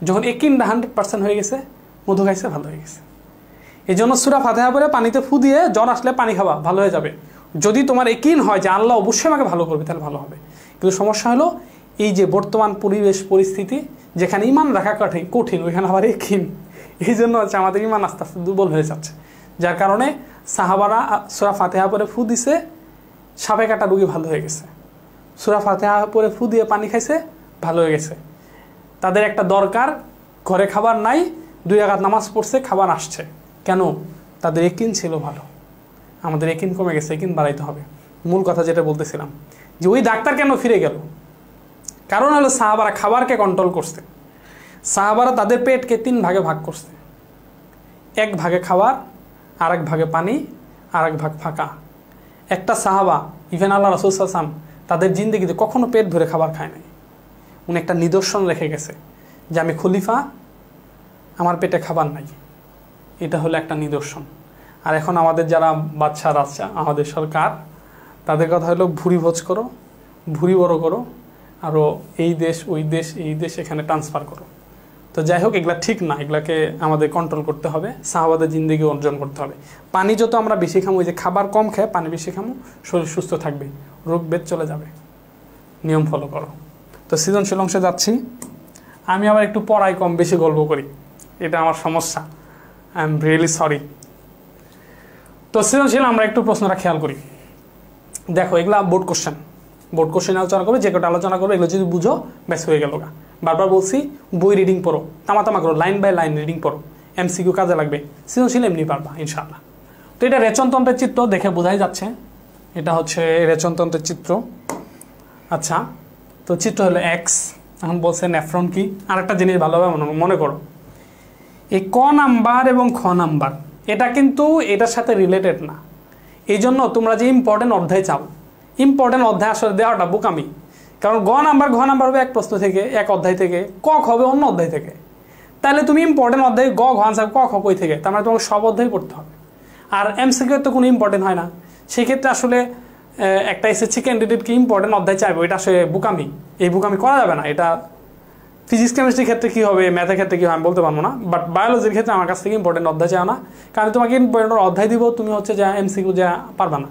যখন 100% হয়ে গেছে, মধু খাইছে, ভালো হয়ে গেছে। এই জন্য সূরা ফাতিহা পড়ে পানিতে ফু দিয়ে জ্বর আসলে পানি খাওয়া, ভালো হয়ে যাবে। যদি তোমার একই হয় যে আল্লাহ অবশ্যই আমাকে ভালো করবে, তাহলে ভালো হবে। কিন্তু সমস্যা হলো এই যে বর্তমান পরিস্থিতি, যেখানে ইমান রাখা কঠিন, ওইখানে আবার একই। এই জন্য হচ্ছে আমাদের ইমান আস্তে আস্তে দুর্বল হয়ে যাচ্ছে, যার কারণে সাহাবারা সূরা ফাতিহা পড়ে ফু দিছে, সাপে কাটা রোগী ভালো হয়ে গেছে। সূরা ফাতিহা পড়ে ফু দিয়ে পানি খাইছে, ভালো হয়ে গেছে। তাদের একটা দরকার, ঘরে খাবার নাই, 2 রাকাত নামাজ পড়ছে, খাবার আসছে, কেন? তাদের ইয়াকিন ছিল ভালো। আমাদের ইয়াকিন কমে গেছে, ইয়াকিন বাড়াইতে হবে। মূল কথা যেটা বলতেছিলাম, যে ওই ডাক্তার কেন ফিরে গেল, কারণ হলো সাহাবারা খাবারকে কন্ট্রোল করছে। সাহাবারা তাদের পেটকে 3 ভাগে ভাগ করছে, 1 ভাগে খাবার, আর 1 ভাগে পানি, আর 1 ভাগ ফাঁকা। একটা সাহাবা, ইভেন আল্লাহ রাসূল সাল্লাল্লাহু আলাইহি ওয়াসাল্লাম, তাদের জিন্দেগিতে কখনো পেট ভরে খাবার খায় নাই। উনি একটা নিদর্শন রেখে গেছে যে আমি খলিফা, আমার পেটে খাবার নাই, এটা হলো একটা নিদর্শন। আর এখন আমাদের যারা বাদশা রাজা, আমাদের সরকার, তাদের কথা হলো ভুরি ভোজ করো, ভুঁড়ি বড় করো, আরও এই দেশ ওই দেশ এই দেশ এখানে ট্রান্সফার করো। তো যাই হোক, এগুলা ঠিক না, এগুলাকে আমাদের কন্ট্রোল করতে হবে, সাহাবাদের জিন্দেগি অর্জন করতে হবে। পানি যত আমরা বেশি খামো, ওই যে খাবার কম খেয়ে পানি বেশি খামো, শরীর সুস্থ থাকবে, রোগ বেদ চলে যাবে। নিয়ম ফলো করো। তো সৃজনশীল অংশে যাচ্ছি। আমি আবার একটু পড়াই কম বেশি গল্প করি, এটা আমার সমস্যা, আই এম রিয়েলি সরি। তো সৃজনশীল আমরা একটু প্রশ্নটা খেয়াল করি। দেখো, এগুলা বোর্ড কোশ্চেন আলোচনা করবে, যে কটা আলোচনা করবে এগুলো যদি বুঝো ব্যাস হয়ে গেল গা। বারবার বলছি, বই রিডিং পড়ো, তামা করো, লাইন বাই লাইন রিডিং পড়ো, এমসিকিউ কাজে লাগবে, সৃজনশীল এমনি পারবা ইনশাআল্লাহ। তো এটা রেচনতন্ত্রের চিত্র, দেখে বোঝাই যাচ্ছে এটা হচ্ছে রেচনতন্ত্রের চিত্র। আচ্ছা, তো চিত্র হলো এক্স। এখন বলছে নেফ্রন কি। আর একটা জিনিস ভালোভাবে মনে করো, এই ক নাম্বার এবং খ নাম্বার এটা কিন্তু এটার সাথে রিলেটেড না। এই জন্য তোমরা যে ইম্পর্টেন্ট অধ্যায় চাও, ইম্পর্টেন্ট অধ্যায় আসলে দেওয়াটা বোকামি। কারণ ঘ নাম্বার হবে এক প্রশ্ন থেকে, এক অধ্যায় থেকে, ক খ হবে অন্য অধ্যায় থেকে। তাহলে তুমি ইম্পর্টেন্ট অধ্যায় ঘ আনসার ক খ কই থেকে, তার মানে তোমাকে সব অধ্যায় পড়তে হবে। আর এমসিকিউ তো কোনো ইম্পর্টেন্ট হয় না, সেক্ষেত্রে আসলে একটা এসএসসি ক্যান্ডিডেটকে ইম্পর্টেন্ট অধ্যায় চাইবো, এটা আসলে বোকামি। এই বোকামি করা যাবে না। এটা ফিজিক্স কেমিস্ট্রির ক্ষেত্রে কী হবে, ম্যাথের ক্ষেত্রে কী হবে আমি বলতে পারবো না, বাট বায়োলজির ক্ষেত্রে আমার কাছ থেকে ইম্পর্টেন্ট অধ্যায় চাও না। কারণ তোমাকে ইম্পর্টেন্ট অধ্যায় দিব, তুমি হচ্ছে যা এমসিকিউ যা পারবা না,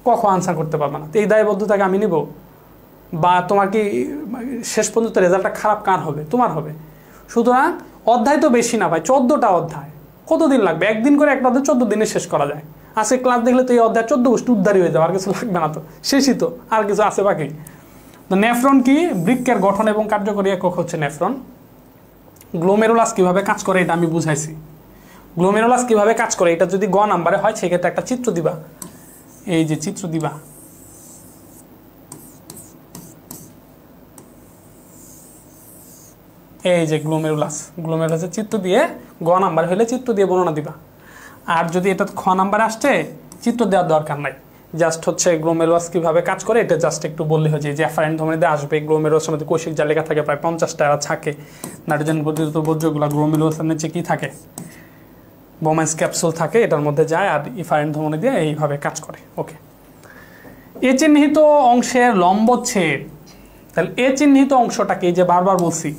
কখন আনসার করতে পারবা না। তো এই দায়বদ্ধতাকে আমি নিব, বা তোমার কি শেষ পর্যন্ত রেজাল্টটা খারাপ কার হবে, তোমার হবে। সুতরাং অধ্যায় তো বেশি না ভাই, 14টা অধ্যায়, কতদিন লাগবে? একদিন করে একটা অধ্যায় 14 দিনে শেষ করা যায়। আজকে ক্লাস দেখলে তো এই অধ্যায় 14 গোষ্ঠী উদ্ধারই হয়ে যাবে, আর কিছু লাগবে না, তো শেষই তো, আর কিছু আছে বাকি। তো নেফ্রন কি? বৃক্কের গঠন এবং কার্যকরী একক হচ্ছে নেফ্রন। গ্লোমেরুলাস কিভাবে কাজ করে এটা আমি বুঝাইছি। গ্লোমেরুলাস কিভাবে কাজ করে এটা যদি গ নাম্বারে হয়, সেক্ষেত্রে একটা চিত্র দিবা, এই যে চিত্র দিবা, এই যে গ্লোমেরুলাসের চিত্র দিয়ে, গ নাম্বার হলে চিত্র দিয়ে বর্ণনা দিবা। আর যদি এটা খ নাম্বারে আসছে, চিত্র দেওয়ার দরকার নাই, জাস্ট হচ্ছে গ্লোমেরুলাস কিভাবে কাজ করে এটা জাস্ট একটু বললে হয়ে যায়। যে অ্যাফারেন্ট ধমনীতে আসবে, গ্লোমেরুলাসের মধ্যে কোষিক যা লেখা থাকে প্রায় 50টা থাকে, নাইট্রোজেন বর্ধিত বর্জ্যগুলো গ্লোমেরুলাসের নিচে কি থাকে, বোম্যান্স ক্যাপসুল থাকে, এটার মধ্যে যায় আর ইফারেন্ট ধমনী দিয়ে এইভাবে কাজ করে। ওকে, এ চিহ্নিত অংশের লম্বচ্ছেদ। তাহলে এ চিহ্নিত অংশটাকে, যে বারবার বলছি,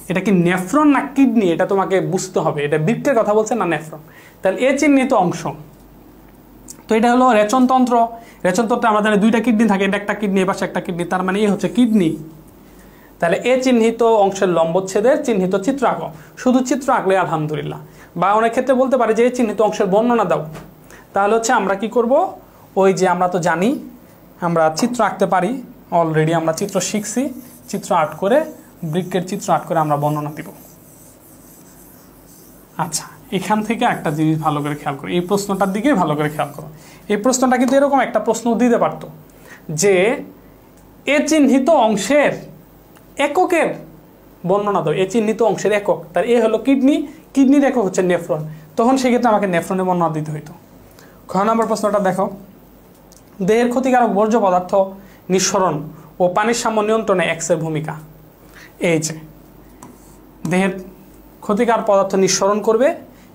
এটা কি নেফ্রন না কিডনি, এটা তোমাকে বুঝতে হবে। এটা বৃক্কের কথা বলছে না নেফ্রন। তাহলে এ চিহ্নিত অংশ, তো এটা হলো রেচনতন্ত্র। রেচনতন্ত্রে আমাদের 2টা কিডনি থাকে, এটা একটা কিডনি, এপাশে একটা কিডনি, তার মানে এই হচ্ছে কিডনি। তাহলে এ চিহ্নিত অংশের লম্বচ্ছেদের চিহ্নিত চিত্র আঁকো। শুধু চিত্র আঁকলে আলহামদুলিল্লাহ। বা অনেক ক্ষেত্রে বলতে পারে যে এই চিহ্নিত অংশের বর্ণনা দাও। তাহলে হচ্ছে আমরা কি করব, ওই যে আমরা তো জানি আমরা চিত্র আঁকতে পারি, অলরেডি আমরা চিত্র শিখছি, চিত্র আর্ট করে, বৃক্কের চিত্র আর্ট করে আমরা বর্ণনা দিব। আচ্ছা, এখান থেকে একটা জিনিস ভালো করে খেয়াল করো, এই প্রশ্নটার দিকে ভালো করে খেয়াল করো। এই প্রশ্নটা কিন্তু এরকম একটা প্রশ্ন দিতে পারতো যে এ চিহ্নিত অংশের এককের বর্ণনা দাও, এ চিহ্নিত অংশের একক। তার এ হলো কিডনি, কিডনির একক হচ্ছে নেফ্রন, তখন সেক্ষেত্রে আমাকে নেফ্রনের বর্ণনা দিতে হইতো। খ নম্বর প্রশ্নটা দেখো, দেহের ক্ষতিকারক বর্জ্য পদার্থ নিঃসরণ ও পানির সাম্য নিয়ন্ত্রণে এক্সের ভূমিকা। এই যে দেহের ক্ষতিকার পদার্থ নিঃসরণ করবে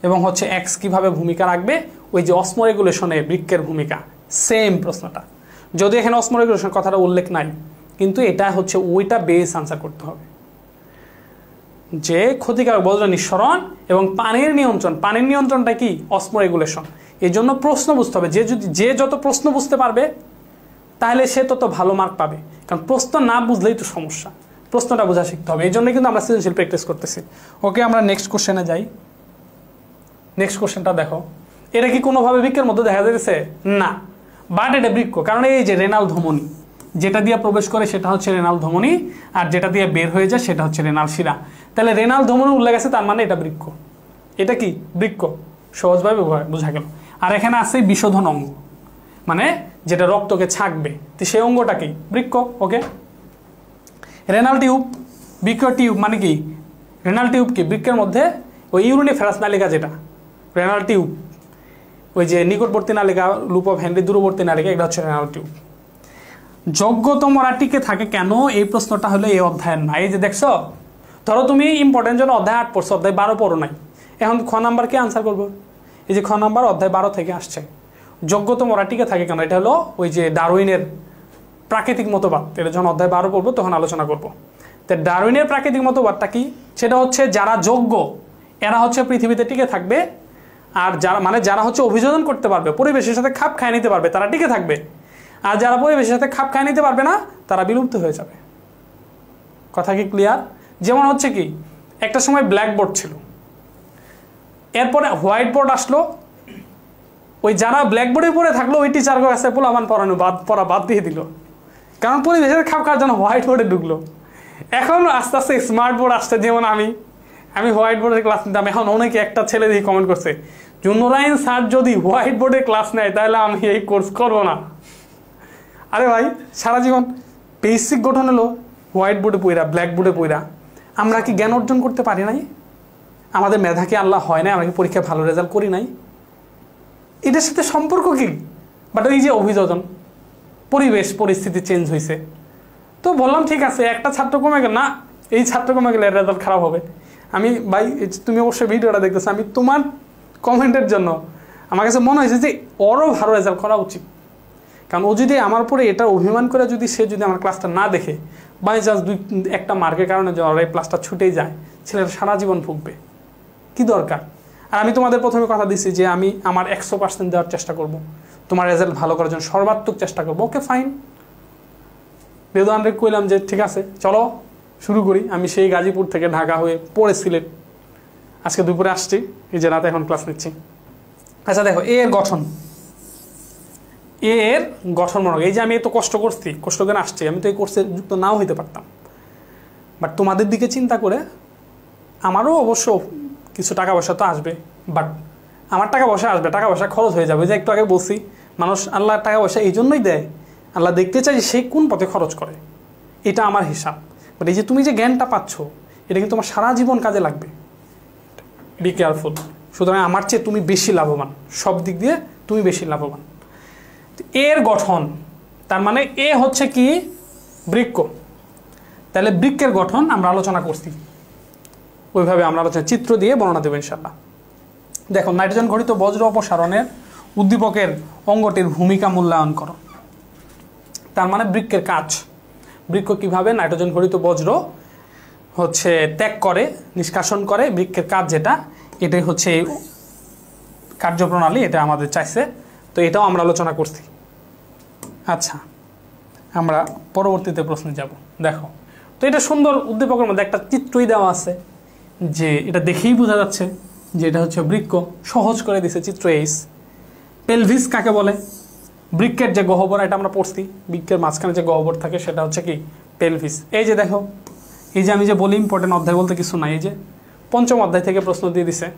এবং হচ্ছে এক্স কিভাবে ভূমিকা রাখবে, ওই যে অসমোরেগুলেশনে বৃক্কের ভূমিকা, সেম প্রশ্নটা। যদি এখানে অসমোরেগুলেশন কথাটা উল্লেখ নাই, কিন্তু এটা হচ্ছে ওইটা বেস আনসার করতে হবে, যে ক্ষতিকারক বর্জ্য নিঃসরণ এবং পানির নিয়ন্ত্রণ। পানির নিয়ন্ত্রণটা কি? অসমোরেগুলেশন। এই জন্য প্রশ্ন বুঝতে হবে, যে যত প্রশ্ন বুঝতে পারবে তাহলে সে তত ভালো মার্ক পাবে। কারণ প্রশ্ন না বুঝলেই তো সমস্যা, প্রশ্নটা বোঝা শিখতে হবে। এই জন্য কিন্তু আমরা সৃজনশীল প্র্যাকটিস করতেছি। ওকে, আমরা নেক্সট কোশ্চেনে যাই। নেক্সট কোশ্চেনটা দেখো, এটা কি কোনোভাবে বৃক্কের মধ্যে দেখা যাচ্ছে? না, বাট এটা বৃক্ক। কারণ এই যে রেনাল ধমনী, যেটা দিয়ে প্রবেশ করে সেটা হচ্ছে রেনাল ধমনী, আর যেটা দিয়ে বের হয়ে যায় সেটা হচ্ছে রেনাল শিরা। তাহলে রেনাল ধমনী উল্লেখ আছে, তার মানে এটা বৃক্ক। এটা কি বৃক্ক, সহজভাবে বোঝা গেল। আর এখানে আছে বিশোধন অঙ্গ, মানে যেটা রক্তকে ছাঁকবে, তো সেই অঙ্গটা কি? বৃক্ক। ওকে, রেনাল টিউব, বৃক্ক টিউব মানে কি? রেনাল টিউব কি? বৃক্কের মধ্যে ওই ইউরিনিফেরাস নালিকা, যেটা রেনাল টিউব, ওই যে নিকটবর্তী নালিকা, লুপ অফ হেনরি দূরবর্তী নালিকা, এটা হচ্ছে রেনাল টিউব। যোগ্যতমরা টিকে থাকে কেন, এই প্রশ্নটা হলো এই অধ্যায়ের না। এই যে দেখছো, ধরো তুমি ইম্পর্টেন্ট জন্য অধ্যায় 8 পড়ছো, অধ্যায় 12 পড়ো নাই, এখন খ নাম্বার কে আনসার করবো? এই যে খ নাম্বার অধ্যায় 12 থেকে আসছে, যোগ্যতমরা টিকে থাকে কেন, এটা হলো ওই যে ডারউইনের প্রাকৃতিক মতবাদ, এটা যখন অধ্যায় 12 পড়বো তখন আলোচনা করব। তো ডারউইনের প্রাকৃতিক মতবাদটা কি? সেটা হচ্ছে যারা যোগ্য এরা হচ্ছে পৃথিবীতে টিকে থাকবে, আর যারা মানে যারা হচ্ছে অভিযোজন করতে পারবে, পরিবেশের সাথে খাপ খায় নিতে পারবে, তারা টিকে থাকবে, আর যারা পরিবেশের সাথে খাপ খায় নিতে পারবে না তারা বিলুপ্ত হয়ে যাবে। কথা কি ক্লিয়ার? যেমন হচ্ছে কি, একটা সময় ব্ল্যাকবোর্ড ছিল, এরপরে হোয়াইট বোর্ড আসলো, ওই যারা ব্ল্যাকবোর্ডে পড়ে থাকলো ওই টিচারকে কাছে পোলাপান পড়া বাদ দিয়ে দিল, কারণ পরিবেশের খাপ খাওয়ার জন্য হোয়াইট বোর্ডে ঢুকলো। এখন আস্তে আস্তে স্মার্ট বোর্ড আসছে, যেমন আমি হোয়াইট বোর্ডের ক্লাস নিতাম, এখন অনেকে একটা ছেলে দিয়ে কমেন্ট করছে, জুনুরাইন স্যার যদি হোয়াইট বোর্ডে ক্লাস নেয় তাহলে আমি এই কোর্স করবো না। আরে ভাই, সারা জীবন বেসিক গঠন হলো হোয়াইট বোর্ডে পড়া, ব্ল্যাক বোর্ডে পড়া। আমরা কি জ্ঞান অর্জন করতে পারি নাই? আমাদের মেধা কি আল্লাহ হয় নাই? আমরা কি পরীক্ষায় ভালো রেজাল্ট করি নাই? এটার সাথে সম্পর্ক কি? বাট এই যে অভিযোজন, পরিবেশ পরিস্থিতি চেঞ্জ হয়েছে, তো বললাম ঠিক আছে, একটা ছাত্র কমে গেল না, এই ছাত্র কমে গেলে রেজাল্ট খারাপ হবে। আমি ভাই, তুমি অবশ্যই ভিডিওটা দেখতেছো, আমি তোমার কমেন্টের জন্য আমার কাছে মনে হয়েছে যে ওরও ভালো রেজাল্ট করা উচিত, কারণ ও যদি আমার পরে এটা অভিমান করে যদি সে যদি আমার ক্লাসটা না দেখে, বাই চান্স একটা মার্কের কারণে যদি এই ক্লাসটা ছুটেই যায়, ছেলেটা সারা জীবন ভুগবে। কি দরকার? আর আমি তোমাদের প্রথমে কথা দিচ্ছি যে আমি আমার 100% দেওয়ার চেষ্টা করব, তোমার রেজাল্ট ভালো করার জন্য সর্বাত্মক চেষ্টা করবো। ওকে ফাইন, বেদুয়ানরে কইলাম যে ঠিক আছে চলো শুরু করি। আমি সেই গাজীপুর থেকে ঢাকা হয়ে পড়ে সিলেট, আজকে দুপুরে আসছি, এই যে রাতে এখন ক্লাস নিচ্ছি। আচ্ছা দেখো, এর গঠন মনে হয়, এই যে আমি এত কষ্ট করছি, কষ্ট করে আসছি, আমি তো এই কোর্সে যুক্ত নাও হইতে পারতাম, বাট তোমাদের দিকে চিন্তা করে আমারও অবশ্য কিছু টাকা পয়সা তো আসবে, বাট আমার টাকা পয়সা আসবে, টাকা পয়সা খরচ হয়ে যাবে। যে একটু আগে বলছি, মানুষ আল্লাহ টাকা পয়সা এই জন্যই দেয়, আল্লাহ দেখতে চাই যে সে কোন পথে খরচ করে, এটা আমার হিসাব। বাট এই যে তুমি যে জ্ঞানটা পাচ্ছ, এটা কিন্তু তোমার সারা জীবন কাজে লাগবে। Be careful. সুতরাং আমার চেয়ে তুমি বেশি লাভবান, সব দিক দিয়ে তুমি বেশি লাভবান। এর গঠন, তার মানে এ হচ্ছে কি বৃক্ক, তাহলে বৃক্কের গঠন আমরা আলোচনা করছি, ওইভাবে আমরা আলোচনা চিত্র দিয়ে বর্ণনা দেবো ইনশাল্লাহ। দেখো, নাইট্রোজেন ঘটিত বজ্র অপসারণের উদ্দীপকের অঙ্গটির ভূমিকা মূল্যায়ন করো। তার মানে বৃক্কের কাজ, বৃক্ক কিভাবে নাইট্রোজেন ঘটিত বজ্র হচ্ছে ত্যাগ করে, নিষ্কাশন করে, বৃক্কের কাজ যেটা, এটাই হচ্ছে এই কার্যপ্রণালী, এটা আমাদের চাইছে, তো এটাও আমরা আলোচনা করছি। আচ্ছা, আমরা পরবর্তীতে প্রশ্নে যাব। দেখো, তো এটা সুন্দর উদ্দীপকের মধ্যে একটা চিত্রই দেওয়া আছে, যে এটা দেখেই বোঝা যাচ্ছে যে এটা হচ্ছে বৃক্ক, সহজ করে দিছে চিত্র। এইস পেলভিস কাকে বলে? বৃক্কের যে গহ্বর, এটা আমরা পড়ছি, বৃক্কের মাঝখানে যে গহ্বর থাকে সেটা হচ্ছে কি পেলভিস। এই যে দেখো, এই যে আমি যে বলি ইম্পর্টেন্ট অধ্যায় বলতে কিছু নাই, এই যে 5ম অধ্যায় থেকে প্রশ্ন দিয়ে দিছে।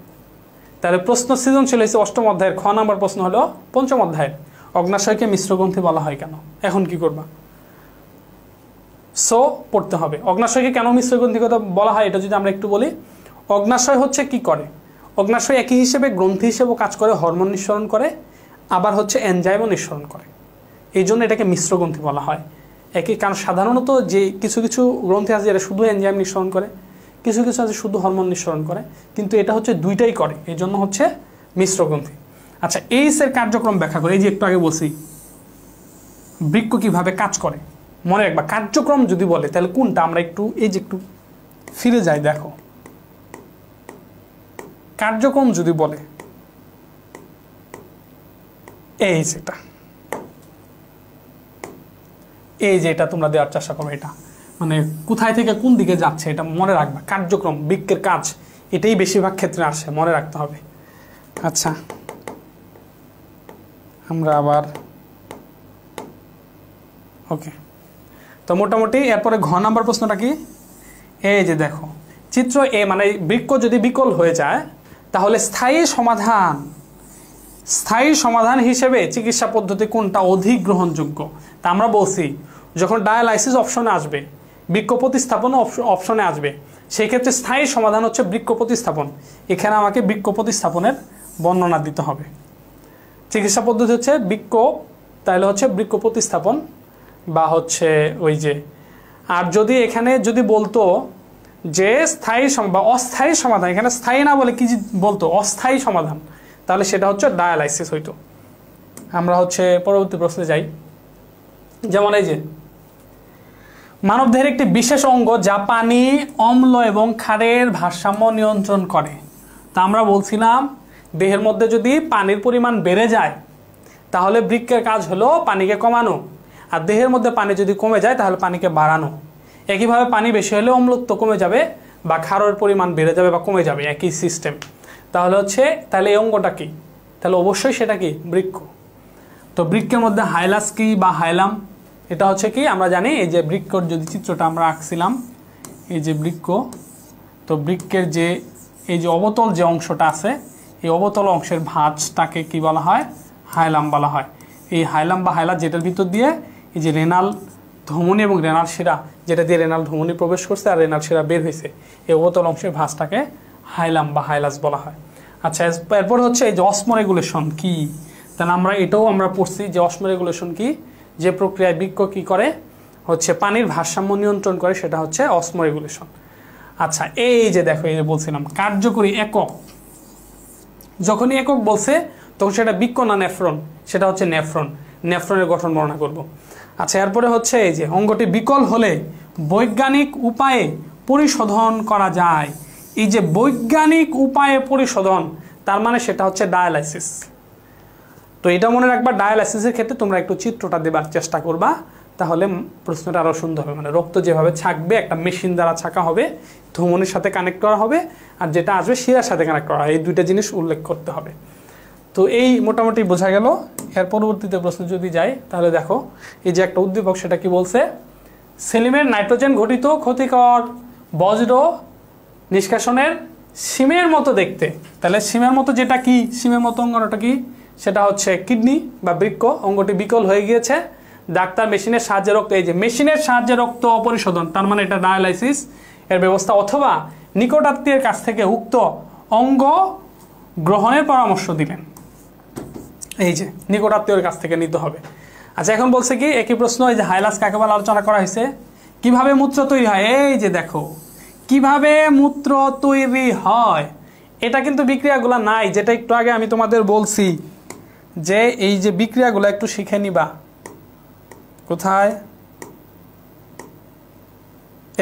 তাহলে প্রশ্ন সৃজনশীল হয়েছে 8ম অধ্যায়ের। খ নাম্বার প্রশ্ন হলো 5ম অধ্যায়ের, অগ্নাশয়কে মিশ্রগ্রন্থি বলা হয় কেন? এখন কি করবা? সো পড়তে হবে। অগ্নাশয়কে কেন মিশ্রগ্রন্থি কথা বলা হয় এটা যদি আমরা একটু বলি, অগ্নাশয় হচ্ছে কি করে? অগ্নাশয় একই হিসেবে গ্রন্থি হিসেবেও কাজ করে, হরমোন নিঃসরণ করে, আবার হচ্ছে এনজাইমও নিঃসরণ করে, এই জন্য এটাকে মিশ্রগ্রন্থি বলা হয়। একই কারণ সাধারণত যে কিছু কিছু গ্রন্থি আছে যেটা শুধু এনজাইম নিঃসরণ করে, কিছু কিছু আছে শুধু হরমোন নিঃসরণ করে, কিন্তু এটা হচ্ছে দুইটাই করে, এই জন্য হচ্ছে মিশ্রগ্রন্থি। আচ্ছা, এইসের কার্যক্রম ব্যাখ্যা করে, এই যে একটু আগে বলছি বৃক্ক কিভাবে কাজ করে, মনে রাখবা। কার্যক্রম যদি বলে তাহলে কোনটা, আমরা একটু এই যে একটু ফিরে যাই। দেখো, কার্যক্রম যদি বলে এই যেটা, এই যে এটা তোমরা দেওয়ার চেষ্টা করো, এটা মানে কোথায় থেকে কোন দিকে যাচ্ছে এটা মনে রাখবা। কার্যক্রম, বৃক্কের কাজ, এটাই বেশিরভাগ ক্ষেত্রে আসে, মনে রাখতে হবে। আচ্ছা, আমরা আবার ওকে, তো মোটামুটি এরপরে ঘ নাম্বার প্রশ্নটা কি? এই যে দেখো চিত্র এ, মানে বৃক্ক যদি বিকল হয়ে যায় তাহলে স্থায়ী সমাধান হিসেবে চিকিৎসা পদ্ধতি কোনটা অধিক গ্রহণযোগ্য? তা আমরা বলছি যখন ডায়ালাইসিস অপশনে আসবে, বৃক্ক প্রতিস্থাপন অপশনে আসবে, সেই ক্ষেত্রে স্থায়ী সমাধান হচ্ছে বৃক্ক প্রতিস্থাপন। এখানে আমাকে বৃক্ক প্রতিস্থাপনের বর্ণনা দিতে হবে। চিকিৎসা পদ্ধতি হচ্ছে বৃক্ক, তাহলে হচ্ছে বৃক্ক প্রতিস্থাপন বা হচ্ছে ওই যে। আর যদি এখানে যদি বলতো যে স্থায়ী বা অস্থায়ী সমাধান, এখানে স্থায়ী না বলে কি বলতো অস্থায়ী সমাধান, তাহলে সেটা হচ্ছে ডায়ালাইসিস হইতো। আমরা হচ্ছে পরবর্তী প্রশ্নে যাই। যেমন এই যে মানবদেহের একটি বিশেষ অঙ্গ যা পানি, অম্ল এবং ক্ষারের ভারসাম্য নিয়ন্ত্রণ করে। তা আমরা বলছিলাম দেহের মধ্যে যদি পানির পরিমাণ বেড়ে যায় তাহলে বৃক্কের কাজ হলো পানিকে কমানো, আর দেহের মধ্যে পানি যদি কমে যায় তাহলে পানিকে বাড়ানো। একইভাবে পানি বেশি হলে অম্লত্ব কমে যাবে বা ক্ষারের পরিমাণ বেড়ে যাবে বা কমে যাবে, একই সিস্টেম। তাহলে এই অঙ্গটা কি? তাহলে অবশ্যই সেটা কি? বৃক্ক। তো বৃক্কের মধ্যে হাইলাস কি বা হাইলাম, এটা হচ্ছে কি আমরা জানি, এই যে বৃক্কর যদি চিত্রটা আমরা আঁকছিলাম, এই যে বৃক্ক, তো বৃক্কের যে এই যে অবতল যে অংশটা আছে, এই অবতল অংশের ভাঁজটাকে কি বলা হয়? হাইলাম বলা হয়। এই হাইলাম বা হাইলাস যেটার ভিতর দিয়ে এই যে রেনাল ধমনী এবং রেনাল শিরা, যেটা দিয়ে রেনাল ধমনী প্রবেশ করছে আর রেনাল শিরা বের হয়েছে, এই অবতল অংশের ভাঁজটাকে হাইলাম বা হাইলাস বলা হয়। আচ্ছা, এরপর হচ্ছে এই যে অসমোরেগুলেশন কি, তাহলে এটাও আমরা পড়ছি যে অসমোরেগুলেশন কি, যে প্রক্রিয়ায় বৃক্ক কি করে, হচ্ছে পানির ভারসাম্য নিয়ন্ত্রণ করে, সেটা হচ্ছে অসমোরেগুলেশন। আচ্ছা, এই যে দেখো, এই যে বলছিলাম কার্যকরী একক, যখনই একক বলছে তখন সেটা বৃক্ক না নেফ্রন? সেটা হচ্ছে নেফ্রন। নেফ্রনের গঠন বর্ণনা করব। আচ্ছা, এরপরে হচ্ছে এই যে অঙ্গটি বিকল হলে বৈজ্ঞানিক উপায়ে পরিশোধন করা যায়। এই যে বৈজ্ঞানিক উপায়ে পরিশোধন, তার মানে সেটা হচ্ছে ডায়ালাইসিস। তো এটা মনে রাখবা, ডায়ালাইসিসের ক্ষেত্রে তোমরা একটু চিত্রটা দেবার চেষ্টা করবা, তাহলে প্রশ্নটা আরও সুন্দর হবে। মানে রক্ত যেভাবে ছাকবে, একটা মেশিন দ্বারা ছাকা হবে, ধমনির সাথে কানেক্ট করা হবে, আর যেটা আসবে শিরার সাথে কানেক্ট করা হয়, এই দুইটা জিনিস উল্লেখ করতে হবে। তো এই মোটামুটি বোঝা গেল। এর পরবর্তীতে প্রশ্ন যদি যাই তাহলে দেখো, এই যে একটা উদ্দীপক, সেটা কি বলছে? সেলিমের নাইট্রোজেন ঘটিত ক্ষতিকর বজ্র নিষ্কাশনের সিমের মতো দেখতে। তাহলে সিমের মতো যেটা কি, সিমের মতো অঙ্গটা কি? সেটা হচ্ছে কিডনি বা বৃক্ক। অঙ্গটি বিকল হয়ে গিয়েছে, ডাক্তার মেশিনের সাহায্যে রক্ত, এই যে মেশিনের সাহায্যে রক্ত অপরিশোধন, তার মানে এটা ডায়ালাইসিস এর ব্যবস্থা, অথবা নিকটাত্মীয়ের কাছ থেকে উক্ত অঙ্গ গ্রহণের পরামর্শ দিলেন। এই যে নিকটাত্মীয়ের কাছ থেকে নিতে হবে। আচ্ছা, এখন বলছে কি একই প্রশ্ন, এই যে হাইলাস কাকে বলে আলোচনা করা হয়েছে। কিভাবে মূত্র তৈরি হয়, এই যে দেখো কিভাবে মূত্র তৈরি হয়। এটা কিন্তু বিক্রিয়াগুলো নাই, যেটা একটু আগে আমি তোমাদের বলছি যে এই যে বিক্রিয়াগুলো একটু শিখে নিবা। কোথায়?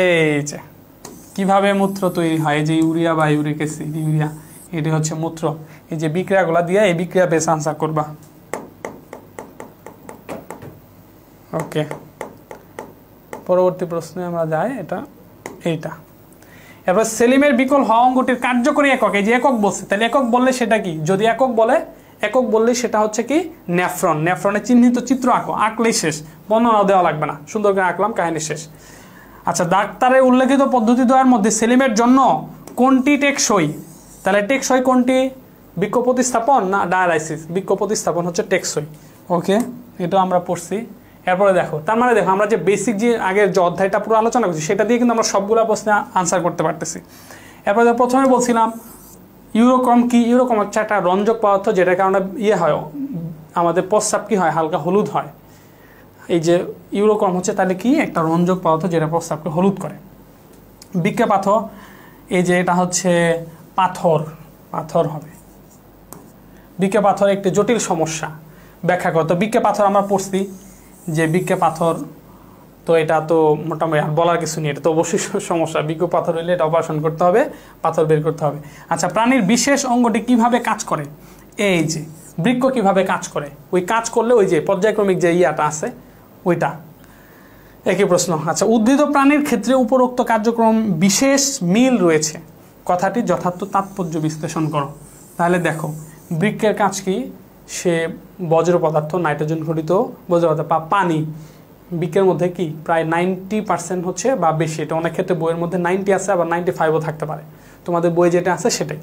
এই যে কিভাবে মূত্র তৈরি হয়, এই যে ইউরিয়া বা ইউরিক অ্যাসিড, ইউরিয়া, এটি হচ্ছে মূত্র। এই যে বিক্রিয়াগুলো দিয়ে এই বিক্রিয়া বেস আনসার করবা। ওকে, পরবর্তী প্রশ্নে আমরা যাই, এইটা। এরপর সেলিমের বিকল হওয়া অঙ্গটির কার্যকরী একক, এই যে একক বলছে, তাহলে একক বললে সেটা কি? যদি একক বললে সেটা হচ্ছে কি? নেফ্রন। নেফ্রনের চিহ্নিত চিত্র আঁকলেই শেষ, বর্ণনাও দেওয়া লাগবে না, সুন্দর করে আঁকলাম, কাহিনী শেষ। আচ্ছা, ডাক্তারের উল্লেখিত পদ্ধতি দ্বয়ের মধ্যে সেলিমের জন্য কোনটি টেকসই? তাহলে টেকসই কোনটি? বৃক্ক প্রতিস্থাপন না ডায়ালাইসিস? বৃক্ক প্রতিস্থাপন হচ্ছে টেকসই। ওকে, এটা আমরা পড়ছি। এরপরে দেখো, তার মানে দেখো আমরা যে বেসিক যে আগের যে অধ্যায়টা পুরো আলোচনা করছি, সেটা দিয়ে কিন্তু আমরা সবগুলো প্রশ্নে আনসার করতে পারতেছি। এরপরে প্রথমে বলছিলাম ইউরোক্রম কি? ইউরোক্রম হচ্ছে একটা রঞ্জক পদার্থ, যেটার কারণে হয়, আমাদের প্রস্রাব কি হয়? হালকা হলুদ হয়। এই যে ইউরোক্রম হচ্ছে তাহলে কি? একটা রঞ্জক পদার্থ, যেটা প্রস্রাবকে হলুদ করে। বৃক্কে পাথর, এই যে এটা হচ্ছে পাথর হবে। বৃক্কে পাথর একটি জটিল সমস্যা, ব্যাখ্যা করতো। বৃক্কে পাথর আমরা পড়ছি যে বৃক্কে পাথর, তো এটা তো মোটামুটি আর বলার কিছু নেই, এটা তো অবশ্যই সমস্যা। বৃক্ক পাথর হইলে এটা অপারেশন করতে হবে, পাথর বের করতে হবে। আচ্ছা, প্রাণীর বিশেষ অঙ্গটি কিভাবে কাজ করে? এই যে বৃক্ক কিভাবে কাজ করে, ওই কাজ করলে ওই যে পর্যায়ক্রমিক যে ইয়াটা আছে ওইটা, একই প্রশ্ন। আচ্ছা, উদ্ভিদ ও প্রাণীর ক্ষেত্রে উপরোক্ত কার্যক্রম বিশেষ মিল রয়েছে, কথাটি যথার্থ তাৎপর্য বিশ্লেষণ করো। তাহলে দেখো, বৃক্কের কাজ কি? সে বজ্র পদার্থ, নাইট্রোজেন ঘটিত বজ্র পদার্থ বা পানি, বৃক্কের মধ্যে কি প্রায় 90% হচ্ছে বা বেশি। এটা অনেক ক্ষেত্রে বইয়ের মধ্যে 90 আছে, আবার 95ও থাকতে পারে, তোমাদের বই যেটা আছে সেটাই।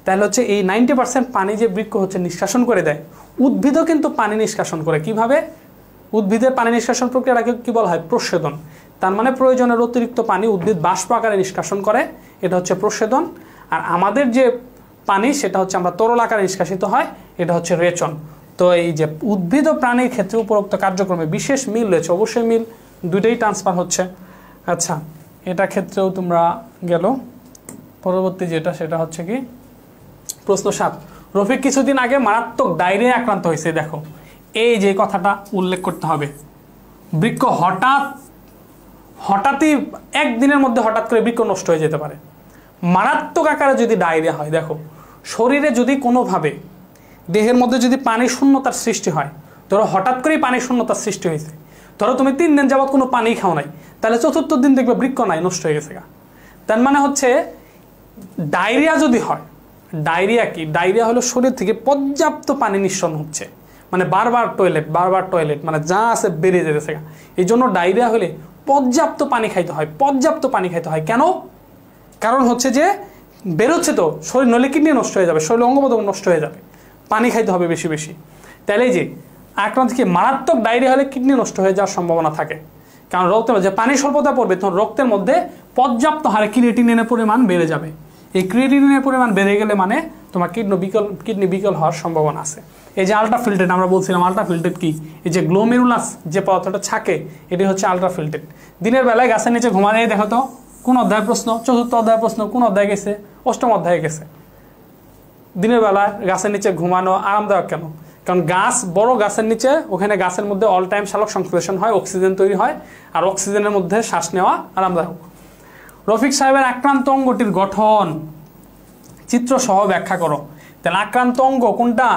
তাহলে হচ্ছে এই 90% পানি যে বৃক্ক হচ্ছে নিষ্কাশন করে দেয়, উদ্ভিদও কিন্তু পানি নিষ্কাশন করে। কিভাবে? উদ্ভিদের পানি নিষ্কাশন প্রক্রিয়াটাকে কি বলা হয়? প্রস্বেদন। তার মানে প্রয়োজনের অতিরিক্ত পানি উদ্ভিদ বাষ্প আকারে নিষ্কাশন করে, এটা হচ্ছে প্রস্বেদন। আর আমাদের যে পানি সেটা হচ্ছে আমরা তরল আকারে নিষ্কাশিত হয়, এটা হচ্ছে রেচন। তো এই যে উদ্ভিদ ও প্রাণীর ক্ষেত্রে উপরোক্ত কার্যক্রমে বিশেষ মিল রয়েছে, অবশ্যই মিল, দুইটাই ট্রান্সফার হচ্ছে। আচ্ছা, এটা ক্ষেত্রেও তোমরা গেল। পরবর্তী যেটা সেটা হচ্ছে কি প্রশ্ন 7। রফিক কিছুদিন আগে মারাত্মক ডায়রিয়া আক্রান্ত হয়েছে। দেখো, এই যে কথাটা উল্লেখ করতে হবে, বৃক্ক হঠাৎ হঠাৎই একদিনের মধ্যে হঠাৎ করে বৃক্ক নষ্ট হয়ে যেতে পারে। মারাত্মক আকারে যদি ডায়রিয়া হয়, দেখো শরীরে যদি কোনোভাবে দেহের মধ্যে যদি পানি শূন্যতার সৃষ্টি হয়, ধরো হঠাৎ করেই পানি শূন্যতার সৃষ্টি হয়েছে, ধরো তুমি 3 দিন যাবৎ কোনো পানি খাও নাই, তাহলে চতুর্থ দিন দেখবে বৃক্ক নাই, নষ্ট হয়ে গেছে গা। তার মানে হচ্ছে ডায়রিয়া যদি হয়, ডায়রিয়া কি? ডায়রিয়া হলো শরীর থেকে পর্যাপ্ত পানি নিঃসরণ হচ্ছে, মানে বারবার টয়লেট মানে যা আছে বেড়ে যেতেছে গা। এই জন্য ডায়রিয়া হলে পর্যাপ্ত পানি খাইতে হয়, পর্যাপ্ত পানি খাইতে হয়। কেন? কারণ হচ্ছে যে বেরোচ্ছে তো শরীর, নইলে কিডনি নষ্ট হয়ে যাবে, শরীর অঙ্গপ্রত্যঙ্গ নষ্ট হয়ে যাবে, পানি খাইতে হবে বেশি বেশি। তাহলে এই যে আক্রান্ত কি মারাত্মক ডায়রিয়া হলে কিডনি নষ্ট হয়ে যাওয়ার সম্ভাবনা থাকে, কারণ রক্তের মধ্যে পানি স্বল্পতা পড়বে, তখন রক্তের মধ্যে পর্যাপ্ত হারে ক্রিয়েটিনিনের পরিমাণ বেড়ে যাবে। এই ক্রিয়েটিনিনের পরিমাণ বেড়ে গেলে মানে তোমার কিডনি বিকল হওয়ার সম্ভাবনা আছে। এই যে আলট্রাফিল্ট্রেট আমরা বলছিলাম, আলট্রাফিল্ট্রেট কি? এই যে গ্লোমেরুলাস যে পদার্থটা থাকে, এটি হচ্ছে আলট্রাফিল্ট্রেট। দিনের বেলায় গাছের নিচে ঘুমানো, দেখো তো কোন অধ্যায় প্রশ্ন? 4th অধ্যায় প্রশ্ন। কোন অধ্যায় গেছে? 8ম অধ্যায়ে গেছে। দিনের বেলায় গাছের নিচে ঘুমানো আরামদায়ক কেন? কারণ গাছ, বড় গাছের নিচে, ওখানে গাছের মধ্যে অল টাইম শালক সংশ্লেষণ হয়, অক্সিজেন তৈরি হয়, আর অক্সিজেনের মধ্যে শ্বাস নেওয়া আরামদায়ক। রফিক সাহেবের আক্রান্ত অঙ্গটির গঠন চিত্র সহ ব্যাখ্যা করো। তাহলে আক্রান্ত অঙ্গ কোনটা?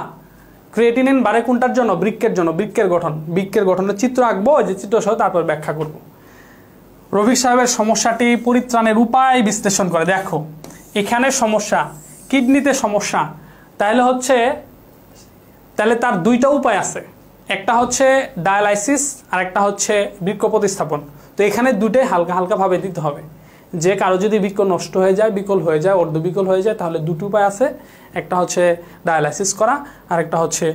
ক্রিয়েটিনিন বাড়ে কোনটার জন্য? বৃক্কের জন্য। বৃক্কের গঠনের চিত্র আঁকবো, যে চিত্র সহ তারপর ব্যাখ্যা করব। রফিক সাহেবের সমস্যাটি পরিত্রাণের উপায় বিশ্লেষণ করে। দেখো এখানে সমস্যা, কিডনিতে সমস্যা, তাহলে তার 2টা উপায় আছে। একটা হচ্ছে ডায়ালাইসিস আর একটা হচ্ছে বৃক্ক প্রতিস্থাপন। তো এখানে 2টাই হালকা হালকা ভাবে দিতে হবে। যে কারো যদি বৃক্ক নষ্ট হয়ে যায়, বিকল হয়ে যায়, অর্ধবিকল হয়ে যায়, তাহলে 2টো উপায় আছে। একটা হচ্ছে ডায়ালাইসিস করা, আর একটা হচ্ছে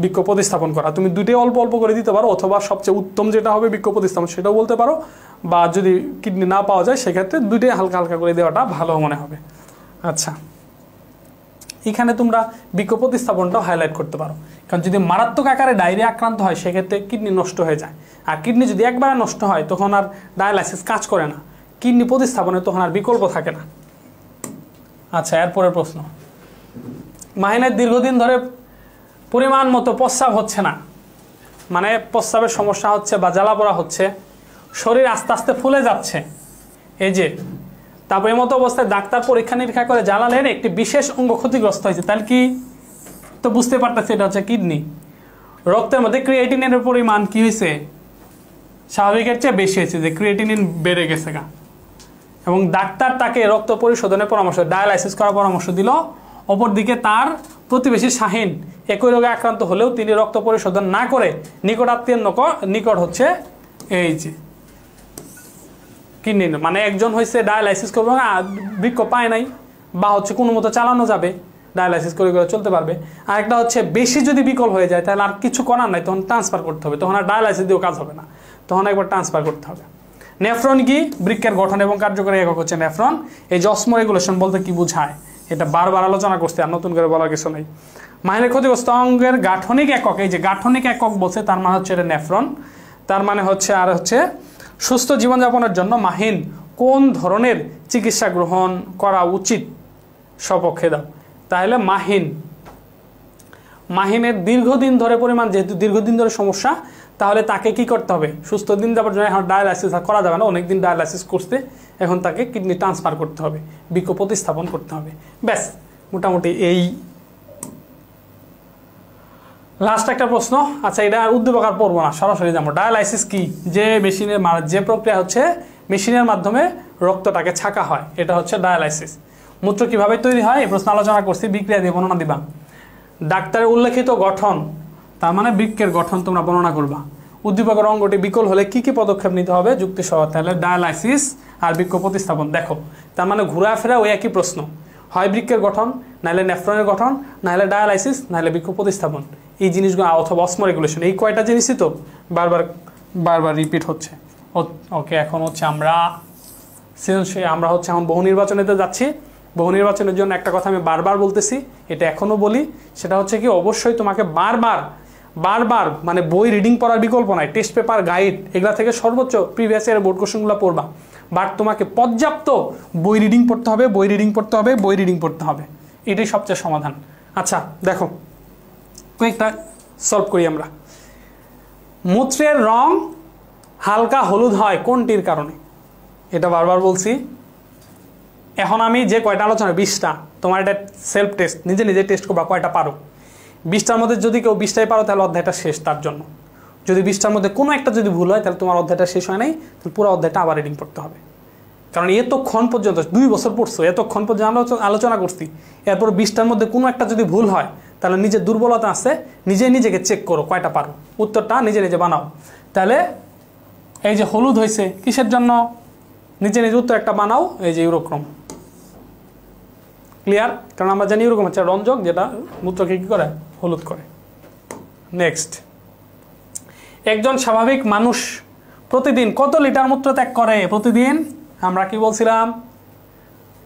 বৃক্ক প্রতিস্থাপন করা। তুমি 2টাই অল্প অল্প করে দিতে পারো, অথবা সবচেয়ে উত্তম যেটা হবে বৃক্ক প্রতিস্থাপন, সেটাও বলতে পারো। বা যদি কিডনি না পাওয়া যায়, সেক্ষেত্রে 2টাই হালকা হালকা করে দেওয়াটা ভালো মনে হবে। আচ্ছা, এখানে তোমরা বৃক্ক প্রতিস্থাপনটাও হাইলাইট করতে পারো, কারণ যদি মারাত্মক আকারে ডায়রিয়া আক্রান্ত হয়, সেক্ষেত্রে কিডনি নষ্ট হয়ে যায়। আর কিডনি যদি একবারে নষ্ট হয়, তখন আর ডায়ালাইসিস কাজ করে না, কিডনি প্রতিস্থাপনে তখন আর বিকল্প থাকে না। আচ্ছা, এরপরের প্রশ্ন, মাহিনের দীর্ঘদিন ধরে পরিমাণ মতো প্রস্রাব হচ্ছে না, মানে প্রস্রাবের সমস্যা হচ্ছে বা জ্বালা পোড়া হচ্ছে, শরীর আস্তে আস্তে ফুলে যাচ্ছে, এই যে, তারপর এই মতো অবস্থায় ডাক্তার পরীক্ষা নিরীক্ষা করে জানালেন একটি বিশেষ অঙ্গ ক্ষতিগ্রস্ত হয়েছে। তাহলে কি? তো বুঝতে পারতেছি এটা হচ্ছে কিডনি। রক্তের মধ্যে ক্রিয়েটিনিনের পরিমাণ কি হয়েছে? স্বাভাবিকের চেয়ে বেশি হয়েছে, যে ক্রিয়েটিনিন বেড়ে গেছে গা। এবং ডাক্তার তাকে রক্ত পরিশোধনের পরামর্শ, ডায়ালাইসিস করার পরামর্শ দিল। অপরদিকে তার প্রতিবেশী শাহিন একই রোগে আক্রান্ত হলেও তিনি রক্ত পরিশোধন না করে নিকটাত্মীয় নিকট হচ্ছে এই যে কিডনি, মানে একজন হয়েছে ডায়ালাইসিস করবে না, বৃক্ক পায় নাই, বা হচ্ছে কোনো মতো চালানো যাবে, ডায়ালাইসিস করে চলতে পারবে। আর একটা হচ্ছে বেশি যদি বিকল হয়ে যায়, তাহলে আর কিছু করার নাই, তখন ট্রান্সফার করতে হবে, তখন আর ডায়ালাইসিস দিয়েও কাজ হবে না, তখন একবার ট্রান্সফার করতে হবে। নেফ্রন কি? বৃক্কের গঠন এবং কার্যকরী একক হচ্ছে নেফ্রন। এই যে অসমোরেগুলেশন বলতে কি বোঝায়, এটা বারবার আলোচনা করতে, আর নতুন করে বলার কিছু নেই। মাহিনের ক্ষতিগ্রস্ত অঙ্গের গাঠনিক একক, এই যে গাঠনিক একক বলছে, তার মানে হচ্ছে এটা নেফ্রন। তার মানে হচ্ছে আর হচ্ছে সুস্থ জীবনযাপনের জন্য মাহিন কোন ধরনের চিকিৎসা গ্রহণ করা উচিত সপক্ষে দাও। তাহলে মাহিনের দীর্ঘদিন ধরে পরিমাণ, যেহেতু দীর্ঘদিন ধরে সমস্যা, তাহলে তাকে কি করতে হবে? সুস্থ দিন যাবার জন্য এখন ডায়ালাইসিস করা যাবে না, অনেকদিন ডায়ালাইসিস করতে, এখন তাকে কিডনি ট্রান্সফার করতে হবে, বৃক্ক প্রতিস্থাপন করতে হবে। ব্যাস, মোটামুটি এই। লাস্ট একটা প্রশ্ন, আচ্ছা এটা উদ্দীপক আর পড়বো না, সরাসরি যাবো। ডায়ালাইসিস কি? যে মেশিনের যে প্রক্রিয়া হচ্ছে মেশিনের মাধ্যমে রক্তটাকে ছাঁকা হয়, এটা হচ্ছে ডায়ালাইসিস। মূত্র কিভাবে তৈরি হয় এই প্রশ্ন আলোচনা করছি, বিক্রিয়া দিয়ে বর্ণনা দিবা। ডাক্তারের উল্লেখিত গঠন, তার মানে বৃক্কের গঠন তোমরা বর্ণনা করবা। উদ্দীপকের অঙ্গটি বিকল হলে কি কি পদক্ষেপ নিতে হবে যুক্তি সহ। তাহলে ডায়ালাইসিস আর বৃক্ক প্রতিস্থাপন। দেখো তার মানে ঘোরাফেরা ওই একই প্রশ্ন, হয় বৃক্কের গঠন, নাহলে নেফ্রনের গঠন, নাহলে ডায়ালাইসিস, নাহলে বৃক্ক প্রতিস্থাপন। এই জিনিসগুলো অথবা অসমোরেগুলেশন, এই কয়টা জিনিসই তো বারবার রিপিট হচ্ছে। ওকে, এখন হচ্ছে আমরা হচ্ছে এখন বহু নির্বাচনেতে যাচ্ছি। বহু নির্বাচনের জন্য একটা কথা আমি বারবার বলতেছি, এটা এখনও বলি, সেটা হচ্ছে কি অবশ্যই তোমাকে বারবার মানে বই রিডিং পড়ার বিকল্প নাই, টেস্ট পেপার, গাইড, এগুলা থেকে সর্বোচ্চ প্রিভিয়াস ইয়ারের বোর্ড কোশ্চেনগুলো পড়বা। বাট তোমাকে পর্যাপ্ত বই রিডিং পড়তে হবে, এটাই সবচেয়ে সমাধান। আচ্ছা দেখো, কয়েকটা সলভ করি আমরা। মূত্রের রং হালকা হলুদ হয় কোনটির কারণে? এটা বারবার বলছি। এখন আমি যে কয়টা আলোচনা 20টা, তোমার এটা সেলফ টেস্ট, নিজে নিজে টেস্ট করবা কয়টা পারো। 20টার মধ্যে যদি কেউ 20টাই পারো তাহলে অধ্যায়টা শেষ তার জন্য। যদি 20টার মধ্যে কোনো একটা যদি ভুল হয় তাহলে তোমার অধ্যায়টা শেষ হয় নাই, তাহলে পুরো অধ্যায়টা আবার রিডিং পড়তে হবে। কারণ এতক্ষণ পর্যন্ত 2 বছর পড়ছো, এতক্ষণ পর্যন্ত আলোচনা করছি, এরপর 20টার মধ্যে কোনো একটা যদি ভুল হয় তাহলে নিজের দুর্বলতা আছে, নিজেকে চেক করো কয়টা পারো, উত্তরটা নিজে নিজে বানাও। তাহলে এই যে হলুদ হয়েছে কিসের জন্য, নিজে উত্তর একটা বানাও। এই যে ইউরোক্রোম, ক্লিয়ার? কারণ আমরা জানি ইউরোক্রোম হচ্ছে রঞ্জক যেটা মূত্রকে কী করে, হলুদ করে। নেক্সট, একজন স্বাভাবিক মানুষ প্রতিদিন কত লিটার মূত্র ত্যাগ করে? প্রতিদিন আমরা কি বলছিলাম,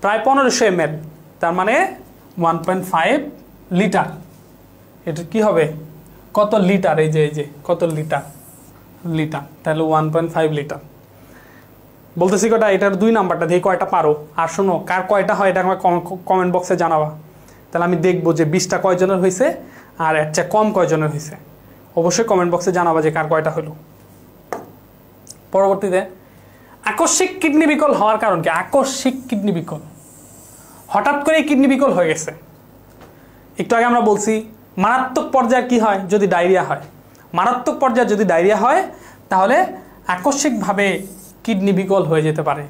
প্রায় 1500 ml, তার মানে 1.5 লিটার। এটা কি হবে, কত লিটার? এই যে কত লিটার, তাহলে 1.5 লিটার। বলতেছি কটা, এটার 2 নাম্বারটা দিয়ে কয়টা পারো। আর শোনো, কার কয়টা হয় এটা আমাকে কমেন্ট বক্সে জানাবা, তাহলে আমি দেখবো যে 20টা কয়জনের হয়েছে আর এর চেয়ে কম কয়জনের হয়েছে। অবশ্যই কমেন্ট বক্সে জানাবা যে কার কয়টা হলো। পরবর্তীতে, আকস্মিক কিডনি বিকল হওয়ার কারণ কি? আকস্মিক কিডনি বিকল, হঠাৎ করে কিডনি বিকল হয়ে গেছে। একটু আগে আমরা বলছি মারাত্মক পর্যায়ে কি হয়, যদি ডায়রিয়া হয়। মারাত্মক পর্যায়ে যদি ডায়রিয়া হয় তাহলে আকস্মিকভাবে কিডনি বিকল হয়ে যেতে পারে।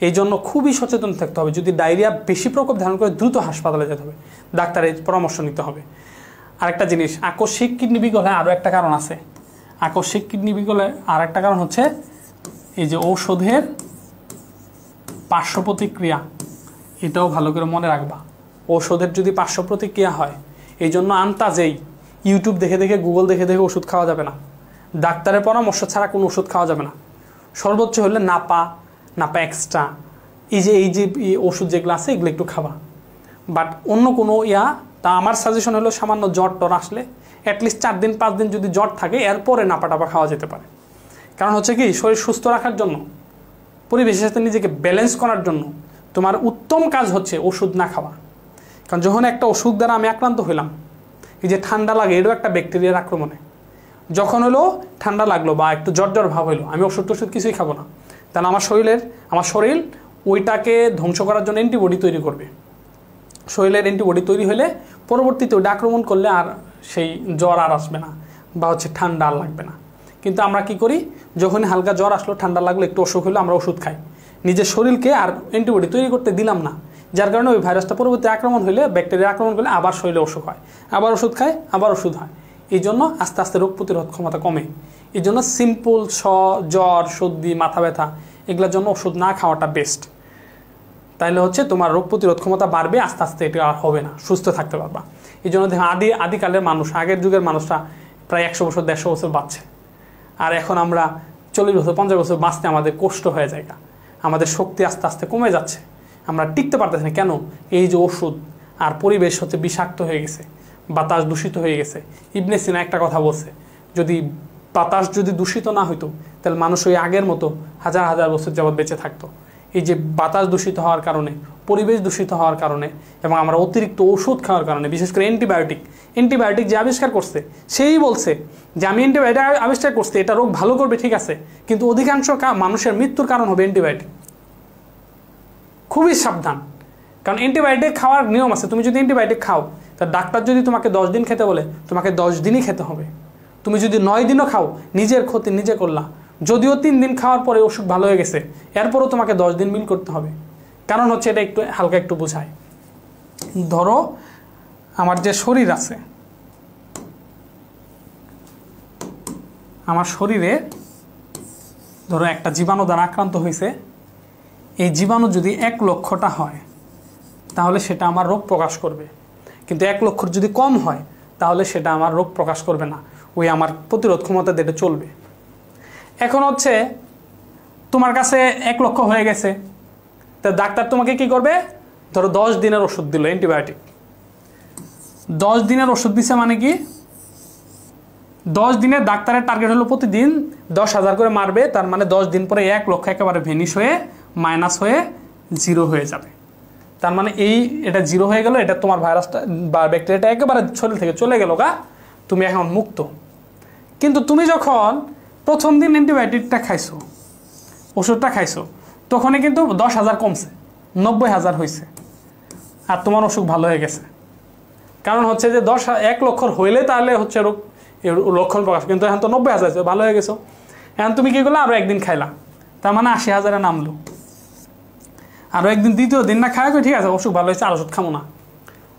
এই জন্য খুবই সচেতন থাকতে হবে। যদি ডায়রিয়া বেশি প্রকোপ ধারণ করে দ্রুত হাসপাতালে যেতে হবে, ডাক্তারের পরামর্শ নিতে হবে। আরেকটা জিনিস, আকস্মিক কিডনি বিকল হয় আরও একটা কারণ আছে। আকস্মিক কিডনি বিকলের আর একটা কারণ হচ্ছে এই যে ঔষধের পার্শ্ব প্রতিক্রিয়া। এটাও ভালো করে মনে রাখবা, ঔষধের যদি পার্শ্ব প্রতিক্রিয়া হয়। এই জন্য আন্তাজেই ইউটিউব দেখে দেখে, গুগল দেখে দেখে ওষুধ খাওয়া যাবে না। ডাক্তারের পরামর্শ ছাড়া কোনো ওষুধ খাওয়া যাবে না। সর্বোচ্চ হলে নাপা এক্সট্রা, এই যে ওষুধ যেগুলো আছে এগুলো একটু খাবা। বাট অন্য কোনো তা আমার সাজেশন হলো সামান্য জ্বর টর আসলে অ্যাটলিস্ট 4 দিন 5 দিন যদি জ্বর থাকে এরপরে নাপা টাপা খাওয়া যেতে পারে। কারণ হচ্ছে কি, শরীর সুস্থ রাখার জন্য, পরিবেশের সাথে নিজেকে ব্যালেন্স করার জন্য তোমার উত্তম কাজ হচ্ছে ওষুধ না খাওয়া। কারণ যখন একটা ওষুধ দ্বারা আমি আক্রান্ত হইলাম, এই যে ঠান্ডা লাগে, এটাও একটা ব্যাকটেরিয়ার আক্রমণে। যখন হলো ঠান্ডা লাগলো বা একটু জ্বর ভাব হইলো, আমি ওষুধ কিছুই খাবো না, তাহলে আমার শরীর ওইটাকে ধ্বংস করার জন্য অ্যান্টিবডি তৈরি করবে। শরীরের অ্যান্টিবডি তৈরি হলে পরবর্তীতে ওইটা আক্রমণ করলে আর সেই জ্বর আর আসবে না বা ঠান্ডা আর লাগবে না। কিন্তু আমরা কি করি, যখনই হালকা জ্বর আসলো, ঠান্ডা লাগলো, একটু অসুখ হলো, আমরা ওষুধ খাই। নিজের শরীরকে আর অ্যান্টিবডি তৈরি করতে দিলাম না, যার কারণে ওই ভাইরাসটা পরবর্তী আক্রমণ হলে, ব্যাকটেরিয়া আক্রমণ করলে আবার শরীরে অসুখ হয়, আবার ওষুধ খায়, আবার ওষুধ হয়। এই জন্য আস্তে আস্তে রোগ প্রতিরোধ ক্ষমতা কমে। এই জন্য সিম্পল জ্বর, সর্দি, মাথা ব্যথা এগুলোর জন্য ওষুধ না খাওয়াটা বেস্ট। তাইলে তোমার রোগ প্রতিরোধ ক্ষমতা বাড়বে, আস্তে আস্তে এটা আর হবে না, সুস্থ থাকতে পারবা। এই জন্য দেখো আদিকালের মানুষ, আগের যুগের মানুষরা প্রায় 100 বছর 150 বছর বাঁচছে। আর এখন আমরা 40 বছর 50 বছর বাঁচতে আমাদের কষ্ট হয়ে যায়, আমাদের শক্তি আস্তে আস্তে কমে যাচ্ছে, আমরা টিকতে পারতেছি না। কেন? এই যে ওষুধ আর পরিবেশ বিষাক্ত হয়ে গেছে, বাতাস দূষিত হয়ে গেছে। ইবনে সিনা একটা কথা বলছে, যদি বাতাস যদি দূষিত না হইতো তাহলে মানুষ ওই আগের মতো হাজার হাজার বছর যাবৎ বেঁচে থাকতো। এই যে বাতাস দূষিত হওয়ার কারণে, পরিবেশ দূষিত হওয়ার কারণে এবং আমরা অতিরিক্ত ওষুধ খাওয়ার কারণে, বিশেষ করে অ্যান্টিবায়োটিক যে আবিষ্কার করছে সেই বলছে যে আমি অ্যান্টিবায়োটিক আবিষ্কার করছি, এটা রোগ ভালো করবে, ঠিক আছে, কিন্তু অধিকাংশ মানুষের মৃত্যুর কারণ হবে অ্যান্টিবায়োটিক। খুবই সাবধান, কারণ অ্যান্টিবায়োটিক খাওয়ার নিয়ম আছে। তুমি যদি অ্যান্টিবায়োটিক খাও, তা ডাক্তার যদি তোমাকে 10 দিন খেতে বলে, তোমাকে 10 দিনই খেতে হবে। তুমি যদি 9 দিনও খাও, নিজের ক্ষতি নিজে করলা। যদিও 3 দিন খাওয়ার পরে অসুখ ভালো হয়ে গেছে, এরপরও তোমাকে 10 দিন মিল করতে হবে। কারণ এটা একটু হালকা একটু বোঝায়। ধরো আমার যে শরীর আছে, আমার শরীরে ধরো একটা জীবাণু দ্বারা আক্রান্ত হয়েছে, এই জীবাণু যদি 1 লক্ষটা হয় তাহলে সেটা আমার রোগ প্রকাশ করবে, কিন্তু 1 লক্ষর যদি কম হয় তাহলে সেটা আমার রোগ প্রকাশ করবে না, ওই আমার প্রতিরোধ ক্ষমতা দিয়ে চলবে। এখন তোমার কাছে 1 লক্ষ হয়ে গেছে, তা ডাক্তার তোমাকে কি করবে, ধরো 10 দিনের ওষুধ দিল, অ্যান্টিবায়োটিক 10 দিনের ওষুধ দিছে, মানে কি 10 দিনের ডাক্তারের টার্গেট হলো প্রতিদিন 10,000 করে মারবে, তার মানে 10 দিন পরে 1 লক্ষ একেবারে ভেনিশ হয়ে মাইনাস হয়ে 0 হয়ে যাবে। তার মানে এটা 0 হয়ে গেল, এটা তোমার ভাইরাসটা বা ব্যাকটেরিয়াটা একেবারে শরীর থেকে চলে গেল, তুমি এখন মুক্ত। কিন্তু তুমি যখন প্রথম দিন অ্যান্টিবায়োটিকটা খাইছো, ওষুধটা খাইছো, তখনই কিন্তু 10,000 কমছে, 90,000 হয়েছে, আর তোমার অসুখ ভালো হয়ে গেছে। কারণ হচ্ছে যে 1 লক্ষর হইলে তাহলে হচ্ছে রোগ লক্ষণ প্রকাশ, কিন্তু এখন তো 90,000 ভালো হয়ে গেছো। এখন তুমি কী করলে, আরও একদিন খাইলা, তার মানে 80,000-এ নামলো। আরও একদিন, দ্বিতীয় দিন না খাওয়া, ঠিক আছে অসুখ ভালো হয়েছে, আর ওষুধ খাবো না,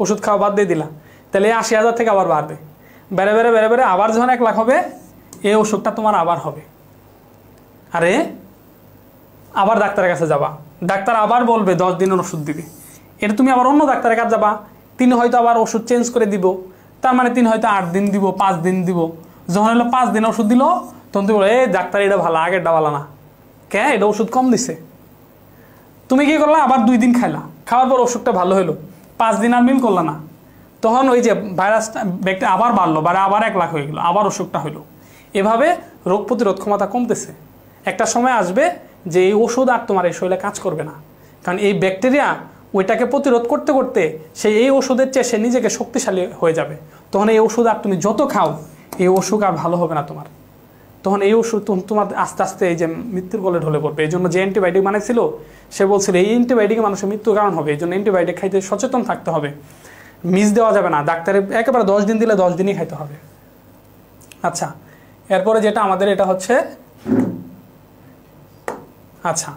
ওষুধ খাওয়া বাদ দিয়ে দিলা, তাহলে এই 80,000 থেকে আবার বাড়বে, বেড়ে বেড়ে বেড়ে বেড়ে আবার যখন 1 লাখ হবে, এই অসুখটা তোমার আবার হবে। আরে আবার ডাক্তারের কাছে যাবা, ডাক্তার আবার বলবে 10 দিনের ওষুধ দিবে, এটা তুমি আবার অন্য ডাক্তারের কাছে যাবা, তিনি হয়তো আবার ওষুধ চেঞ্জ করে দিব, তার মানে তিনি হয়তো 8 দিন দিব, 5 দিন দিব। যখন হলো 5 দিন ওষুধ দিল, তখন তুমি বলো এই ডাক্তার এটা ভালো, আগেরটা ভালো না, কে এটা ওষুধ কম দিছে। তুমি কি করলা, আবার 2 দিন খাইলা, খাওয়ার পর ওষুধটা ভালো হলো, 5 দিন আর মিল করলা না, তখন ওই যে ভাইরাসটা ব্যাকটেরিয়া আবার বাড়লো, আবার 1 লাখ হয়ে গেলো, আবার অসুখটা হলো। এভাবে রোগ প্রতিরোধ ক্ষমতা কমতেছে। একটা সময় আসবে যে এই ওষুধ আর তোমার এই শরীরে কাজ করবে না, কারণ এই ব্যাকটেরিয়া ওইটাকে প্রতিরোধ করতে করতে এই ওষুধের চেয়ে সে নিজেকে শক্তিশালী হয়ে যাবে। তখন এই ওষুধ আর তুমি যত খাও, এই অসুখ আর ভালো হবে না তোমার। তখন এই ওষুধ তোমার আস্তে আস্তে এই যে মৃত্যুর কোলে ঢলে পড়বে। এই জন্য যে অ্যান্টিবায়োটিক বানাইছিল, সে বলছিল এই অ্যান্টিবায়োটিকে মানুষের মৃত্যুর কারণ হবে, এই জন্য অ্যান্টিবায়োটিক খাইতে সচেতন থাকতে হবে, মিস দেওয়া যাবে না, ডাক্তারে একেবারে 10 দিন দিলে 10 দিনই খাইতে হবে। আচ্ছা, এরপরে যেটা আমাদের এটা হচ্ছে, আচ্ছা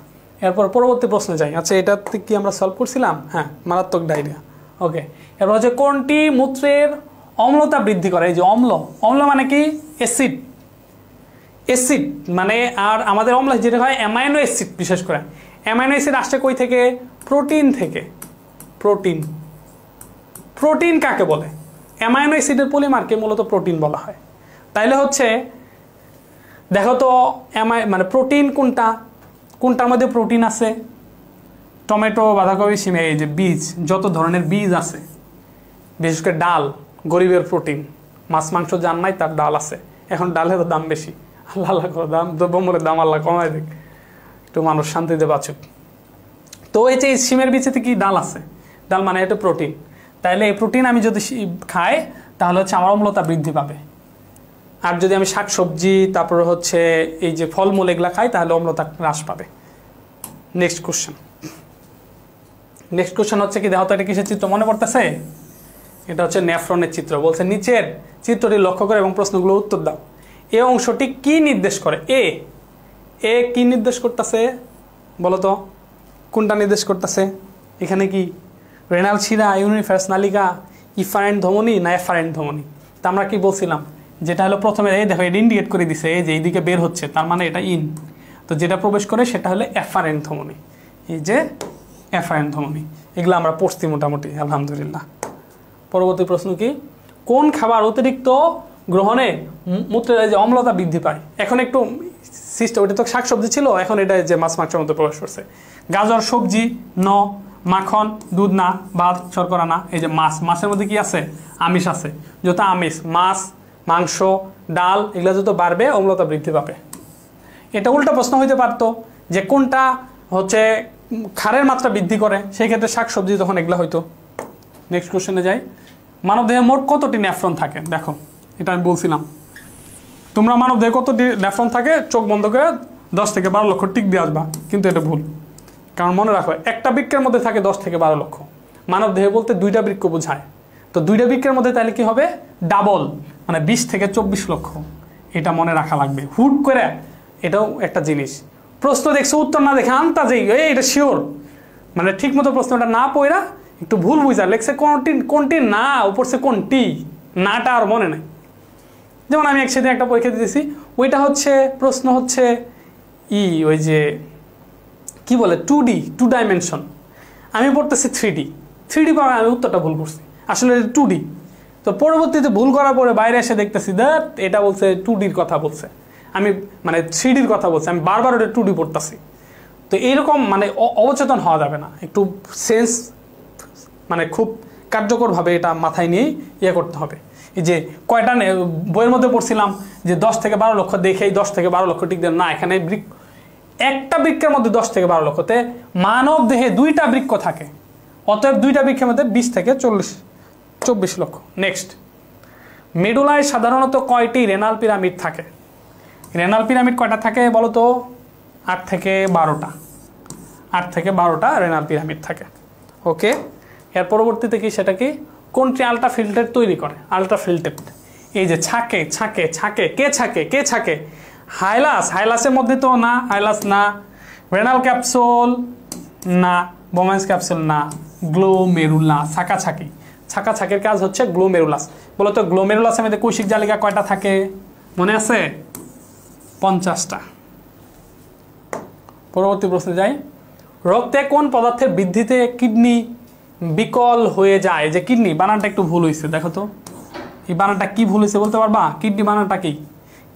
এরপর পরবর্তী প্রশ্নে যাই। আচ্ছা, এটা কি আমরা সলভ করছিলাম? হ্যাঁ, মারাত্মক ডায়রিয়া। ওকে, এরপর হচ্ছে কোনটি মূত্রের অম্লতা বৃদ্ধি করে? এই যে অম্ল, অম্ল মানে কি? অ্যাসিড, অ্যাসিড মানে, আর আমাদের অম্ল যেটা হয় অ্যামাইনো অ্যাসিড, বিশেষ করে অ্যামাইনো অ্যাসিড আসছে কই থেকে? প্রোটিন থেকে। প্রোটিন, প্রোটিন কাকে বলে? অ্যামাইনো অ্যাসিডের পলিমারকে মূলত প্রোটিন বলা হয়। তাইলে হচ্ছে দেখো তো মানে প্রোটিন কোনটা, কোনটার মধ্যে প্রোটিন আছে? টমেটো, বাঁধাকপি, সিমে, এই যে বীজ, যত ধরনের বীজ আছে, বিশেষ করে ডাল, গরিবের প্রোটিন। মাছ মাংস জান নাই, তার ডাল আছে। এখন ডালের দাম বেশি, আল্লাহ আল্লাহ করে দাম, দ্রব্যমূল্যের দাম আল্লাহ কমায় দেখ, একটু মানুষ শান্তিতে বাঁচুক। তো এই যে সিমের বীজেতে কি ডাল আছে, ডাল মানে এটা প্রোটিন। তাইলে এই প্রোটিন আমি যদি খাই, তাহলে হচ্ছে আমার অম্লতা বৃদ্ধি পাবে। আর যদি আমি শাকসবজি, তারপরে হচ্ছে এই যে ফলমূল এগুলা খাই, তাহলে অম্লতা হ্রাস পাবে। নেক্সট কোশ্চেন, নেক্সট কোশ্চেন হচ্ছে কি, দেখো তো এটা কিসের চিত্র মনে পড়তেছে? এটা হচ্ছে নেফ্রনের চিত্র। বলছে নিচের চিত্রটি লক্ষ্য করে এবং প্রশ্নগুলোর উত্তর দাও। এই অংশটি কি নির্দেশ করে? এ কি নির্দেশ করতেছে বলো তো, কোনটা নির্দেশ করতেছে? এখানে কি রেনাল শিরা, ইউনিফার্স নালিকা, ইফারেন্ট ধমনী না এফারেন্ট ধমনী? তা আমরা কি বলছিলাম, যেটা হলো প্রথমে এই দেখো এটা ইন্ডিকেট করে দিছে, এই যে এইদিকে বের হচ্ছে, তার মানে এটা ইন। তো যেটা প্রবেশ করে সেটা হলো এফারেন্ট ধমনী, এই যে এফারেন্ট ধমনী। এগুলো আমরা পড়ছি মোটামুটি, আলহামদুলিল্লাহ। পরবর্তী প্রশ্ন কি, কোন খাবার অতিরিক্ত গ্রহণে মূত্রের যে অম্লতা বৃদ্ধি পায়? এখন একটু সিস্টেম, ওটা তো শাকসবজি ছিল, এখন এটা যে মাছ মাংসের মধ্যে প্রবেশ করছে। গাজর সবজি ন, মাখন দুধ না, ভাত শর্করা না। এই যে মাছ, মাছের মধ্যে কি আছে? আমিষ আছে। যত আমিষ, মাছ, মাংস, ডাল, এগুলো যত বাড়বে অম্লতা বৃদ্ধি পাবে। এটা উল্টা প্রশ্ন হইতে পারতো যে কোনটা হচ্ছে ক্ষারের মাত্রা বৃদ্ধি করে, সেই ক্ষেত্রে শাকসবজি তখন এগুলো হইতো। নেক্সট কোশ্চেনে যাই। মানবদেহে মোট কতটি নেফ্রন থাকে? দেখো এটা আমি বলছিলাম, তোমরা মানবদেহে কতটি নেফ্রন থাকে চোখ বন্ধ করে 10 থেকে 12 লক্ষ টিক দিয়ে আসবা, কিন্তু এটা ভুল। কারণ মনে রাখো, একটা বৃক্কের মধ্যে থাকে 10 থেকে 12 লক্ষ। মানবদেহে বলতে 2টা বৃক্ক বোঝায়, তো 2টা বৃক্কের মধ্যে তাহলে কি হবে? ডাবল, মানে 20 থেকে 24 লক্ষ। এটা মনে রাখা লাগবে হুট করে। এটাও একটা জিনিস, প্রশ্ন দেখছো উত্তর না দেখে আন্তাজেই এটা শিওর, মানে ঠিক মতো প্রশ্নটা না পড়া একটু ভুল বুঝা লেখছে কোনটি না, উপরছে কোনটি নাটা আর মনে নাই। যেমন আমি একসাথে একটা পরীক্ষা দিতেছি, ওইটা হচ্ছে প্রশ্ন হচ্ছে ওই যে কি বলে 2D, 2 ডাইমেনশন। আমি পড়তেছি 3D পড়া, আমি উত্তরটা ভুল করছি, আসলে 2D। তো পরবর্তীতে ভুল করার পরে বাইরে এসে দেখতেছি দ্যাট এটা বলছে 2Dর কথা বলছে, আমি মানে 3Dর কথা বলছে, আমি বারবার ওটা 2D পড়তেছি। তো এইরকম মানে অবচেতন হওয়া যাবে না, একটু সেন্স মানে খুব কার্যকরভাবে এটা মাথায় নিয়েই করতে হবে। এই যে কয়টা বইয়ের মধ্যে পড়ছিলাম যে 10 থেকে 12 লক্ষ দেখেই 10 থেকে 12 লক্ষ টিক দেন না, এখানে একটা বৃক্কের মধ্যে 10 থেকে 12 লক্ষতে মানব দেহে 2টা বৃক্ক থাকে, অতএব 2টা বৃক্ষের মধ্যে 20 থেকে 24 লক্ষ। নেক্সট, মেডুলায় সাধারণত কয়টি রেনাল পিরামিড থাকে? রেনাল পিরামিড কয়টা থাকে বলো তো? 8 থেকে 12টা, 8 থেকে 12টা রেনাল পিরামিড থাকে। ওকে, এর পরবর্তীতে কি, সেটা কি, কোনটি আলট্রাফিল্ট্রেট তৈরি করে? আলট্রাফিল্ট্রেট, এই যে ছাকে ছাকে ছাকে, কে ছাকে, কে ছাকে? হাইলাস, হাইলাসের মধ্যে তো না, হাইলাস না, রেনাল ক্যাপসুল না, বোম্যান্স ক্যাপসুল না, গ্লোমেরুলাস, ছাকাছাকি। ছাকাছাকির কাজ হচ্ছে গ্লোমেরুলাস। বলো তো গ্লোমেরুলাসের মধ্যে কৈশিক জালিকা কয়টা থাকে? মনে আছে? 50টা। পরবর্তী প্রশ্নে যাই। রক্তে কোন পদার্থের বৃদ্ধিতে কিডনি বিকল হয়ে যায়? যে কিডনি বানানটা একটু ভুল হয়েছে, দেখো তো এই বানানটা কি ভুল হয়েছে বলতে পারবা? কিডনি বানানটা কি?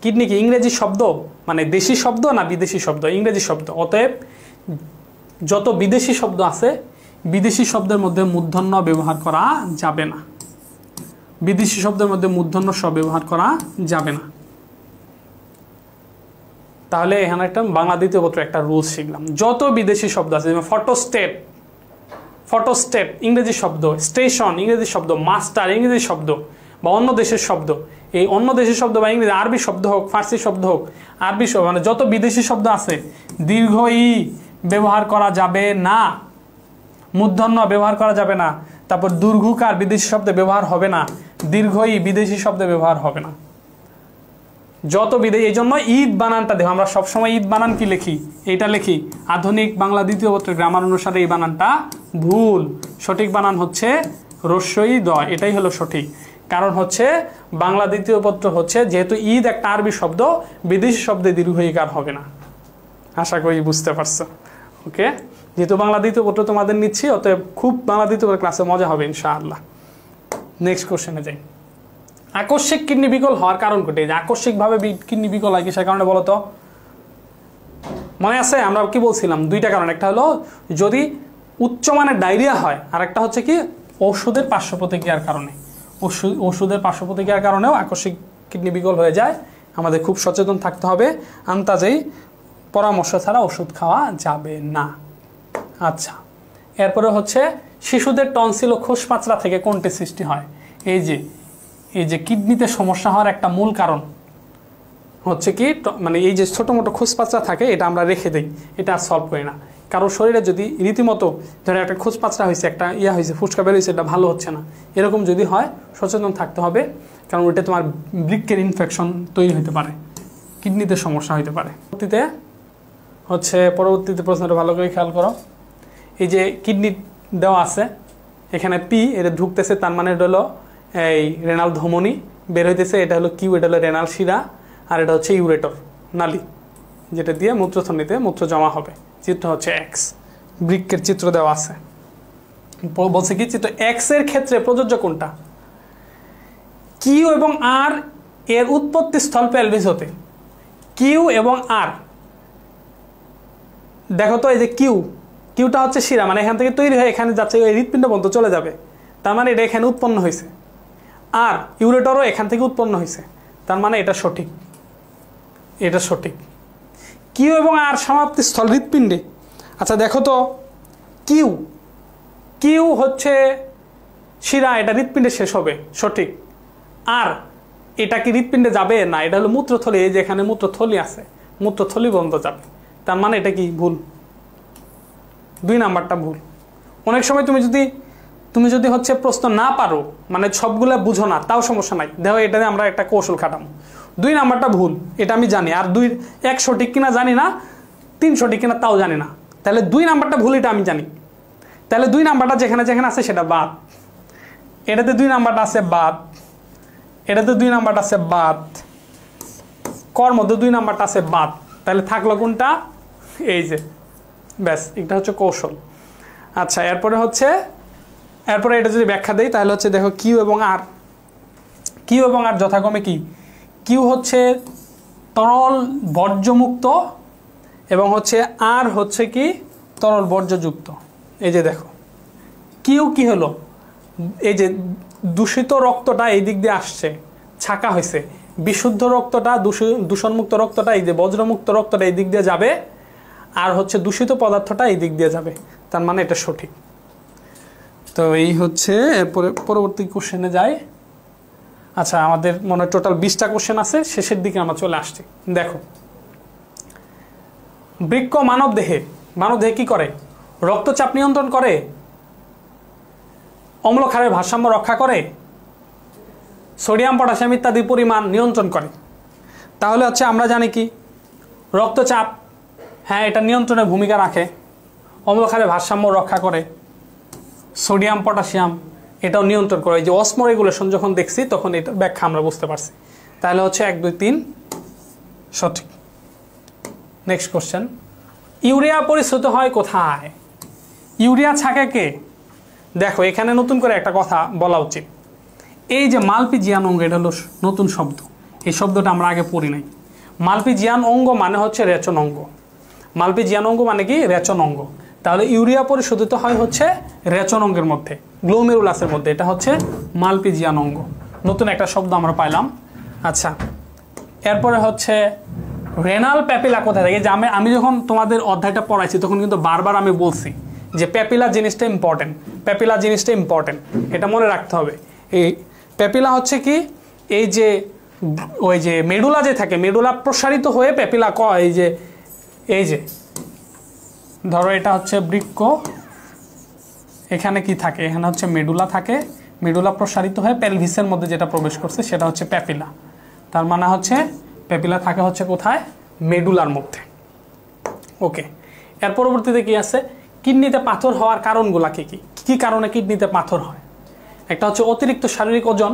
কিডনি কি ইংরেজি শব্দ, মানে দেশি শব্দ না বিদেশি শব্দ? ইংরেজি শব্দ। অতএব যত বিদেশি শব্দ আছে, বিদেশি শব্দের মধ্যে মূর্ধন্য ব্যবহার করা যাবে না। বিদেশি শব্দের মধ্যে মূর্ধন্য স ব্যবহার করা যাবে না। তাহলে এখানে একটা বাংলা দ্বিতীয় পত্র একটা রুলস শিখলাম। যত বিদেশি শব্দ আছে, যেমন ফটোস্টেট, ফটোস্টেট ইংরেজি শব্দ, স্টেশন ইংরেজি শব্দ, মাস্টার ইংরেজি শব্দ বা অন্য দেশের শব্দ, এই অন্য দেশের শব্দ বা ইংরেজি আরবি শব্দ হোক, ফার্সি শব্দ হোক, আরবি শব্দ মানে যত বিদেশি শব্দ আছে দীর্ঘ ই ব্যবহার করা যাবে না, মূর্ধন্য ব্যবহার করা যাবে না, তারপর দীর্ঘকার বিদেশি শব্দে ব্যবহার হবে না, দীর্ঘ ই বিদেশি শব্দে ব্যবহার হবে না। যত বিদেশি, এই জন্য ঈদ বানানটা দেখো, আমরা সবসময় ঈদ বানান কি লিখি? এইটা লিখি। আধুনিক বাংলা দ্বিতীয় পত্রের গ্রামার অনুসারে এই বানানটা ভুল। সঠিক বানান হচ্ছে রস্যই দ, এটাই হলো সঠিক। কারণ হচ্ছে বাংলা দ্বিতীয় পত্র হচ্ছে, যেহেতু ঈদ একটা আরবি শব্দ, বিদেশি শব্দে দীর্ঘ ইকার হবে না। আশা করি বুঝতে পারছো। ওকে, যেহেতু বাংলা দ্বিতীয় পত্র তোমাদের নিচ্ছি, অতএব খুব বাংলা দ্বিতীয় পত্র ক্লাসে মজা হবে ইনশাআল্লাহ। নেক্সট কোশ্চেনে যাই। আকস্মিক কিডনি বিকল হওয়ার কারণ কোটি? যে আকস্মিকভাবে কিডনি বিকল হয় কিসের কারণে বলো তো? মনে আছে আমরা কি বলছিলাম? দুইটা কারণ। একটা হলো যদি উচ্চমানের ডায়রিয়া হয়, আর একটা হচ্ছে কি ওষুধের পার্শ্ব প্রতিক্রিয়ার কারণে। ওষুধের পার্শ্ব প্রতিক্রিয়ার কারণেও আকস্মিক কিডনি বিকল হয়ে যায়। আমাদের খুব সচেতন থাকতে হবে, আন্তাজেই পরামর্শ ছাড়া ওষুধ খাওয়া যাবে না। আচ্ছা, এরপরে হচ্ছে শিশুদের টনসিল ও খোসপাচড়া থেকে কোনটি সৃষ্টি হয়? এই যে কিডনিতে সমস্যা হওয়ার একটা মূল কারণ হচ্ছে কি, মানে এই যে ছোটো মোটো খোসপাচড়া থাকে, এটা আমরা রেখে দিই, এটা আর সলভ করি না। কারোর শরীরে যদি রীতিমতো ধরে একটা খোসপাচড়া হয়েছে, একটা হয়েছে, ফুসকা বের হয়েছে, এটা ভালো হচ্ছে না, এরকম যদি হয় সচেতন থাকতে হবে। কারণ ওইটা তোমার বৃক্কের ইনফেকশন তৈরি হতে পারে, কিডনিতে সমস্যা হতে পারে। পরবর্তীতে প্রশ্নটা ভালো করে খেয়াল করো। এই যে কিডনি দেওয়া আছে, এখানে পি, এটা ঢুকতেছে, তার মানে এটা হলো এই রেনাল ধমনী, বের হইতেছে, এটা হলো কিউ, এটা হলো রেনাল শিরা, আর এটা হচ্ছে ইউরেটর নালী, যেটা দিয়ে মূত্রথলিতে মূত্র জমা হবে। চিত্র হচ্ছে এক্স, বৃক্কের চিত্র দেওয়া আছে। বলছে কি, চিত্র এক্স এর ক্ষেত্রে প্রযোজ্য কোনটা? কিউ এবং আর এর উৎপত্তি স্থল পেলভিস হতে। কিউ এবং আর, দেখো তো এই যে কিউটা হচ্ছে শিরা, মানে এখান থেকে তৈরি হয়ে এখানে যাচ্ছে, এই হৃৎপিণ্ড পর্যন্ত চলে যাবে, তার মানে এটা এখানে উৎপন্ন হয়েছে। আর ইউরেটরও এখান থেকে উৎপন্ন হয়েছে, তার মানে এটা সঠিক, এটা সঠিক। কিউ এবং আর সমাপ্তি স্থল হৃৎপিণ্ডে। আচ্ছা দেখো তো, কিউ হচ্ছে শিরা, এটা হৃৎপিণ্ডে শেষ হবে, সঠিক। আর এটা কি হৃৎপিণ্ডে যাবে না, এটা হলো মূত্রথলি, এই যে এখানে মূত্রথলি আছে, মূত্রথলি বন্ধ যাবে, তার মানে এটা কি ভুল, 2 নাম্বারটা ভুল। অনেক সময় তুমি যদি হচ্ছে প্রশ্ন না পারো, মানে সবগুলা বুঝো না, তাও সমস্যা নাই, দেখো এটা আমরা একটা কৌশল খাটাবো। 2 নাম্বারটা ভুল, এটা আমি জানি, আর 1 সঠিক কিনা জানি না, 3 সঠিক কিনা তাও জানি না, তাহলে 2 নাম্বারটা ভুল এটা আমি জানি। তাহলে 2 নাম্বারটা যেখানে যেখানে আছে সেটা বাদ, এটাতে 2 নাম্বারটা আছে বাদ, এটাতে 2 নাম্বারটা আছে বাদ, কর মধ্যে 2 নাম্বারটা আছে বাদ, তাহলে থাকলো কোনটা? এই যে, ব্যাস, এটা হচ্ছে কৌশল। আচ্ছা, এরপরে এটা যদি ব্যাখ্যা দেই, তাহলে হচ্ছে দেখো কিউ এবং আর যথাক্রমে কি, কিউ হচ্ছে তরল বর্জ্যমুক্ত এবং হচ্ছে আর হচ্ছে কি তরল বর্জ্যযুক্ত। এই যে দেখো কিউ কি হলো, এই যে দূষিত রক্তটা এই দিক দিয়ে আসছে, ছাকা হয়েছে, বিশুদ্ধ রক্তটা, দূষণমুক্ত রক্তটা, এই যে বজ্রমুক্ত রক্তটা এই দিক দিয়ে যাবে, আর হচ্ছে দূষিত পদার্থটা এই দিক দিয়ে যাবে, তার মানে এটা সঠিক। তো এই হচ্ছে, এরপরে পরবর্তী কোশ্চেনে যাই। আচ্ছা, আমাদের মনে হয় টোটাল 20টা কোশ্চেন আছে, শেষের দিকে আমরা চলে আসছি। দেখো, বৃক্ক মানব দেহে কি করে? রক্তচাপ নিয়ন্ত্রণ করে, অম্লক্ষারের ভারসাম্য রক্ষা করে, সোডিয়াম পটাশিয়াম ইত্যাদি পরিমাণ নিয়ন্ত্রণ করে। তাহলে হচ্ছে আমরা জানি কি রক্তচাপ, হ্যাঁ এটা নিয়ন্ত্রণে ভূমিকা রাখে, অম্লক্ষারের ভারসাম্য রক্ষা করে, সোডিয়াম পটাশিয়াম এটাও নিয়ন্ত্রণ করে। এই যে অসমো রেগুলেশন যখন দেখছি তখন এটার ব্যাখ্যা আমরা বুঝতে পারছি। তাহলে হচ্ছে 1 2 3 সঠিক। নেক্সট কোশ্চেন, ইউরিয়া পরিশ্রুত হয় কোথায়? ইউরিয়া ছাঁকে কে? দেখো, এখানে নতুন করে একটা কথা বলা উচিত। এই যে মালপিজিয়ান অঙ্গ, এটা হলো নতুন শব্দ, এই শব্দটা আমরা আগে পড়ি নাই। মালপিজিয়ান অঙ্গ মানে হচ্ছে রেচন অঙ্গ। মালপিজিয়ান অঙ্গ মানে কি? রেচন অঙ্গ। তাহলে ইউরিয়া পরিশোধিত হয় হচ্ছে রেচন অঙ্গের মধ্যে, গ্লোমেরুলাসের মধ্যে। এটা হচ্ছে মালপিজিয়ান অঙ্গ। নতুন একটা শব্দ আমরা পাইলাম। আচ্ছা, এরপরে হচ্ছে রেনাল প্যাপিলা কোথায় থাকে? যে আমি যখন তোমাদের অধ্যায়টা পড়াইছি তখন কিন্তু বারবার আমি বলছি যে প্যাপিলা জিনিসটা ইম্পর্টেন্ট, প্যাপিলা জিনিসটা ইম্পর্টেন্ট, এটা মনে রাখতে হবে। এই প্যাপিলা হচ্ছে কি? এই যে ওই যে মেডুলা যে থাকে, মেডুলা প্রসারিত হয়ে প্যাপিলা এই যে ধরো এটা হচ্ছে বৃক্ক, এখানে কি থাকে? এখানে হচ্ছে মেডুলা থাকে, মেডুলা প্রসারিত হয়ে পেলভিসের মধ্যে যেটা প্রবেশ করছে সেটা হচ্ছে প্যাপিলা। তার মানে হচ্ছে প্যাপিলা থাকে হচ্ছে কোথায়? মেডুলার মধ্যে। ওকে, এর পরবর্তীতে কি আছে? কিডনিতে পাথর হওয়ার কারণগুলা কি কি? কি কারণে কিডনিতে পাথর হয়? একটা হচ্ছে অতিরিক্ত শারীরিক ওজন,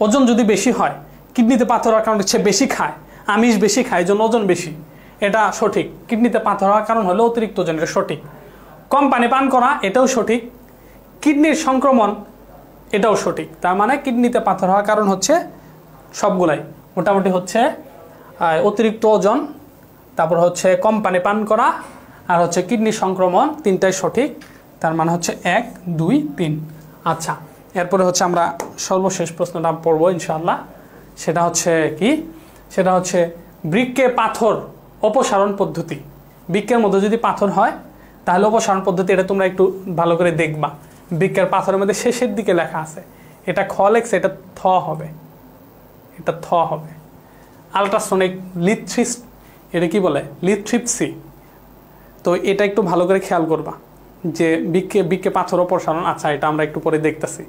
ওজন যদি বেশি হয় কিডনিতে পাথর হওয়ার কারণ হচ্ছে বেশি খায়, আমিষ বেশি খায়, এই জন্য ওজন বেশি, এটা সঠিক। কিডনিতে পাথর হওয়ার কারণ হলো অতিরিক্ত ওজন, এটা সঠিক। কম পানি পান করা, এটাও সঠিক। কিডনির সংক্রমণ, এটাও সঠিক। তার মানে কিডনিতে পাথর হওয়ার কারণ হচ্ছে সবগুলাই মোটামুটি হচ্ছে অতিরিক্ত ওজন, তারপর হচ্ছে কম পানি পান করা, আর হচ্ছে কিডনি সংক্রমণ, তিনটাই সঠিক। তার মানে হচ্ছে 1 2 3। আচ্ছা, এরপরে হচ্ছে আমরা সর্বশেষ প্রশ্নটা পড়বো ইনশাআল্লাহ। সেটা হচ্ছে কি? সেটা হচ্ছে বৃক্কে পাথর অপসারণ পদ্ধতি। বৃক্কের মধ্যে যদি পাথর হয় তাহলে অপসারণ পদ্ধতি, এটা তোমরা একটু ভালো করে দেখবা। বৃক্কের পাথরের মধ্যে শেষের দিকে লেখা আছে, এটা খ লেখছে, এটা থ হবে, এটা থ হবে। আলট্রাসনিক লিথট্রিপসি, এটা কি বলে? লিথট্রিপসি। তো এটা একটু ভালো করে খেয়াল করবা যে বৃক্কে পাথর অপসারণ। আচ্ছা, এটা আমরা একটু পরে দেখতেছি।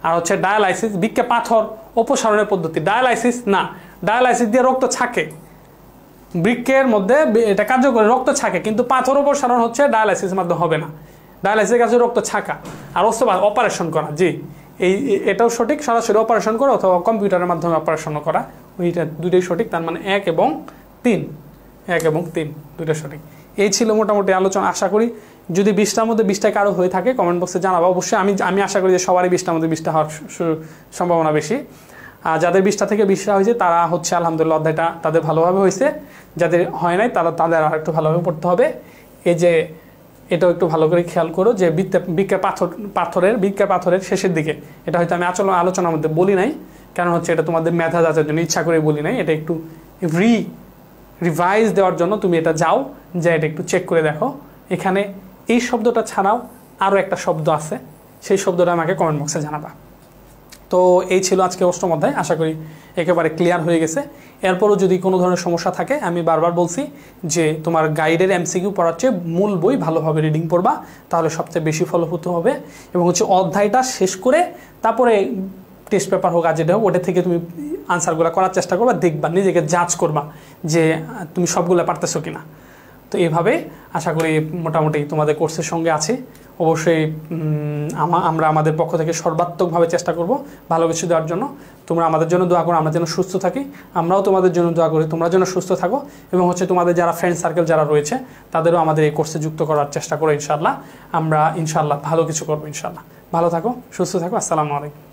আর হচ্ছে ডায়ালাইসিস, বৃক্কে পাথর অপসারণের পদ্ধতি। ডায়ালাইসিস না, ডায়ালাইসিস দিয়ে রক্ত ছাকে, বৃক্কের মধ্যে এটা কার্যকরী, রক্ত ছাকে, কিন্তু পাথর অপসারণ হচ্ছে ডায়ালাইসিসের মাধ্যমে হবে না। ডায়ালাইসিসের কাছে রক্ত ছাকা আর অপারেশন করা। জি, এটাও সঠিক, সরাসরি অপারেশন করা অথবা কম্পিউটারের মাধ্যমে অপারেশন করা, ওইটা দুটোই সঠিক। তার মানে 1 এবং 3, 1 এবং 3 দুটো সঠিক। এই ছিল মোটামুটি আলোচনা। আশা করি যদি 20টার মধ্যে 20টা কারো হয়ে থাকে কমেন্ট বক্সে জানাবো। অবশ্যই আমি আশা করি যে সবারই 20টার মধ্যে 20টা হওয়ার সম্ভাবনা বেশি। আর যাদের 20টা থেকে 20টা হয়েছে তারা হচ্ছে আলহামদুলিল্লাহ অধ্যায়টা তাদের ভালোভাবে হয়েছে। যাদের হয় নাই তাদের আর একটু ভালোভাবে পড়তে হবে। এই যে এটাও একটু ভালো করে খেয়াল করো যে বৃক্কের পাথরের শেষের দিকে, এটা হয়তো আমি আলোচনার মধ্যে বলি নাই, কারণ হচ্ছে এটা তোমাদের মেধা যাচার জন্য, ইচ্ছা করে বলি নাই। এটা একটু রিভাইজ দেওয়ার জন্য তুমি এটা যাও, যে এটা একটু চেক করে দেখো। এখানে এই শব্দটা ছাড়াও আরও একটা শব্দ আছে, সেই শব্দটা আমাকে কমেন্ট বক্সে জানাবা। তো এই ছিল আজকে অষ্টম অধ্যায়, আশা করি একেবারে ক্লিয়ার হয়ে গেছে। এরপরও যদি কোনো ধরনের সমস্যা থাকে, আমি বারবার বলছি যে তোমার গাইডের এমসিকিউ পড়ার চেয়ে মূল বই ভালোভাবে রিডিং পড়বা, তাহলে সবচেয়ে বেশি ফলপ্রদ হবে। এবং হচ্ছে অধ্যায়টা শেষ করে তারপরে টেস্ট পেপার হোক আর যেটা হোক, ওটা থেকে তুমি আনসারগুলো করার চেষ্টা করবা, দেখবা, নিজেকে জাজ করবা যে তুমি সবগুলো পারতেছো কিনা। তো এইভাবে আশা করি মোটামুটি তোমাদের কোর্সের সঙ্গে আছি। অবশ্যই আমরা আমাদের পক্ষ থেকে সর্বাত্মকভাবে চেষ্টা করব ভালো কিছু দেওয়ার জন্য। তোমরা আমাদের জন্য দোয়া করো, আমরা যেন সুস্থ থাকি, আমরাও তোমাদের জন্য দোয়া করি তোমরা যেন সুস্থ থাকো। এবং হচ্ছে তোমাদের যারা ফ্রেন্ড সার্কেল যারা রয়েছে তাদেরও আমাদের এই কোর্সে যুক্ত করার চেষ্টা করো। ইনশাআল্লাহ আমরা ভালো কিছু করবো। ইনশাআল্লাহ ভালো থাকো, সুস্থ থাকো। আসসালামু আলাইকুম।